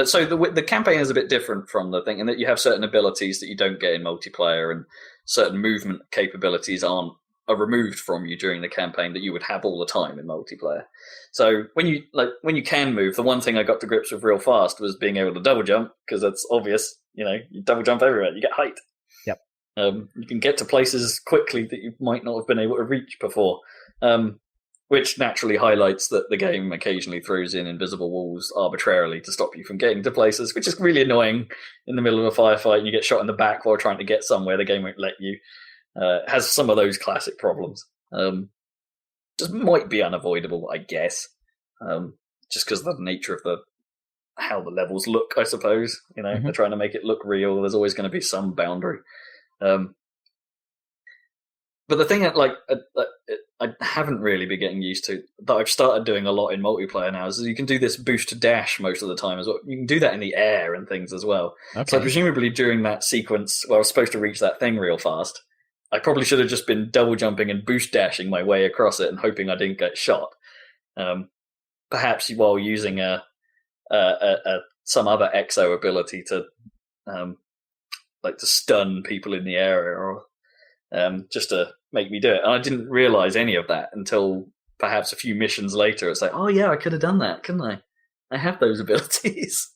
so the campaign is a bit different from the thing, in that you have certain abilities that you don't get in multiplayer, and certain movement capabilities are removed from you during the campaign that you would have all the time in multiplayer. So, when you can move, the one thing I got to grips with real fast was being able to double jump, because that's obvious. You double jump everywhere, you get height. Yep. You can get to places quickly that you might not have been able to reach before, which naturally highlights that the game occasionally throws in invisible walls arbitrarily to stop you from getting to places, which is really annoying in the middle of a firefight and you get shot in the back while trying to get somewhere. The game won't let you. It has some of those classic problems. Just might be unavoidable, I guess, just because of the nature of how the levels look, I suppose. They're trying to make it look real. There's always going to be some boundary. But the thing that I haven't really been getting used to, that I've started doing a lot in multiplayer now, is you can do this boost to dash most of the time as well. You can do that in the air and things as well. Okay. So presumably during that sequence where I was supposed to reach that thing real fast, I probably should have just been double jumping and boost dashing my way across it and hoping I didn't get shot. Perhaps while using some other exo ability to to stun people in the area, or just to make me do it. And I didn't realize any of that until perhaps a few missions later. It's like, oh yeah, I could have done that, couldn't I? I have those abilities.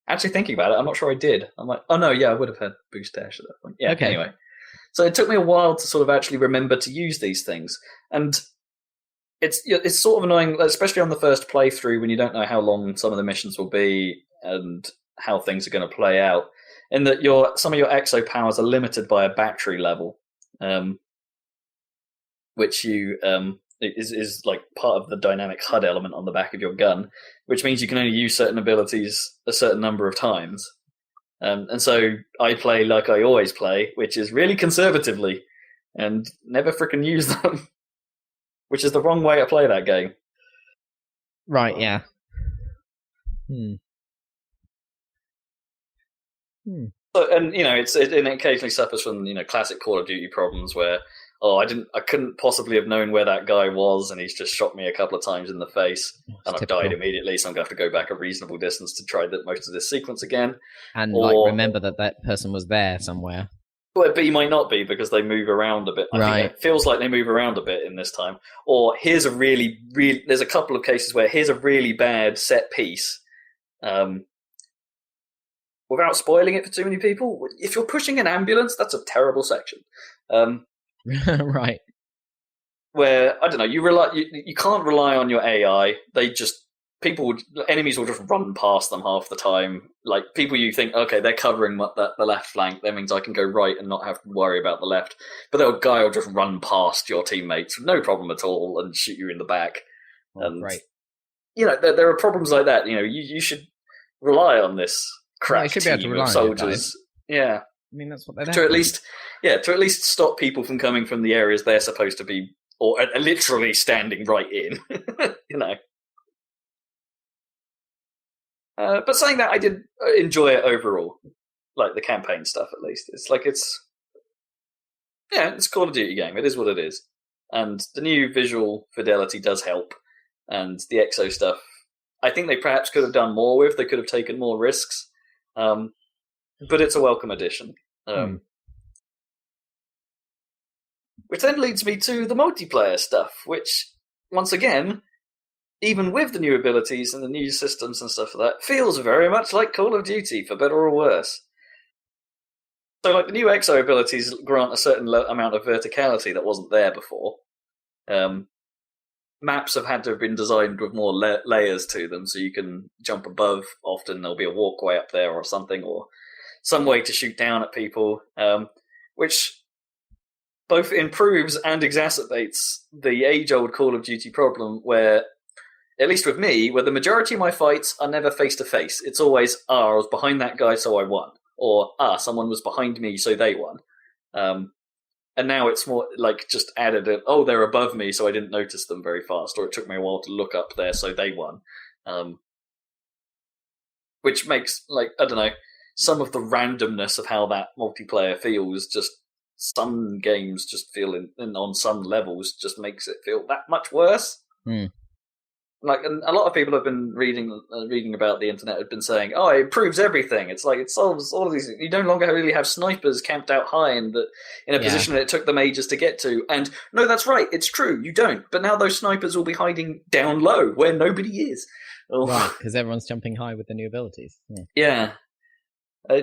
Actually, thinking about it, I'm not sure I did. I'm like, oh no, yeah, I would have had boost dash at that point. Yeah, okay. Anyway. So it took me a while to sort of actually remember to use these things. And it's sort of annoying, especially on the first playthrough when you don't know how long some of the missions will be and how things are going to play out, in that some of your exo powers are limited by a battery level, which you is like part of the dynamic HUD element on the back of your gun, which means you can only use certain abilities a certain number of times. And so I play like I always play, which is really conservatively, and never frickin' use them, which is the wrong way to play that game. Right, yeah. So, and it occasionally suffers from classic Call of Duty problems where I couldn't possibly have known where that guy was, and he's just shot me a couple of times in the face, and I've died immediately. So I'm going to have to go back a reasonable distance to try most of this sequence again, and remember that person was there somewhere. But he might not be because they move around a bit. I think it feels like they move around a bit in this time. Or here's a really there's a couple of cases where here's a really bad set piece. Without spoiling it for too many people, if you're pushing an ambulance, that's a terrible section. Right. Where, I don't know, you can't rely on your AI. Enemies will just run past them half the time. Like, people you think, okay, they're covering the left flank, that means I can go right and not have to worry about the left. But the guy will just run past your teammates, no problem at all, and shoot you in the back. Right. There are problems like that. You should rely on this crack team of soldiers. Yeah. I mean, that's what they're to at least stop people from coming from the areas they're supposed to be, or literally standing right in. But saying that, I did enjoy it overall, like the campaign stuff. At least it's a Call of Duty game. It is what it is, and the new visual fidelity does help, and the exo stuff. I think they perhaps could have done more with. They could have taken more risks. But it's a welcome addition. Which then leads me to the multiplayer stuff, which, once again, even with the new abilities and the new systems and stuff like that, feels very much like Call of Duty, for better or worse. So, like, the new exo abilities grant a certain amount of verticality that wasn't there before. Maps have had to have been designed with more layers to them, so you can jump above. Often there'll be a walkway up there or something, or some way to shoot down at people, which both improves and exacerbates the age-old Call of Duty problem where, at least with me, where the majority of my fights are never face-to-face. It's always, I was behind that guy, so I won. Or, someone was behind me, so they won. And now it's more like just added they're above me, so I didn't notice them very fast, or it took me a while to look up there, so they won. Which makes, I don't know, some of the randomness of how that multiplayer feels, just some games just feel on some levels just makes it feel that much worse. And a lot of people have been reading about the internet, have been saying, it improves everything. It's like it solves all of these things. You no longer really have snipers camped out high in a position that it took them ages to get to. And no, that's right, it's true, you don't. But now those snipers will be hiding down low where nobody is. Right, because everyone's jumping high with the new abilities. Yeah.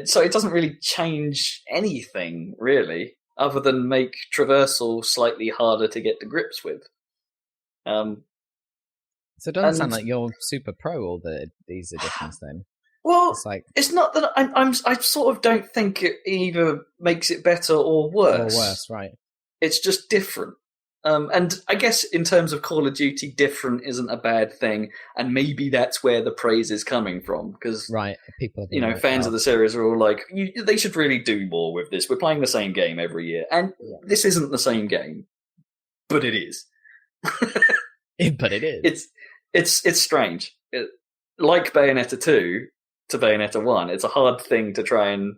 So it doesn't really change anything, really, other than make traversal slightly harder to get to grips with. So it doesn't sound like you're super pro all these additions then. Well, it's not that I sort of don't think it either makes it better or worse. Or worse, right. It's just different. And I guess in terms of Call of Duty, different isn't a bad thing, and maybe that's where the praise is coming from. Because people, fans of the series are all like, they should really do more with this. We're playing the same game every year, and this isn't the same game, but it is. But it is. It's strange. Like Bayonetta 2 to Bayonetta 1, it's a hard thing to try and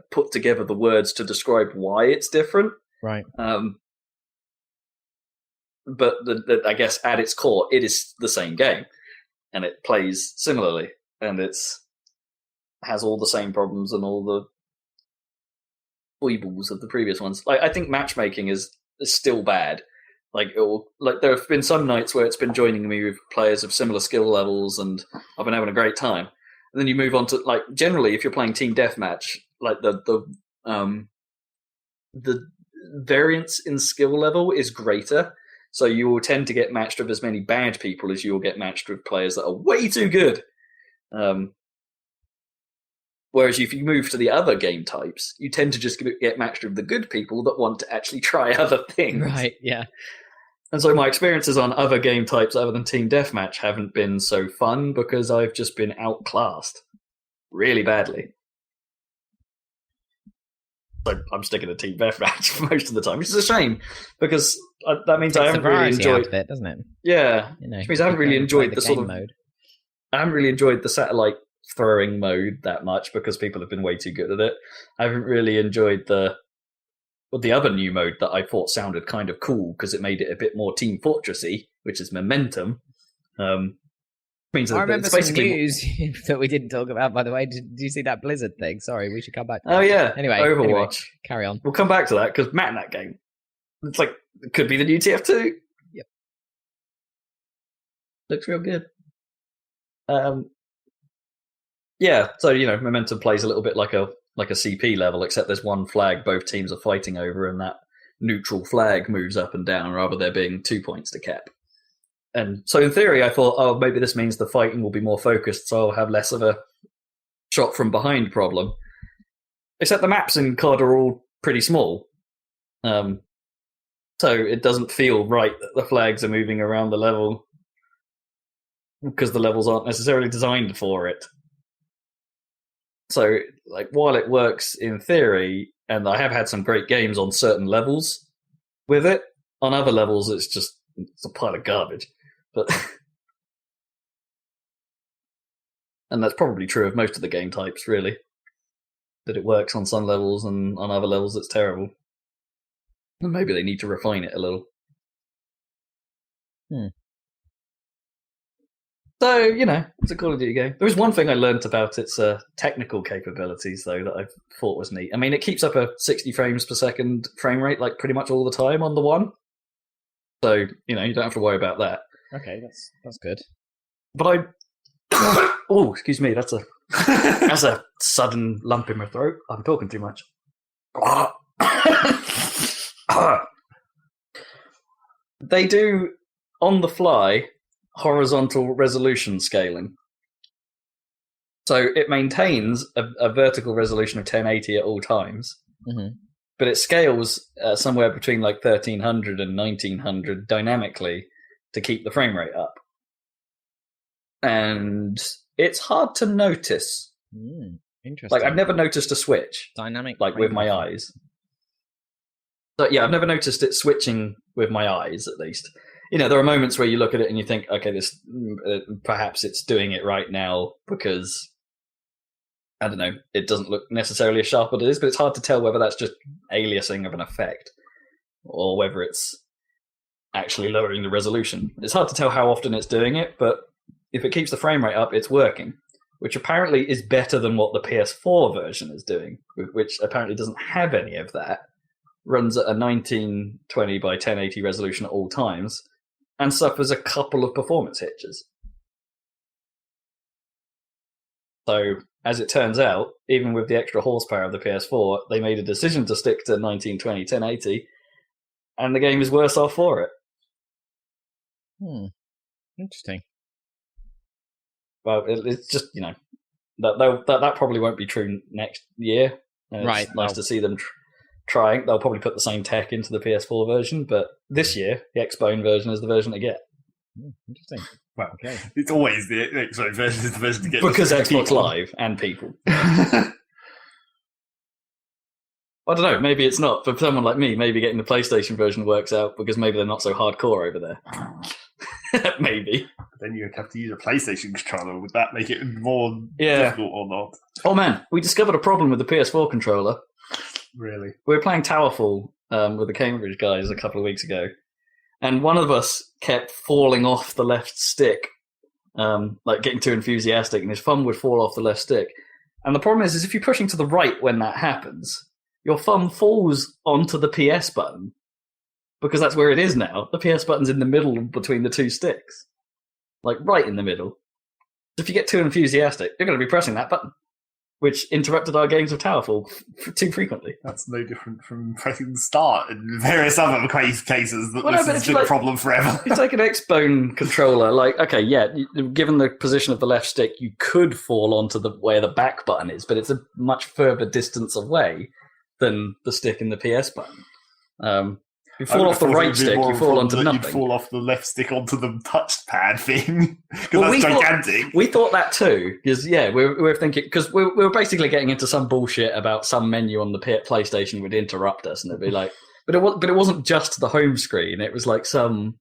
put together the words to describe why it's different. Right. But I guess at its core, it is the same game, and it plays similarly, and has all the same problems and all the foibles of the previous ones. I think matchmaking is still bad. There have been some nights where it's been joining me with players of similar skill levels, and I've been having a great time. And then you move on to generally, if you're playing team deathmatch, the variance in skill level is greater, so you will tend to get matched with as many bad people as you will get matched with players that are way too good. Whereas if you move to the other game types, you tend to just get matched with the good people that want to actually try other things. Right, yeah. And so my experiences on other game types other than Team Deathmatch haven't been so fun because I've just been outclassed really badly. So I'm sticking to Team Deathmatch most of the time, which is a shame because that means I haven't really enjoyed it, doesn't it? Yeah, you know, which means I haven't really enjoyed the sort of mode. I haven't really enjoyed the satellite throwing mode that much because people have been way too good at it. I haven't really enjoyed the other new mode that I thought sounded kind of cool because it made it a bit more Team Fortressy, which is Momentum. Means I remember some news that we didn't talk about, by the way. Did you see that Blizzard thing? Sorry, we should come back to that. Oh, yeah. Anyway, Overwatch. Carry on. We'll come back to that because Matt in that game. It's like, it could be the new TF2. Yep. Looks real good. Yeah, so, Momentum plays a little bit like a CP level, except there's one flag both teams are fighting over, and that neutral flag moves up and down rather there being 2 points to cap. And so in theory, I thought, maybe this means the fighting will be more focused, so I'll have less of a shot from behind problem. Except the maps in COD are all pretty small. So it doesn't feel right that the flags are moving around the level because the levels aren't necessarily designed for it. So, while it works in theory, and I have had some great games on certain levels with it, on other levels it's a pile of garbage. But and that's probably true of most of the game types, really. That it works on some levels, and on other levels it's terrible. And maybe they need to refine it a little. So, it's a Call of Duty game. There was one thing I learnt about its technical capabilities, though, that I thought was neat. I mean, it keeps up a 60 frames per second frame rate, pretty much all the time on the one. So, you don't have to worry about that. Okay, that's good. But oh, excuse me, that's a sudden lump in my throat. I'm talking too much. They do, on the fly, horizontal resolution scaling. So it maintains a vertical resolution of 1080 at all times, but it scales somewhere between 1300 and 1900 dynamically to keep the frame rate up. And it's hard to notice. Interesting. I've never noticed a switch. Dynamic. With my eyes. So yeah, I've never noticed it switching with my eyes, at least. There are moments where you look at it and you think, okay, this perhaps it's doing it right now because, I don't know, it doesn't look necessarily as sharp as it is, but it's hard to tell whether that's just aliasing of an effect or whether it's actually lowering the resolution. It's hard to tell how often it's doing it, but if it keeps the frame rate up, it's working, which apparently is better than what the PS4 version is doing, which apparently doesn't have any of that. Runs at a 1920 by 1080 resolution at all times, and suffers a couple of performance hitches. So, as it turns out, even with the extra horsepower of the PS4, they made a decision to stick to 1920, 1080, and the game is worse off for it. Interesting. Well, it's just, that probably won't be true next year. Right. It's nice to see them trying. They'll probably put the same tech into the PS4 version, but this year, the Xbone version is the version to get. Interesting. Well, okay. It's always the Xbone version is the version to get. Because Xbox Live and people. I don't know, maybe it's not. For someone like me, maybe getting the PlayStation version works out because maybe they're not so hardcore over there. Maybe. Then you'd have to use a PlayStation controller. Would that make it more difficult or not? Oh man, we discovered a problem with the PS4 controller. Really? We were playing Towerfall with the Cambridge guys a couple of weeks ago, and one of us kept falling off the left stick, getting too enthusiastic, and his thumb would fall off the left stick. And the problem is if you're pushing to the right when that happens, your thumb falls onto the PS button, because that's where it is now. The PS button's in the middle between the two sticks. Right in the middle. So if you get too enthusiastic, you're going to be pressing that button. which interrupted our games of Towerfall too frequently. That's no different from pressing start in various other cases that this has been a problem forever. It's like an X-Bone controller. Like, okay, yeah, given the position of the left stick, you could fall onto where the back button is, but it's a much further distance away than the stick and the PS button. You fall off the right stick, you fall onto nothing. You fall off the left stick onto the touchpad thing, because that's gigantic. We thought that too, because we were thinking, because we were basically getting into some bullshit about some menu on the PlayStation would interrupt us, and it'd be like, but it wasn't just the home screen. It was like some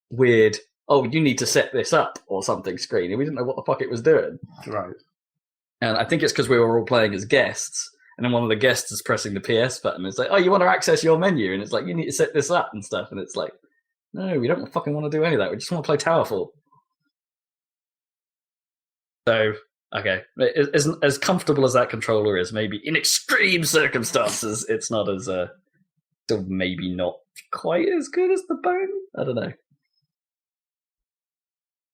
weird, you need to set this up or something screen, and we didn't know what the fuck it was doing. Right. And I think it's because we were all playing as guests. And then one of the guests is pressing the PS button. It's like, you want to access your menu? And it's like, you need to set this up and stuff. And it's like, no, we don't fucking want to do any of that. We just want to play Towerfall. So, okay. As comfortable as that controller is, maybe in extreme circumstances, it's not as, still maybe not quite as good as the Bone. I don't know.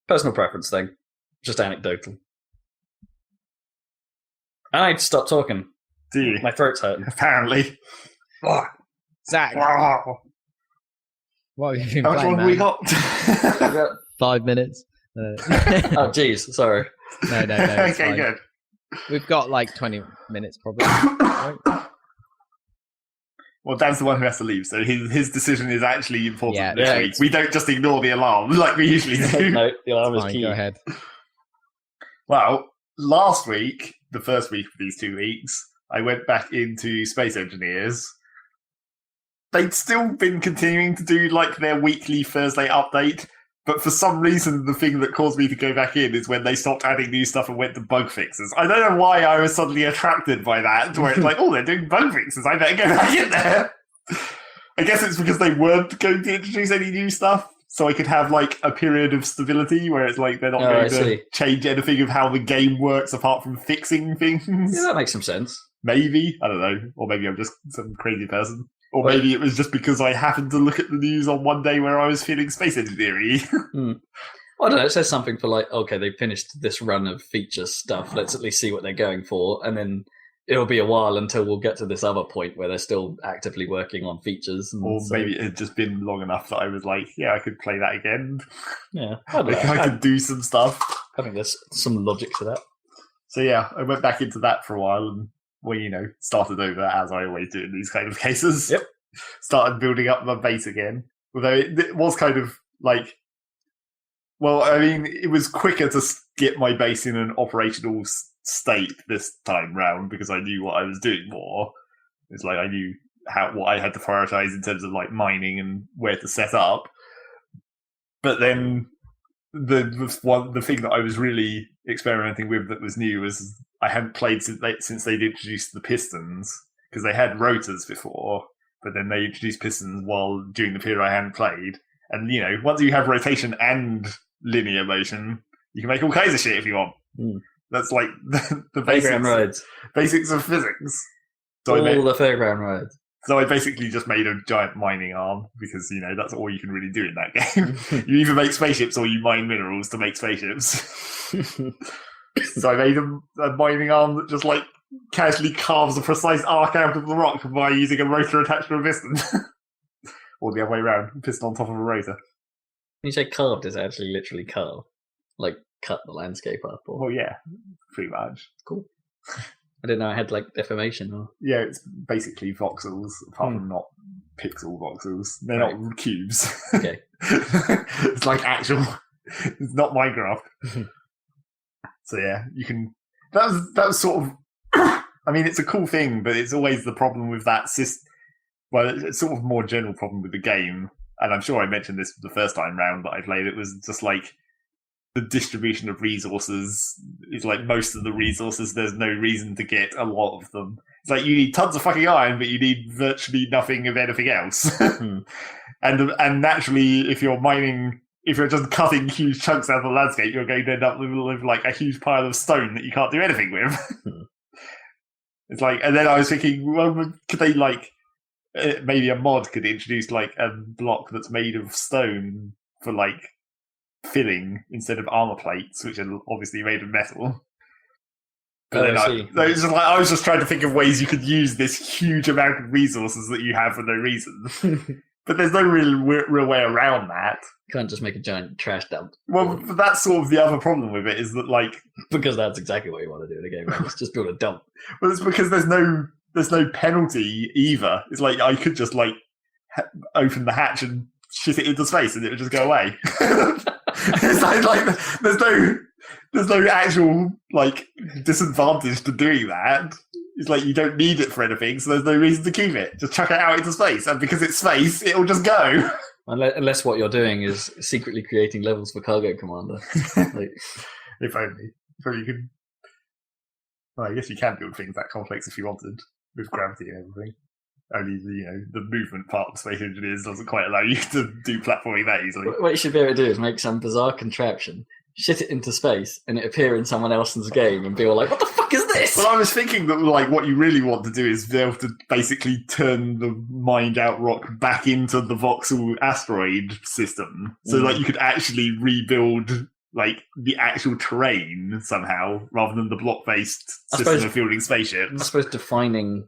Personal preference thing. Just anecdotal. I need to stop talking. My throat's hurting. Apparently. Zach. What have you been How much playing, longer we got? 5 minutes. Oh, jeez. Sorry. No. Okay, good. We've got like 20 minutes probably. Right? Well, Dan's the one who has to leave, so his decision is actually important this week. It's... We don't just ignore the alarm like we usually do. No, the alarm is key. Go ahead. Well, last week, the first week of these 2 weeks, I went back into Space Engineers. They'd still been continuing to do like their weekly Thursday update, but for some reason the thing that caused me to go back in is when they stopped adding new stuff and went to bug fixes. I don't know why I was suddenly attracted by that, where it's like, they're doing bug fixes, I better go back in there. I guess it's because they weren't going to introduce any new stuff, so I could have like a period of stability where it's like they're not going to change anything of how the game works apart from fixing things. Yeah, that makes some sense. Maybe. I don't know. Or maybe I'm just some crazy person. Or maybe it was just because I happened to look at the news on one day where I was feeling space engineering. Well, I don't know. It says something for like, okay, they've finished this run of feature stuff. Let's at least see what they're going for. And then it'll be a while until we'll get to this other point where they're still actively working on features. And or maybe it had just been long enough that I was like, I could play that again. Yeah. I could do some stuff. I think there's some logic to that. So I went back into that for a while and started over as I always do in these kind of cases. Yep. Started building up my base again. Although it was kind of like, it was quicker to get my base in an operational state this time round because I knew what I was doing more. It's like I knew what I had to prioritize in terms of like mining and where to set up. But then the thing that I was really experimenting with that was new was I hadn't played since they'd introduced the pistons, because they had rotors before, but then they introduced pistons during the period I hadn't played. And once you have rotation and linear motion, you can make all kinds of shit if you want. That's like the basics of physics. So the fairground rides. So I basically just made a giant mining arm because, that's all you can really do in that game. You either make spaceships or you mine minerals to make spaceships. So I made a mining arm that just like casually carves a precise arc out of the rock by using a rotor attached to a piston. Or the other way around, a piston on top of a rotor. When you say carved, is it actually literally carved? Like cut the landscape up? Or... Well, yeah, pretty much. Cool. I didn't know I had like deformation or... Yeah, it's basically voxels, apart from not pixel voxels. They're not cubes. Okay. It's like actual... It's not Minecraft. So you can... That was sort of... I mean, it's a cool thing, but it's always the problem with that system. Well, it's sort of a more general problem with the game, and I'm sure I mentioned this the first time round that I played. It was just like the distribution of resources is like most of the resources, there's no reason to get a lot of them. It's like you need tons of fucking iron, but you need virtually nothing of anything else. And naturally, if you're just cutting huge chunks out of the landscape, you're going to end up with like a huge pile of stone that you can't do anything with. It's like, and then I was thinking, well, could they like, maybe a mod could introduce like a block that's made of stone for like filling instead of armor plates, which are obviously made of metal. But I was just trying to think of ways you could use this huge amount of resources that you have for no reason. But there's no real way around that. You can't just make a giant trash dump. Well, that's sort of the other problem with it, is that, like... Because that's exactly what you want to do in a game, right? It's just build a dump. Well, it's because there's no penalty either. It's like, I could just, like, open the hatch and shit it into space and it would just go away. It's like there's no actual, like, disadvantage to doing that. It's like you don't need it for anything, so there's no reason to keep it. Just chuck it out into space, and because it's space, it'll just go. Unless what you're doing is secretly creating levels for Cargo Commander. Like, if only you could. Well, I guess you can build things that complex if you wanted, with gravity and everything. Only the movement part of Space Engineers doesn't quite allow you to do platforming that easily. What you should be able to do is make some bizarre contraption, shit it into space, and it appear in someone else's game, and be all like, "What the fuck is this?" Well, I was thinking that, like, what you really want to do is be able to basically turn the mined out rock back into the voxel asteroid system, so like you could actually rebuild, like, the actual terrain somehow, rather than the block-based system of building spaceships. I suppose defining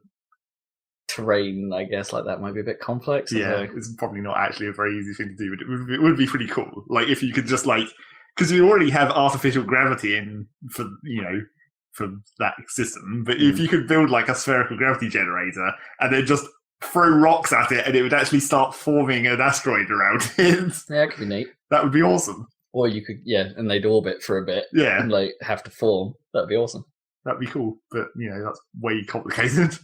terrain, I guess, like that might be a bit complex. Yeah, it's probably not actually a very easy thing to do, but it would be pretty cool. Like, if you could just, like, because you already have artificial gravity in for that system, but if you could build, like, a spherical gravity generator and then just throw rocks at it and it would actually start forming an asteroid around it. Yeah, that could be neat. That would be awesome. Or you could, and they'd orbit for a bit. Yeah. And, like, have to form. That'd be awesome. That'd be cool, but, that's way complicated.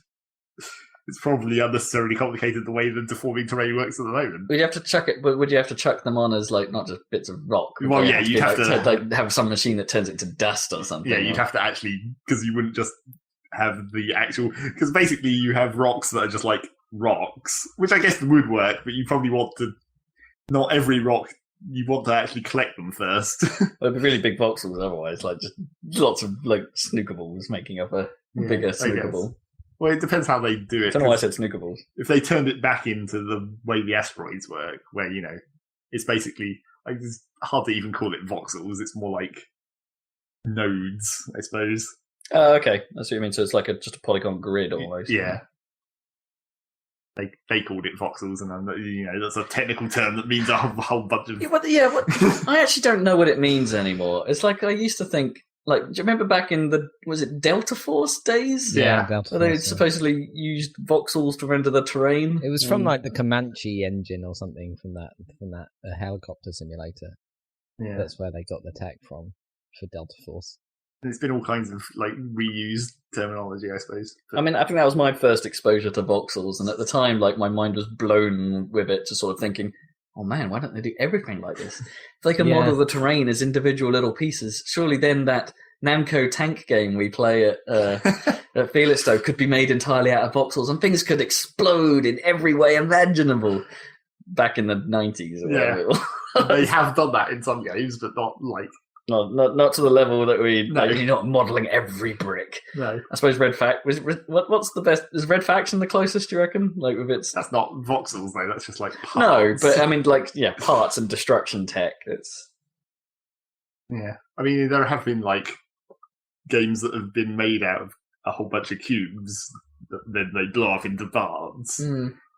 It's probably unnecessarily complicated the way the deforming terrain works at the moment. Would you have to chuck it? Would you have to chuck them on as, like, not just bits of rock? Well, yeah, you'd have to like, have some machine that turns it to dust or something. Yeah, you'd have to actually, because you wouldn't just have the actual. Because basically, you have rocks that are just like rocks, which I guess would work, but you probably want to. Not every rock. You want to actually collect them first. Well, it'd be really big voxels otherwise, like just lots of, like, snooker balls making up a bigger snooker ball. Well, it depends how they do it. I don't know why I said snooker balls. If they turned it back into the way the asteroids work, where, it's basically, like, it's hard to even call it voxels, it's more like nodes, I suppose. Oh, okay. That's what you mean. So it's like just a polygon grid almost. Yeah. They called it voxels, and that's a technical term that means a whole bunch of... I actually don't know what it means anymore. It's like I used to think, like, do you remember back in was it Delta Force days? Yeah, Delta Force. They supposedly used voxels to render the terrain. It was from, like, the Comanche engine or something from that helicopter simulator. Yeah. That's where they got the tech from for Delta Force. There's been all kinds of, like, reused terminology, I suppose. But... I mean, I think that was my first exposure to voxels, and at the time, like, my mind was blown with it to sort of thinking, oh man, why don't they do everything like this? If they can model the terrain as individual little pieces, surely then that Namco tank game we play at Felixstowe could be made entirely out of voxels, and things could explode in every way imaginable back in the 90s or whatever it was. They have done that in some games, but not, like... Not to the level that you're not modelling every brick. No. I suppose Red Fact what's the best? Is Red Faction the closest, do you reckon? Like, with its... That's not voxels though, that's just like parts. No, but I mean, like, parts and destruction tech. Yeah. I mean, there have been, like, games that have been made out of a whole bunch of cubes that then they blow up into parts.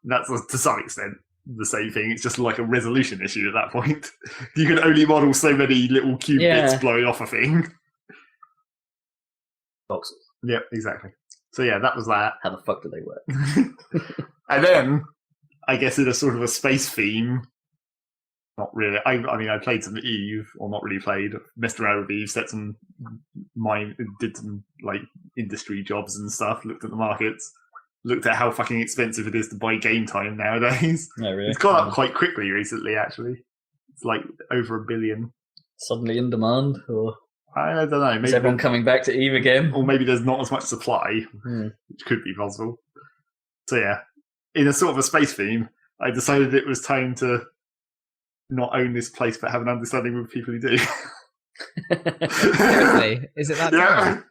That's, to some extent, the same thing. It's just like a resolution issue at that point. You can only model so many little cube bits blowing off a thing. Voxels. Yep, exactly. So yeah, that was that. How the fuck do they work? And then, I guess in a sort of a space theme, not really. I mean, I played some Eve, or not really played. Messed around with Eve, did some like industry jobs and stuff. Looked at the markets. Looked at how fucking expensive it is to buy game time nowadays. No, really? It's gone up quite quickly recently, actually. It's like over $1 billion. Suddenly in demand, or I don't know. Maybe is everyone coming back to Eve again? Or maybe there's not as much supply, which could be possible. So yeah, in a sort of a space theme, I decided it was time to not own this place, but have an understanding with people who do. Seriously? Is it that time?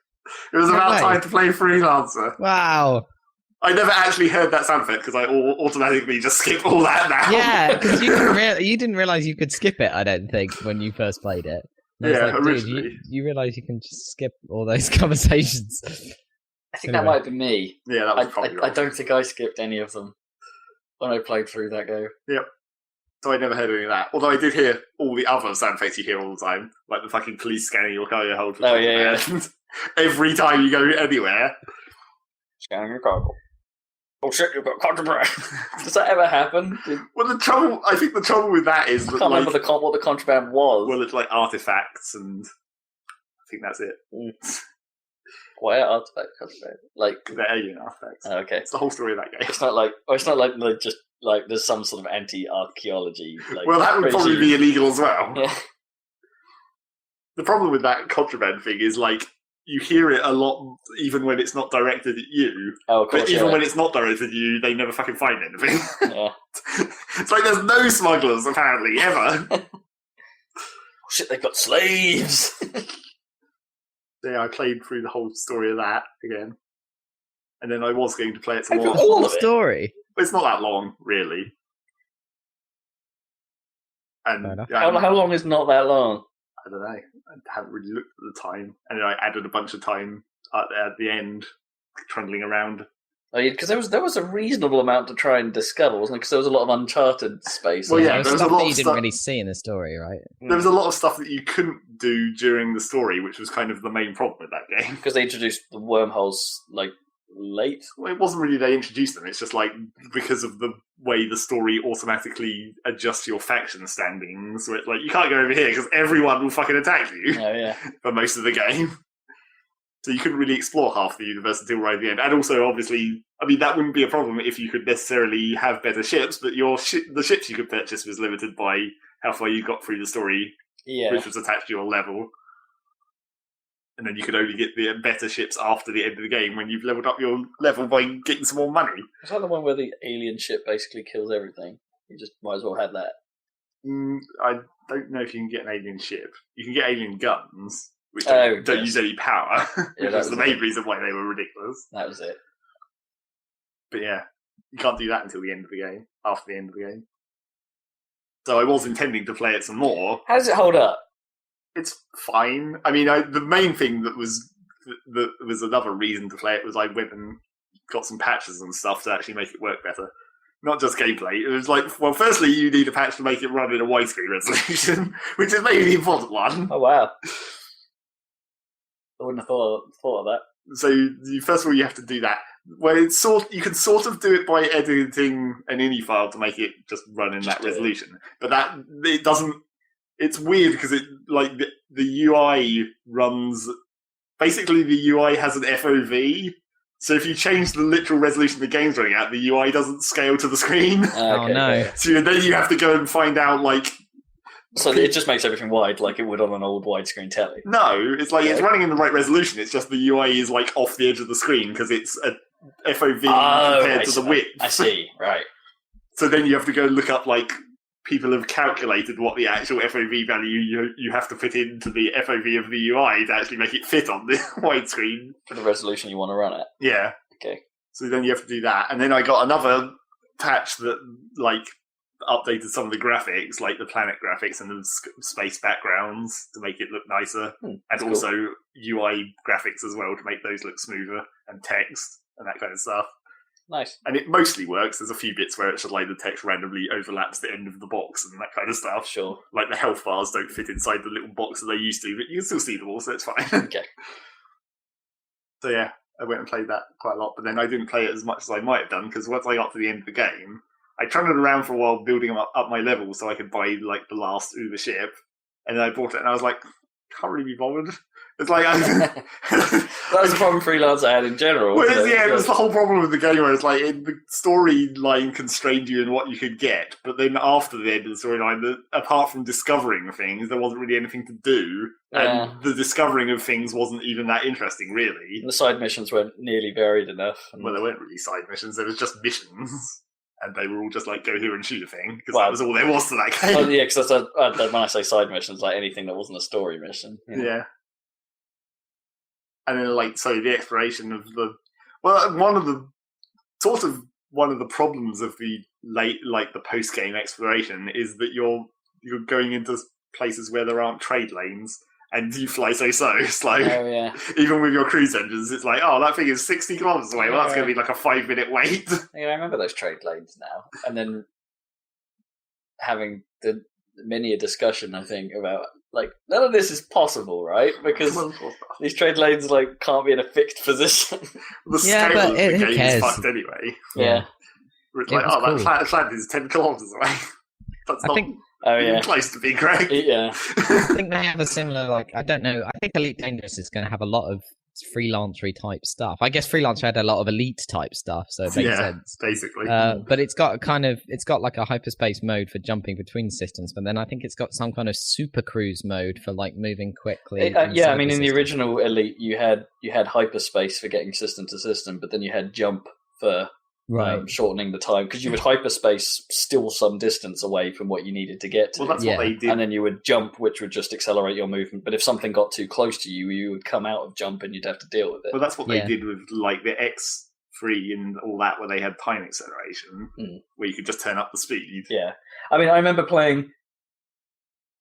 It was about time to play Freelancer. Wow. I never actually heard that sound effect because I automatically just skip all that now. Yeah, because you didn't realize you could skip it, I don't think, when you first played it. And I was like, originally. dude, you realise you can just skip all those conversations. I think that might have been me. Yeah, that was probably I don't think I skipped any of them when I played through that game. Yep. So I never heard any of that. Although I did hear all the other sound effects you hear all the time, like the fucking police scanning your cargo hold. Oh, yeah. Every time you go anywhere. Scanning your cargo. Oh shit, you've got contraband. Does that ever happen? Well, I think the trouble with that is that, I can't remember what the contraband was. Well, it's like artifacts, and I think that's it. What are artifacts? Contraband? Like they're alien artifacts. Oh, okay. It's the whole story of that game. It's not like just like there's some sort of anti-archaeology. Like, well, that would probably be illegal as well. Yeah. The problem with that contraband thing is, like, you hear it a lot, even when it's not directed at you. Oh, of course, but even when it's not directed at you, they never fucking find anything. Yeah. It's like there's no smugglers, apparently, ever. Oh, shit, they've got slaves! Yeah, I played through the whole story of that again. And then I was going to play it some more. All story? It's not that long, really. And how long is not that long? I don't know. I haven't really looked at the time. And then I added a bunch of time at the end, trundling around. Oh, yeah, because there was a reasonable amount to try and discover, wasn't it? Because there was a lot of uncharted space. Well, yeah, there was stuff that you didn't really see in the story, right? There was a lot of stuff that you couldn't do during the story, which was kind of the main problem with that game. Because they introduced the wormholes, like, late? Well, it wasn't really they introduced them. It's just like because of the way the story automatically adjusts your faction standings. Where it's like you can't go over here because everyone will fucking attack you. Oh yeah. For most of the game, so you couldn't really explore half the universe until right at the end. And also, obviously, I mean that wouldn't be a problem if you could necessarily have better ships, but the ships you could purchase was limited by how far you got through the story, which was attached to your level. And then you could only get the better ships after the end of the game when you've leveled up your level by getting some more money. Is that the one where the alien ship basically kills everything? You just might as well have that. I don't know if you can get an alien ship. You can get alien guns, which don't use any power, which was the main reason why they were ridiculous. That was it. But yeah, you can't do that until the end of the game, after the end of the game. So I was intending to play it some more. How does it hold up? It's fine. I mean, the main thing that was another reason to play it was I went and got some patches and stuff to actually make it work better. Not just gameplay. It was like, well, firstly, you need a patch to make it run in a widescreen resolution, which is maybe the important one. Oh, wow. I wouldn't have thought of that. So, first of all, you have to do that. Well, you can sort of do it by editing an ini file to make it just run in that resolution. But it doesn't... It's weird because the UI runs... Basically, the UI has an FOV, so if you change the literal resolution the game's running at, the UI doesn't scale to the screen. Oh, no. So then you have to go and find out, So it just makes everything wide like it would on an old widescreen telly? No, it's like it's running in the right resolution, it's just the UI is, off the edge of the screen because it's a FOV compared to the width. I see, right. So then you have to go look up, people have calculated what the actual FOV value you have to put into the FOV of the UI to actually make it fit on the widescreen. For the resolution you want to run at. Yeah. Okay. So then you have to do that. And then I got another patch that, updated some of the graphics, like the planet graphics and the space backgrounds to make it look nicer. And also UI graphics as well to make those look smoother and text and that kind of stuff. Nice. And it mostly works. There's a few bits where it's just the text randomly overlaps the end of the box and that kind of stuff. Sure. Like the health bars don't fit inside the little box that they used to, but you can still see them all, so it's fine. Okay. So yeah, I went and played that quite a lot, but then I didn't play it as much as I might have done, because once I got to the end of the game, I trundled around for a while building up my level so I could buy the last Uber ship, and then I bought it and I was like, can't really be bothered. It's that was the problem Freelancer had in general. Well, it was the whole problem with the game where it's the storyline constrained you in what you could get, but then after the end of the storyline, apart from discovering things, there wasn't really anything to do, and the discovering of things wasn't even that interesting, really. And the side missions weren't nearly varied enough. Well, they weren't really side missions, they were just missions. And they were all just go here and shoot a thing, because that was all there was to that game. Oh, yeah, because when I say side missions, anything that wasn't a story mission. Yeah. And then, so the exploration of one of the problems of the the post-game exploration is that you're going into places where there aren't trade lanes, and you fly so slow. It's like, even with your cruise engines, it's like, oh, that thing is 60 kilometers away. Well, that's going to be like a 5-minute wait. Yeah, I remember those trade lanes now. And then having many a discussion, I think, about, like, none of this is possible, right? Because these trade lanes, like, can't be in a fixed position. The scale of the game is fucked anyway. Yeah. It's like, that planet is 10 kilometers away. That's not close to being correct. Yeah. I think they have a similar, like, I don't know, I think Elite Dangerous is going to have a lot of freelancer type stuff. I guess Freelancer had a lot of elite type stuff, so it makes sense. Basically. But it's got like a hyperspace mode for jumping between systems, but then I think it's got some kind of super cruise mode for like moving quickly. I mean, in the original Elite, you had hyperspace for getting system to system, but then you had jump for shortening the time, because you would hyperspace still some distance away from what you needed to get to. Well, that's what they did. And then you would jump, which would just accelerate your movement. But if something got too close to you, you would come out of jump and you'd have to deal with it. Well, that's what they did with like the X3 and all that, where they had time acceleration, where you could just turn up the speed. Yeah. I mean, I remember playing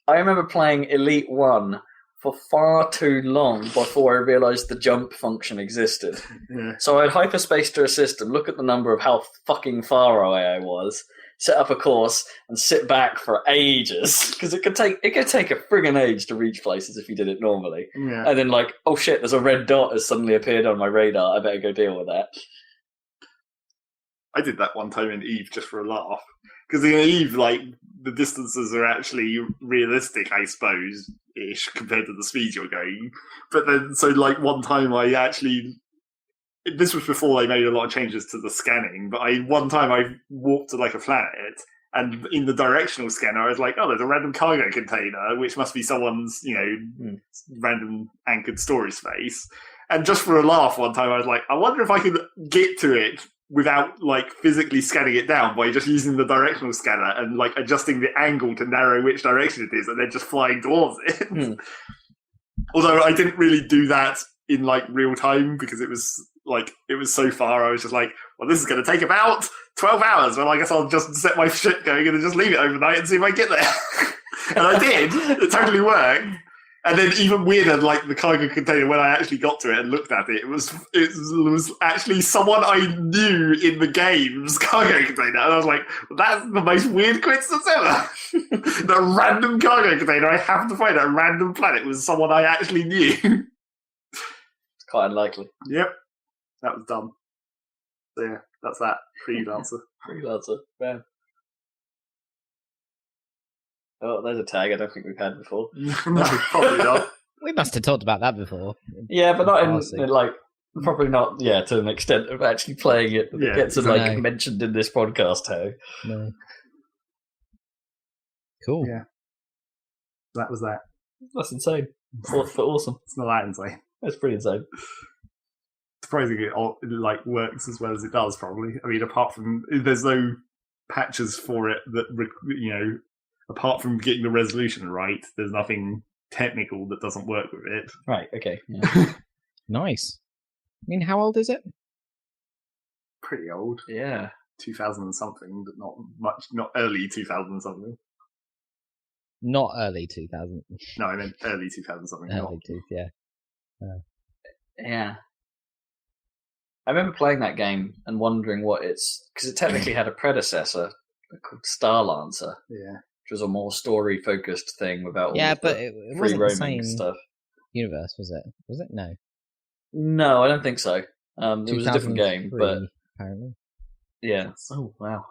Elite 1 for far too long before I realised the jump function existed. Yeah. So I'd hyperspace to a system, look at the number of how fucking far away I was, set up a course, and sit back for ages, because it could take a friggin' age to reach places if you did it normally. Yeah. And then, like, oh shit, there's a red dot has suddenly appeared on my radar. I better go deal with that. I did that one time in Eve just for a laugh. Because in Eve, like, the distances are actually realistic, I suppose, ish, compared to the speed you're going. But then, so, like, one time I actually... This was before they made a lot of changes to the scanning, but one time I walked to, like, a planet, and in the directional scanner, I was like, oh, there's a random cargo container, which must be someone's, random anchored storage space. And just for a laugh one time, I was like, I wonder if I could get to it without, like, physically scanning it down by just using the directional scanner and, like, adjusting the angle to narrow which direction it is and then just flying towards it. Although I didn't really do that in, like, real time, because it was so far. I was just like, well, this is going to take about 12 hours. Well, I guess I'll just set my ship going and just leave it overnight and see if I get there. And I did. It totally worked. And then even weirder, like the cargo container, when I actually got to it and looked at it, it was actually someone I knew in the game's cargo container. And I was like, that's the most weird coincidence ever. The random cargo container I happened to find at a random planet was someone I actually knew. It's quite unlikely. Yep. That was dumb. So yeah, that's that. Freelancer. Freelancer, man. Oh, there's a tag I don't think we've had before. No, probably not. We must have talked about that before. Yeah, but not in like, probably not, to an extent of actually playing it that gets mentioned in this podcast tag. No. Cool. Yeah. That was that. That's insane. Awesome. It's not that insane. That's pretty insane. Surprisingly, it like works as well as it does. Probably. I mean, apart from there's no patches for it that apart from getting the resolution right, there's nothing technical that doesn't work with it. Right. Okay. Yeah. Nice. I mean, how old is it? Pretty old. Yeah. 2000 and something, but not much. Not early 2000 something. Not early 2000. No, I meant early 2000 something. Yeah. I remember playing that game and wondering what because it technically had a predecessor called Starlancer. Yeah. Which was a more story-focused thing without all but the it wasn't the same stuff. Universe, was it? Was it? No. No, I don't think so. It was a different game, but apparently. Yeah. Oh wow.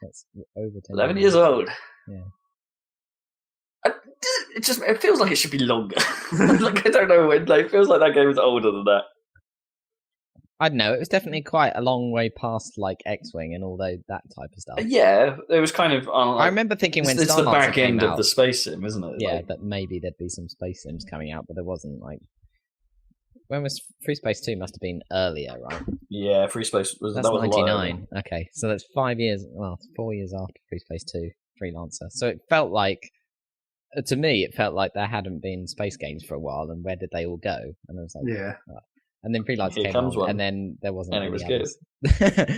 So that's over 10 11 years old. Yeah. It feels like it should be longer. Like I don't know when. Like, it feels like that game is older than that. I don't know. It was definitely quite a long way past like X-Wing and all that type of stuff. Yeah, it was kind of. I remember thinking when it's the back end of the space sim, isn't it? Yeah, that maybe there'd be some space sims coming out, but there wasn't. Like, when was Free Space 2? Must have been earlier, right? Yeah, Free Space was. That's that was 99. Okay, so that's 5 years. Well, 4 years after Free Space 2, Freelancer. So it felt like, to me, it felt like there hadn't been space games for a while, and where did they all go? And I was like, yeah. And then Freelancer came on, and then there wasn't. And it was good.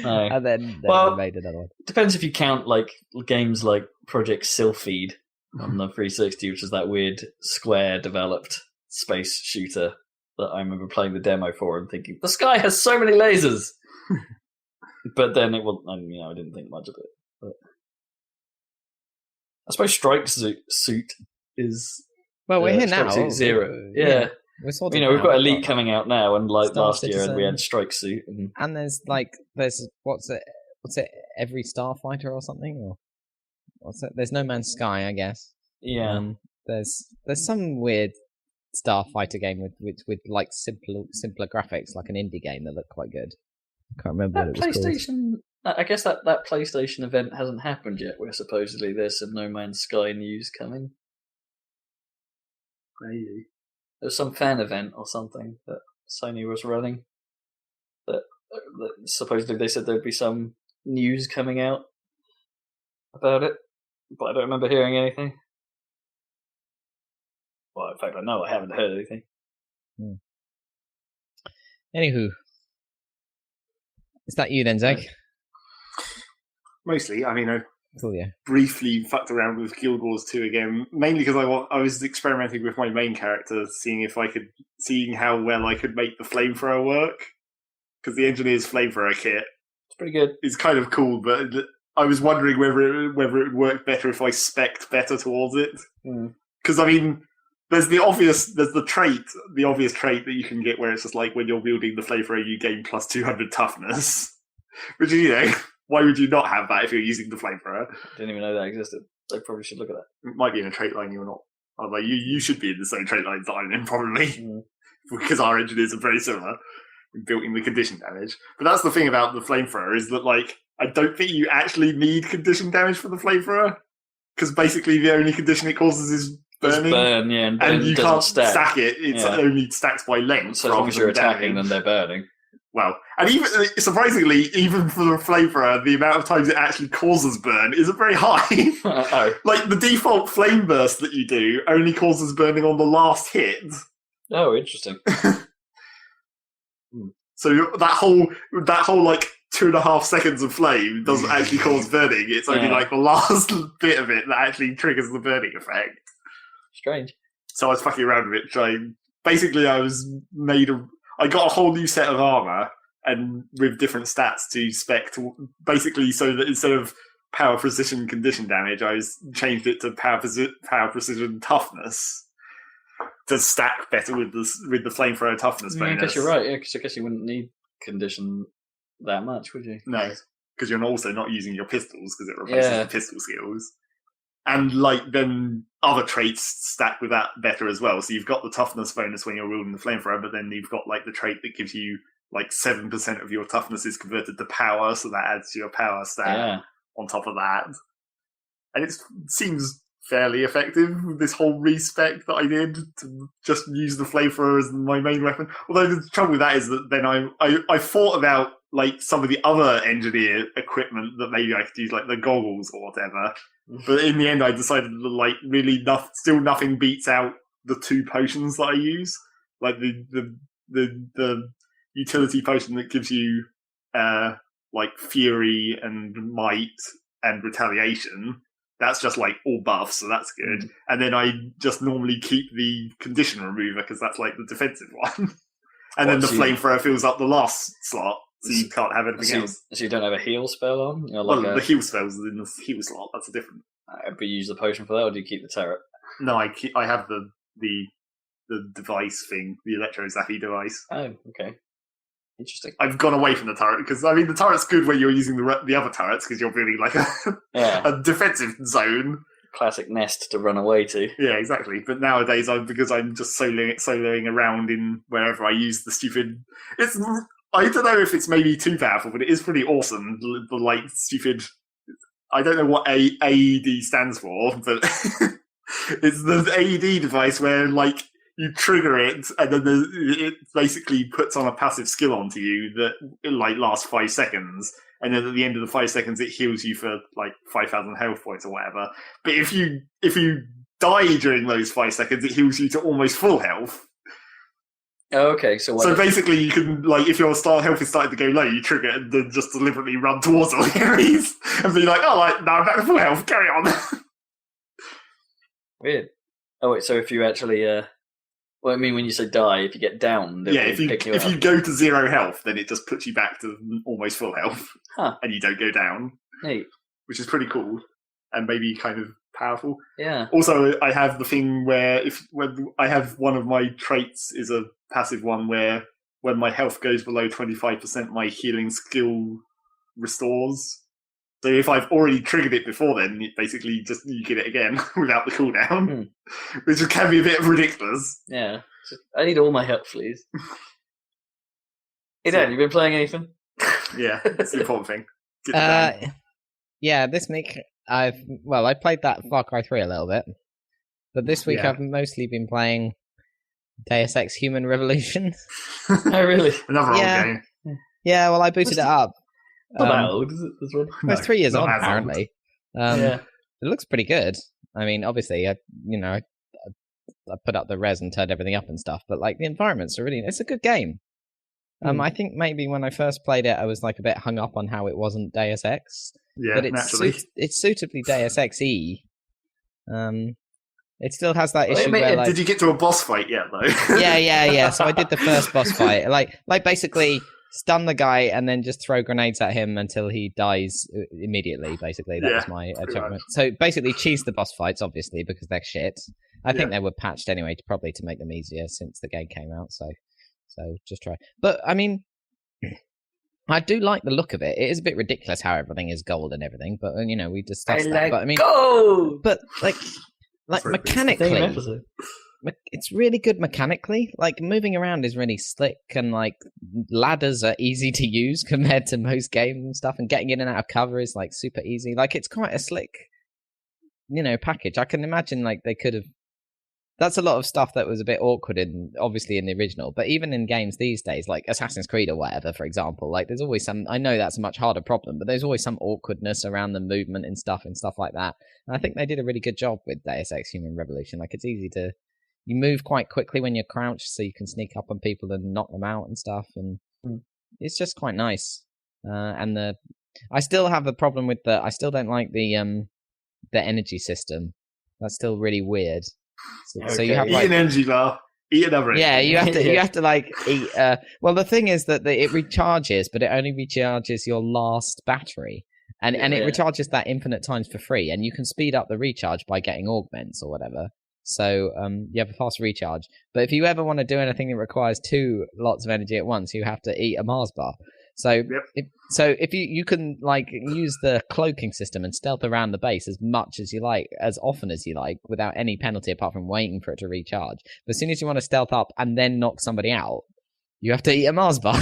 No. And then they made another one. Depends if you count like games like Project Sylpheed on the 360, which is that weird Square developed space shooter that I remember playing the demo for and thinking, the sky has so many lasers! But then it wasn't, I didn't think much of it. But I suppose Strike Suit is... Well, we're here now. Suit Zero. Yeah. We're we've got Elite coming out now, and like Star last Citizen. year, and we had Strike Suit. And there's what's it? Every Starfighter or something? Or what's it? There's No Man's Sky, I guess. Yeah. There's some weird Starfighter game with like simpler graphics, like an indie game that looked quite good. I can't remember what it was PlayStation. I guess that PlayStation event hasn't happened yet. Where supposedly there's some No Man's Sky news coming. Maybe there's some fan event or something that Sony was running. That supposedly they said there'd be some news coming out about it, but I don't remember hearing anything. Well, in fact, I know I haven't heard anything. Anywho, is that you then, Zeg? mostly. I mean, I yeah. briefly fucked around with Guild Wars 2 again, mainly because I was experimenting with my main character, seeing how well I could make the flamethrower work. Because the Engineer's flamethrower kit, it's pretty good. It's kind of cool, but I was wondering whether it would work better if I spec'd better towards it. Because I mean, there's the obvious trait that you can get where it's just like when you're wielding the flamethrower, you gain plus 200 toughness, which is, why would you not have that if you're using the flamethrower? Didn't even know that existed. They probably should look at that. It might be in a trait line you're not. I was like, you should be in the same trait lines that I'm in, probably, because our engineers are very similar, built in the condition damage. But that's the thing about the flamethrower, is that, like, I don't think you actually need condition damage for the flamethrower, because basically the only condition it causes is burning. Burn, yeah, and you can't stack it. It's only stacks by length. So as long as you're attacking, then they're burning. Well, and even surprisingly, even for the flamethrower, the amount of times it actually causes burn isn't very high. Like, the default flame burst that you do only causes burning on the last hit. Oh, interesting. So that whole like 2.5 seconds of flame doesn't actually cause burning. It's only like the last bit of it that actually triggers the burning effect. Strange. So I was fucking around with it. I got a whole new set of armor and with different stats to spec basically, so that instead of power, precision, condition damage, I changed it to power, precision, toughness to stack better with the flamethrower toughness bonus. I guess you're right. Yeah, because I guess you wouldn't need condition that much, would you? No, because you're also not using your pistols because it replaces the pistol skills. And like then other traits stack with that better as well. So you've got the toughness bonus when you're wielding the flamethrower, but then you've got like the trait that gives you like 7% of your toughness is converted to power, so that adds to your power stat on top of that. And it seems fairly effective with this whole respec that I did to just use the flamethrower as my main weapon. Although the trouble with that is that then I thought about like some of the other engineer equipment that maybe I could use, like the goggles or whatever. But in the end, I decided that, like, really still nothing beats out the 2 potions that I use. Like the utility potion that gives you like fury and might and retaliation. That's just like all buffs, so that's good. And then I just normally keep the condition remover because that's like the defensive one. And then the flamethrower fills up the last slot. So you can't have anything else. So you don't have a heal spell on? The heal spell's in the heal slot. That's a different. But you use the potion for that, or do you keep the turret? No, I have the device thing, the electro zappy device. Oh, okay. Interesting. I've gone away from the turret because I mean the turret's good when you're using the other turrets because you're building like a defensive zone. Classic nest to run away to. Yeah, exactly. But nowadays, because I'm just soloing around in wherever I use the stupid. I don't know if it's maybe too powerful, but it is pretty awesome. The like stupid. I don't know what AED stands for, but it's the AED device where like you trigger it, and then it basically puts on a passive skill onto you that like lasts 5 seconds, and then at the end of the 5 seconds, it heals you for like 5,000 health points or whatever. But if you die during those 5 seconds, it heals you to almost full health. Oh, okay, so basically you can, like, if your health is starting to go low, you trigger it and then just deliberately run towards all the enemies and be like, oh, like, now I'm back to full health, carry on. Weird. Oh, wait, so if you actually, Well, I mean, when you say die, if you get down, if you go to 0 health, then it just puts you back to almost full health, and you don't go down. Hey, which is pretty cool and maybe kind of powerful. Yeah. Also, I have the thing where when I have one of my traits is a passive one where when my health goes below 25%, my healing skill restores. So if I've already triggered it before then, it basically just you get it again without the cooldown, which can be a bit ridiculous. Yeah. I need all my health, please. Hey, Dan, you been playing anything? Yeah, it's the important thing. Yeah, this week I played that Far Cry 3 a little bit, but this week I've mostly been playing Deus Ex Human Revolution. Oh, really? Another old game. Yeah, well, I booted it up. Not that old, is it? This one? Well, it's 3 years old, apparently. Yeah. It looks pretty good. I mean, obviously, I put up the res and turned everything up and stuff, but like the environments are it's a good game. I think maybe when I first played it, I was like a bit hung up on how it wasn't Deus Ex. Yeah, but naturally. It's suitably Deus Ex-y. It still has that issue where, like... Did you get to a boss fight yet, though? Yeah. So I did the first boss fight. Like basically stun the guy and then just throw grenades at him until he dies immediately, basically. That was my achievement. So basically cheese the boss fights, obviously, because they're shit. I think they were patched anyway, probably to make them easier since the game came out, so just try. But, I mean... I do like the look of it. It is a bit ridiculous how everything is gold and everything, but we discussed that. But I mean, gold! But like mechanically, it's really good mechanically. Like moving around is really slick, and like ladders are easy to use compared to most games and stuff. And getting in and out of cover is like super easy. Like it's quite a slick, package. I can imagine like they could have. That's a lot of stuff that was a bit awkward obviously in the original, but even in games these days, like Assassin's Creed or whatever, for example, like there's always I know that's a much harder problem, but there's always some awkwardness around the movement and stuff like that. And I think they did a really good job with Deus Ex Human Revolution. Like it's easy you move quite quickly when you're crouched, so you can sneak up on people and knock them out and stuff, and it's just quite nice. I still have a problem with I still don't like the energy system. That's still really weird. So you have eat an energy bar, eat another. Yeah, you have to like eat. Well, the thing is that it recharges, but it only recharges your last battery, and it recharges that infinite times for free, and you can speed up the recharge by getting augments or whatever. So you have a fast recharge. But if you ever want to do anything that requires 2 lots of energy at once, you have to eat a Mars bar. So if you can like use the cloaking system and stealth around the base as much as you like, as often as you like, without any penalty apart from waiting for it to recharge. But as soon as you want to stealth up and then knock somebody out, you have to eat a Mars bar.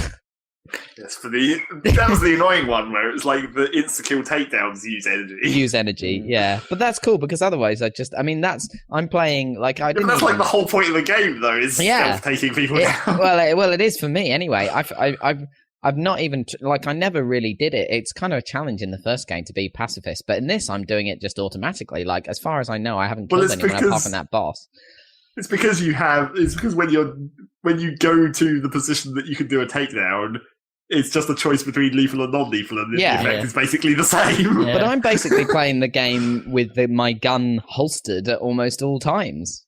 Yes, that was the annoying one where it's like the insta-kill takedowns use energy. Yeah. But that's cool because otherwise I'm playing like I didn't. But that's like the whole point of the game though, is stealth taking people down. Well, it is for me anyway. I've not even, I never really did it. It's kind of a challenge in the first game to be pacifist, but in this, I'm doing it just automatically. Like, as far as I know, I haven't killed anyone apart from that boss. It's because when you go to the position that you can do a takedown, it's just a choice between lethal and non-lethal, and the effect is basically the same. Yeah. But I'm basically playing the game with my gun holstered at almost all times.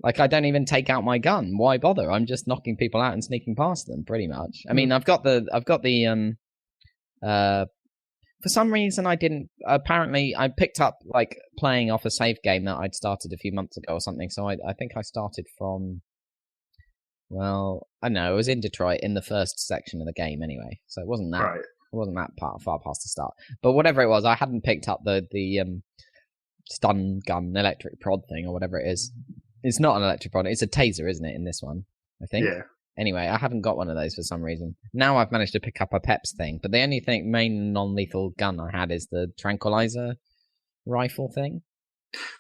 Like, I don't even take out my gun. Why bother? I'm just knocking people out and sneaking past them, pretty much. I mean, I've got the for some reason I didn't, apparently I picked up, like, playing off a save game that I'd started a few months ago or something, so I think I started from, well, I don't know, it was in Detroit in the first section of the game anyway, so it wasn't that, far past the start. But whatever it was, I hadn't picked up the stun gun, electric prod thing, or whatever it is. It's not an electric prod, it's a taser, isn't it, in this one, I think? Yeah. Anyway, I haven't got one of those for some reason. Now I've managed to pick up a PEPS thing, but the only main non-lethal gun I had is the tranquilizer rifle thing.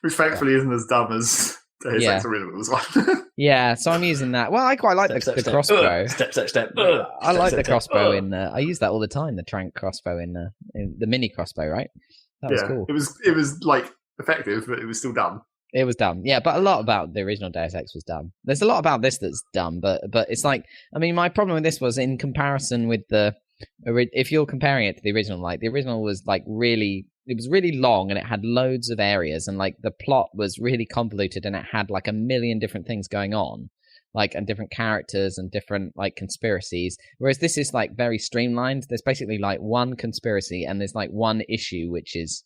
Which thankfully isn't as dumb as Deus Ex Originals one. Yeah, so I'm using that. Well, I quite like the crossbow. Step. I like the crossbow in... I use that all the time, the trank crossbow in the mini crossbow, right? That was cool. It was like effective, but it was still dumb. It was dumb, yeah, but a lot about the original Deus Ex was dumb. There's a lot about this that's dumb, but it's like, I mean, my problem with this was in comparison with if you're comparing it to the original, like, the original was, like, really, it was really long, and it had loads of areas, and, like, the plot was really convoluted, and it had, like, a million different things going on. like, and different characters and different like conspiracies. Whereas this is like very streamlined. There's basically like one conspiracy and there's like one issue, which is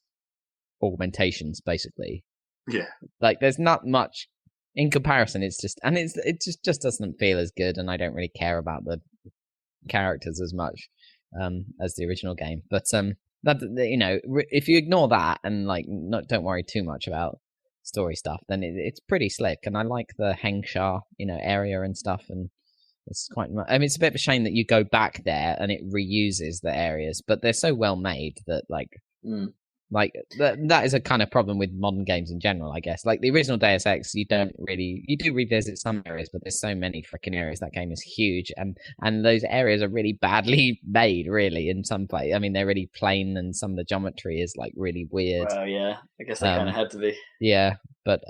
augmentations, basically. Yeah. Like there's not much in comparison. It's just, and it just doesn't feel as good, and I don't really care about the characters as much as the original game. But that, you know, if you ignore that and like don't worry too much about story stuff, then it's pretty slick, and I like the Hengsha, you know, area and stuff, and it's quite. I mean, it's a bit of a shame that you go back there and it reuses the areas, but they're so well made that like. Like that is a kind of problem with modern games in general, I guess. Like the original Deus Ex, you do revisit some areas, but there's so many freaking areas. That game is huge, and those areas are really badly made, really, in some place. I mean, they're really plain, and some of the geometry is like really weird. Well, yeah, I guess they kind of had to be. Yeah, but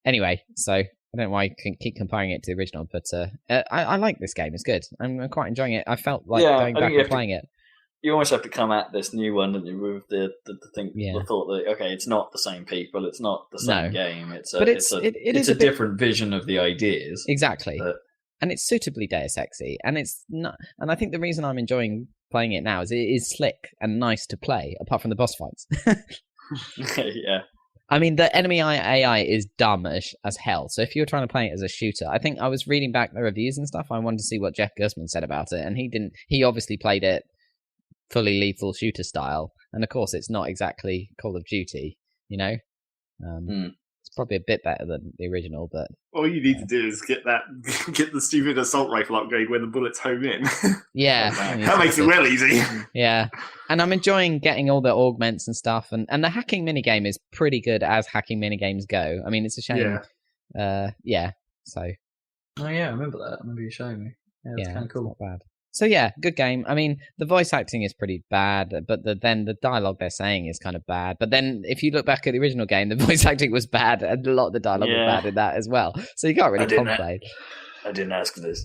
anyway, so I don't know why I can keep comparing it to the original, but I like this game. It's good. I'm quite enjoying it. I felt like going back and playing it. You almost have to come at this new one, don't you, with the thought that, okay, it's not the same people, it's not the same game, it's a different vision of the ideas. Exactly. And it's suitably Deus Ex-y, and it's not, and I think the reason I'm enjoying playing it now is it is slick and nice to play, apart from the boss fights. Yeah. I mean, the enemy AI is dumb as hell. So if you're trying to play it as a shooter, I think I was reading back the reviews and stuff. I wanted to see what Jeff Gersman said about it, and he obviously played it fully lethal shooter style, and of course it's not exactly Call of Duty, you know. It's probably a bit better than the original, but all you need to do is get the stupid assault rifle upgrade when the bullets home in. Yeah. That makes it real easy. Yeah, and I'm enjoying getting all the augments and stuff, and the hacking minigame is pretty good as hacking minigames go. I mean, it's a shame. Yeah. So. Oh yeah, I remember that. I remember you showing me. Yeah, that's kind of cool. Not bad. So yeah, good game. I mean, the voice acting is pretty bad, but then the dialogue they're saying is kind of bad. But then if you look back at the original game, the voice acting was bad, and a lot of the dialogue was bad in that as well. So you can't really complain. I didn't ask for this.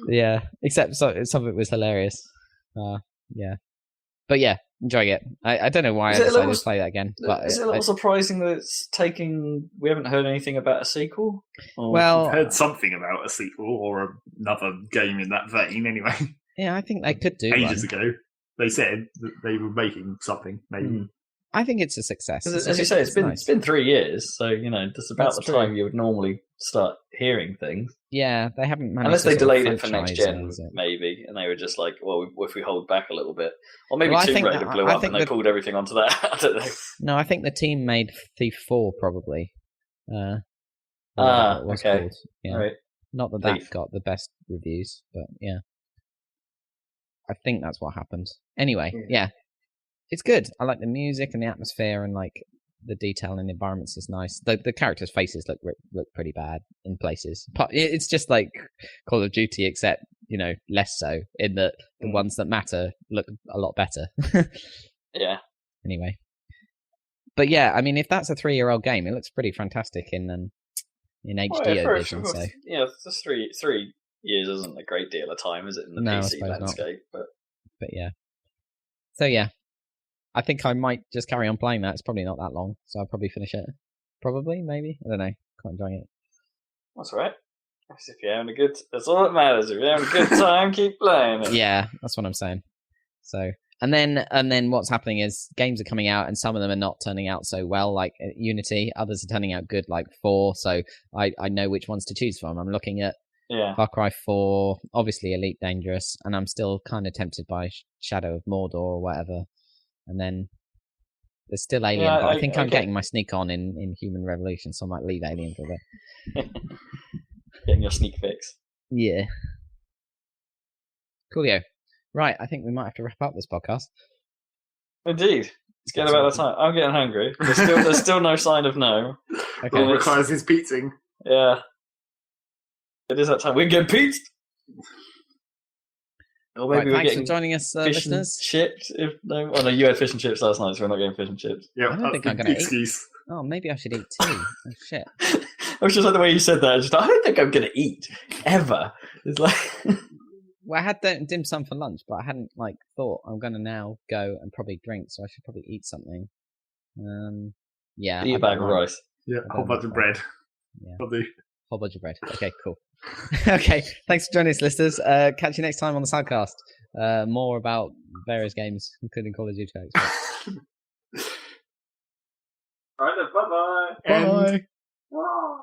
Yeah, except some of it was hilarious. Yeah. But yeah, enjoying it. I don't know why I decided to play that again. But is it a little surprising that it's taking... We haven't heard anything about a sequel? Well, I've heard something about a sequel or another game in that vein, anyway. Yeah, I think they could do ages ago. They said that they were making something, maybe. I think it's a success. As you say, it's been 3 years, so you know that's about the time you would normally start hearing things. Yeah, they haven't managed. Unless they delayed it for next gen, maybe, and they were just like, "Well, if we hold back a little bit, or maybe Tomb Raider blew up and they pulled everything onto that." I don't know. No, I think the team made Thief 4 probably. Okay. Called. Yeah. Right. Not that got the best reviews, but yeah. I think that's what happened. Anyway, yeah. It's good. I like the music and the atmosphere, and like the detail in the environments is nice. The characters' faces look pretty bad in places. It's just like Call of Duty, except, you know, less so, in that the ones that matter look a lot better. Yeah. Anyway. But yeah, I mean, if that's a 3-year-old game, it looks pretty fantastic in HD vision. So yeah, just 3 years isn't a great deal of time, is it, in the PC landscape? But yeah. So yeah, I think I might just carry on playing that. It's probably not that long, so I'll probably finish it. Probably, maybe. I don't know. Quite enjoying it. That's all right. If you're having that's all that matters. If you're having a good time, keep playing it. Yeah, that's what I'm saying. So, and then what's happening is games are coming out, and some of them are not turning out so well, like Unity. Others are turning out good, like 4. So I know which ones to choose from. I'm looking at Far Cry 4, obviously Elite Dangerous, and I'm still kind of tempted by Shadow of Mordor or whatever. And then there's still Alien, but I think I'm getting my sneak on in Human Revolution, so I might leave Alien for a bit. Getting your sneak fix. Yeah. Coolio. Right, I think we might have to wrap up this podcast. Indeed. It's getting about the time. I'm getting hungry. There's still no sign of no. Okay. It requires his pizza. Yeah. It is that time. We're getting pizza. Or maybe thanks for joining us, listeners. Chips? No, you had fish and chips last night, so we're not getting fish and chips. Yeah, I don't think I'm going to eat. Oh, maybe I should eat too. Oh, shit. I was just like the way you said that. I don't think I'm going to eat ever. It's like. Well, I had dim sum for lunch, but I hadn't thought I'm going to now go and probably drink, so I should probably eat something. Yeah. Eat a bag of rice. Yeah, a whole bunch of bread. Yeah. Probably. Whole bunch of bread. Okay, cool. Okay, thanks for joining us, listeners. Catch you next time on the Saladcast. More about various games, including Call of Duty. Right then, bye-bye. Bye. Bye.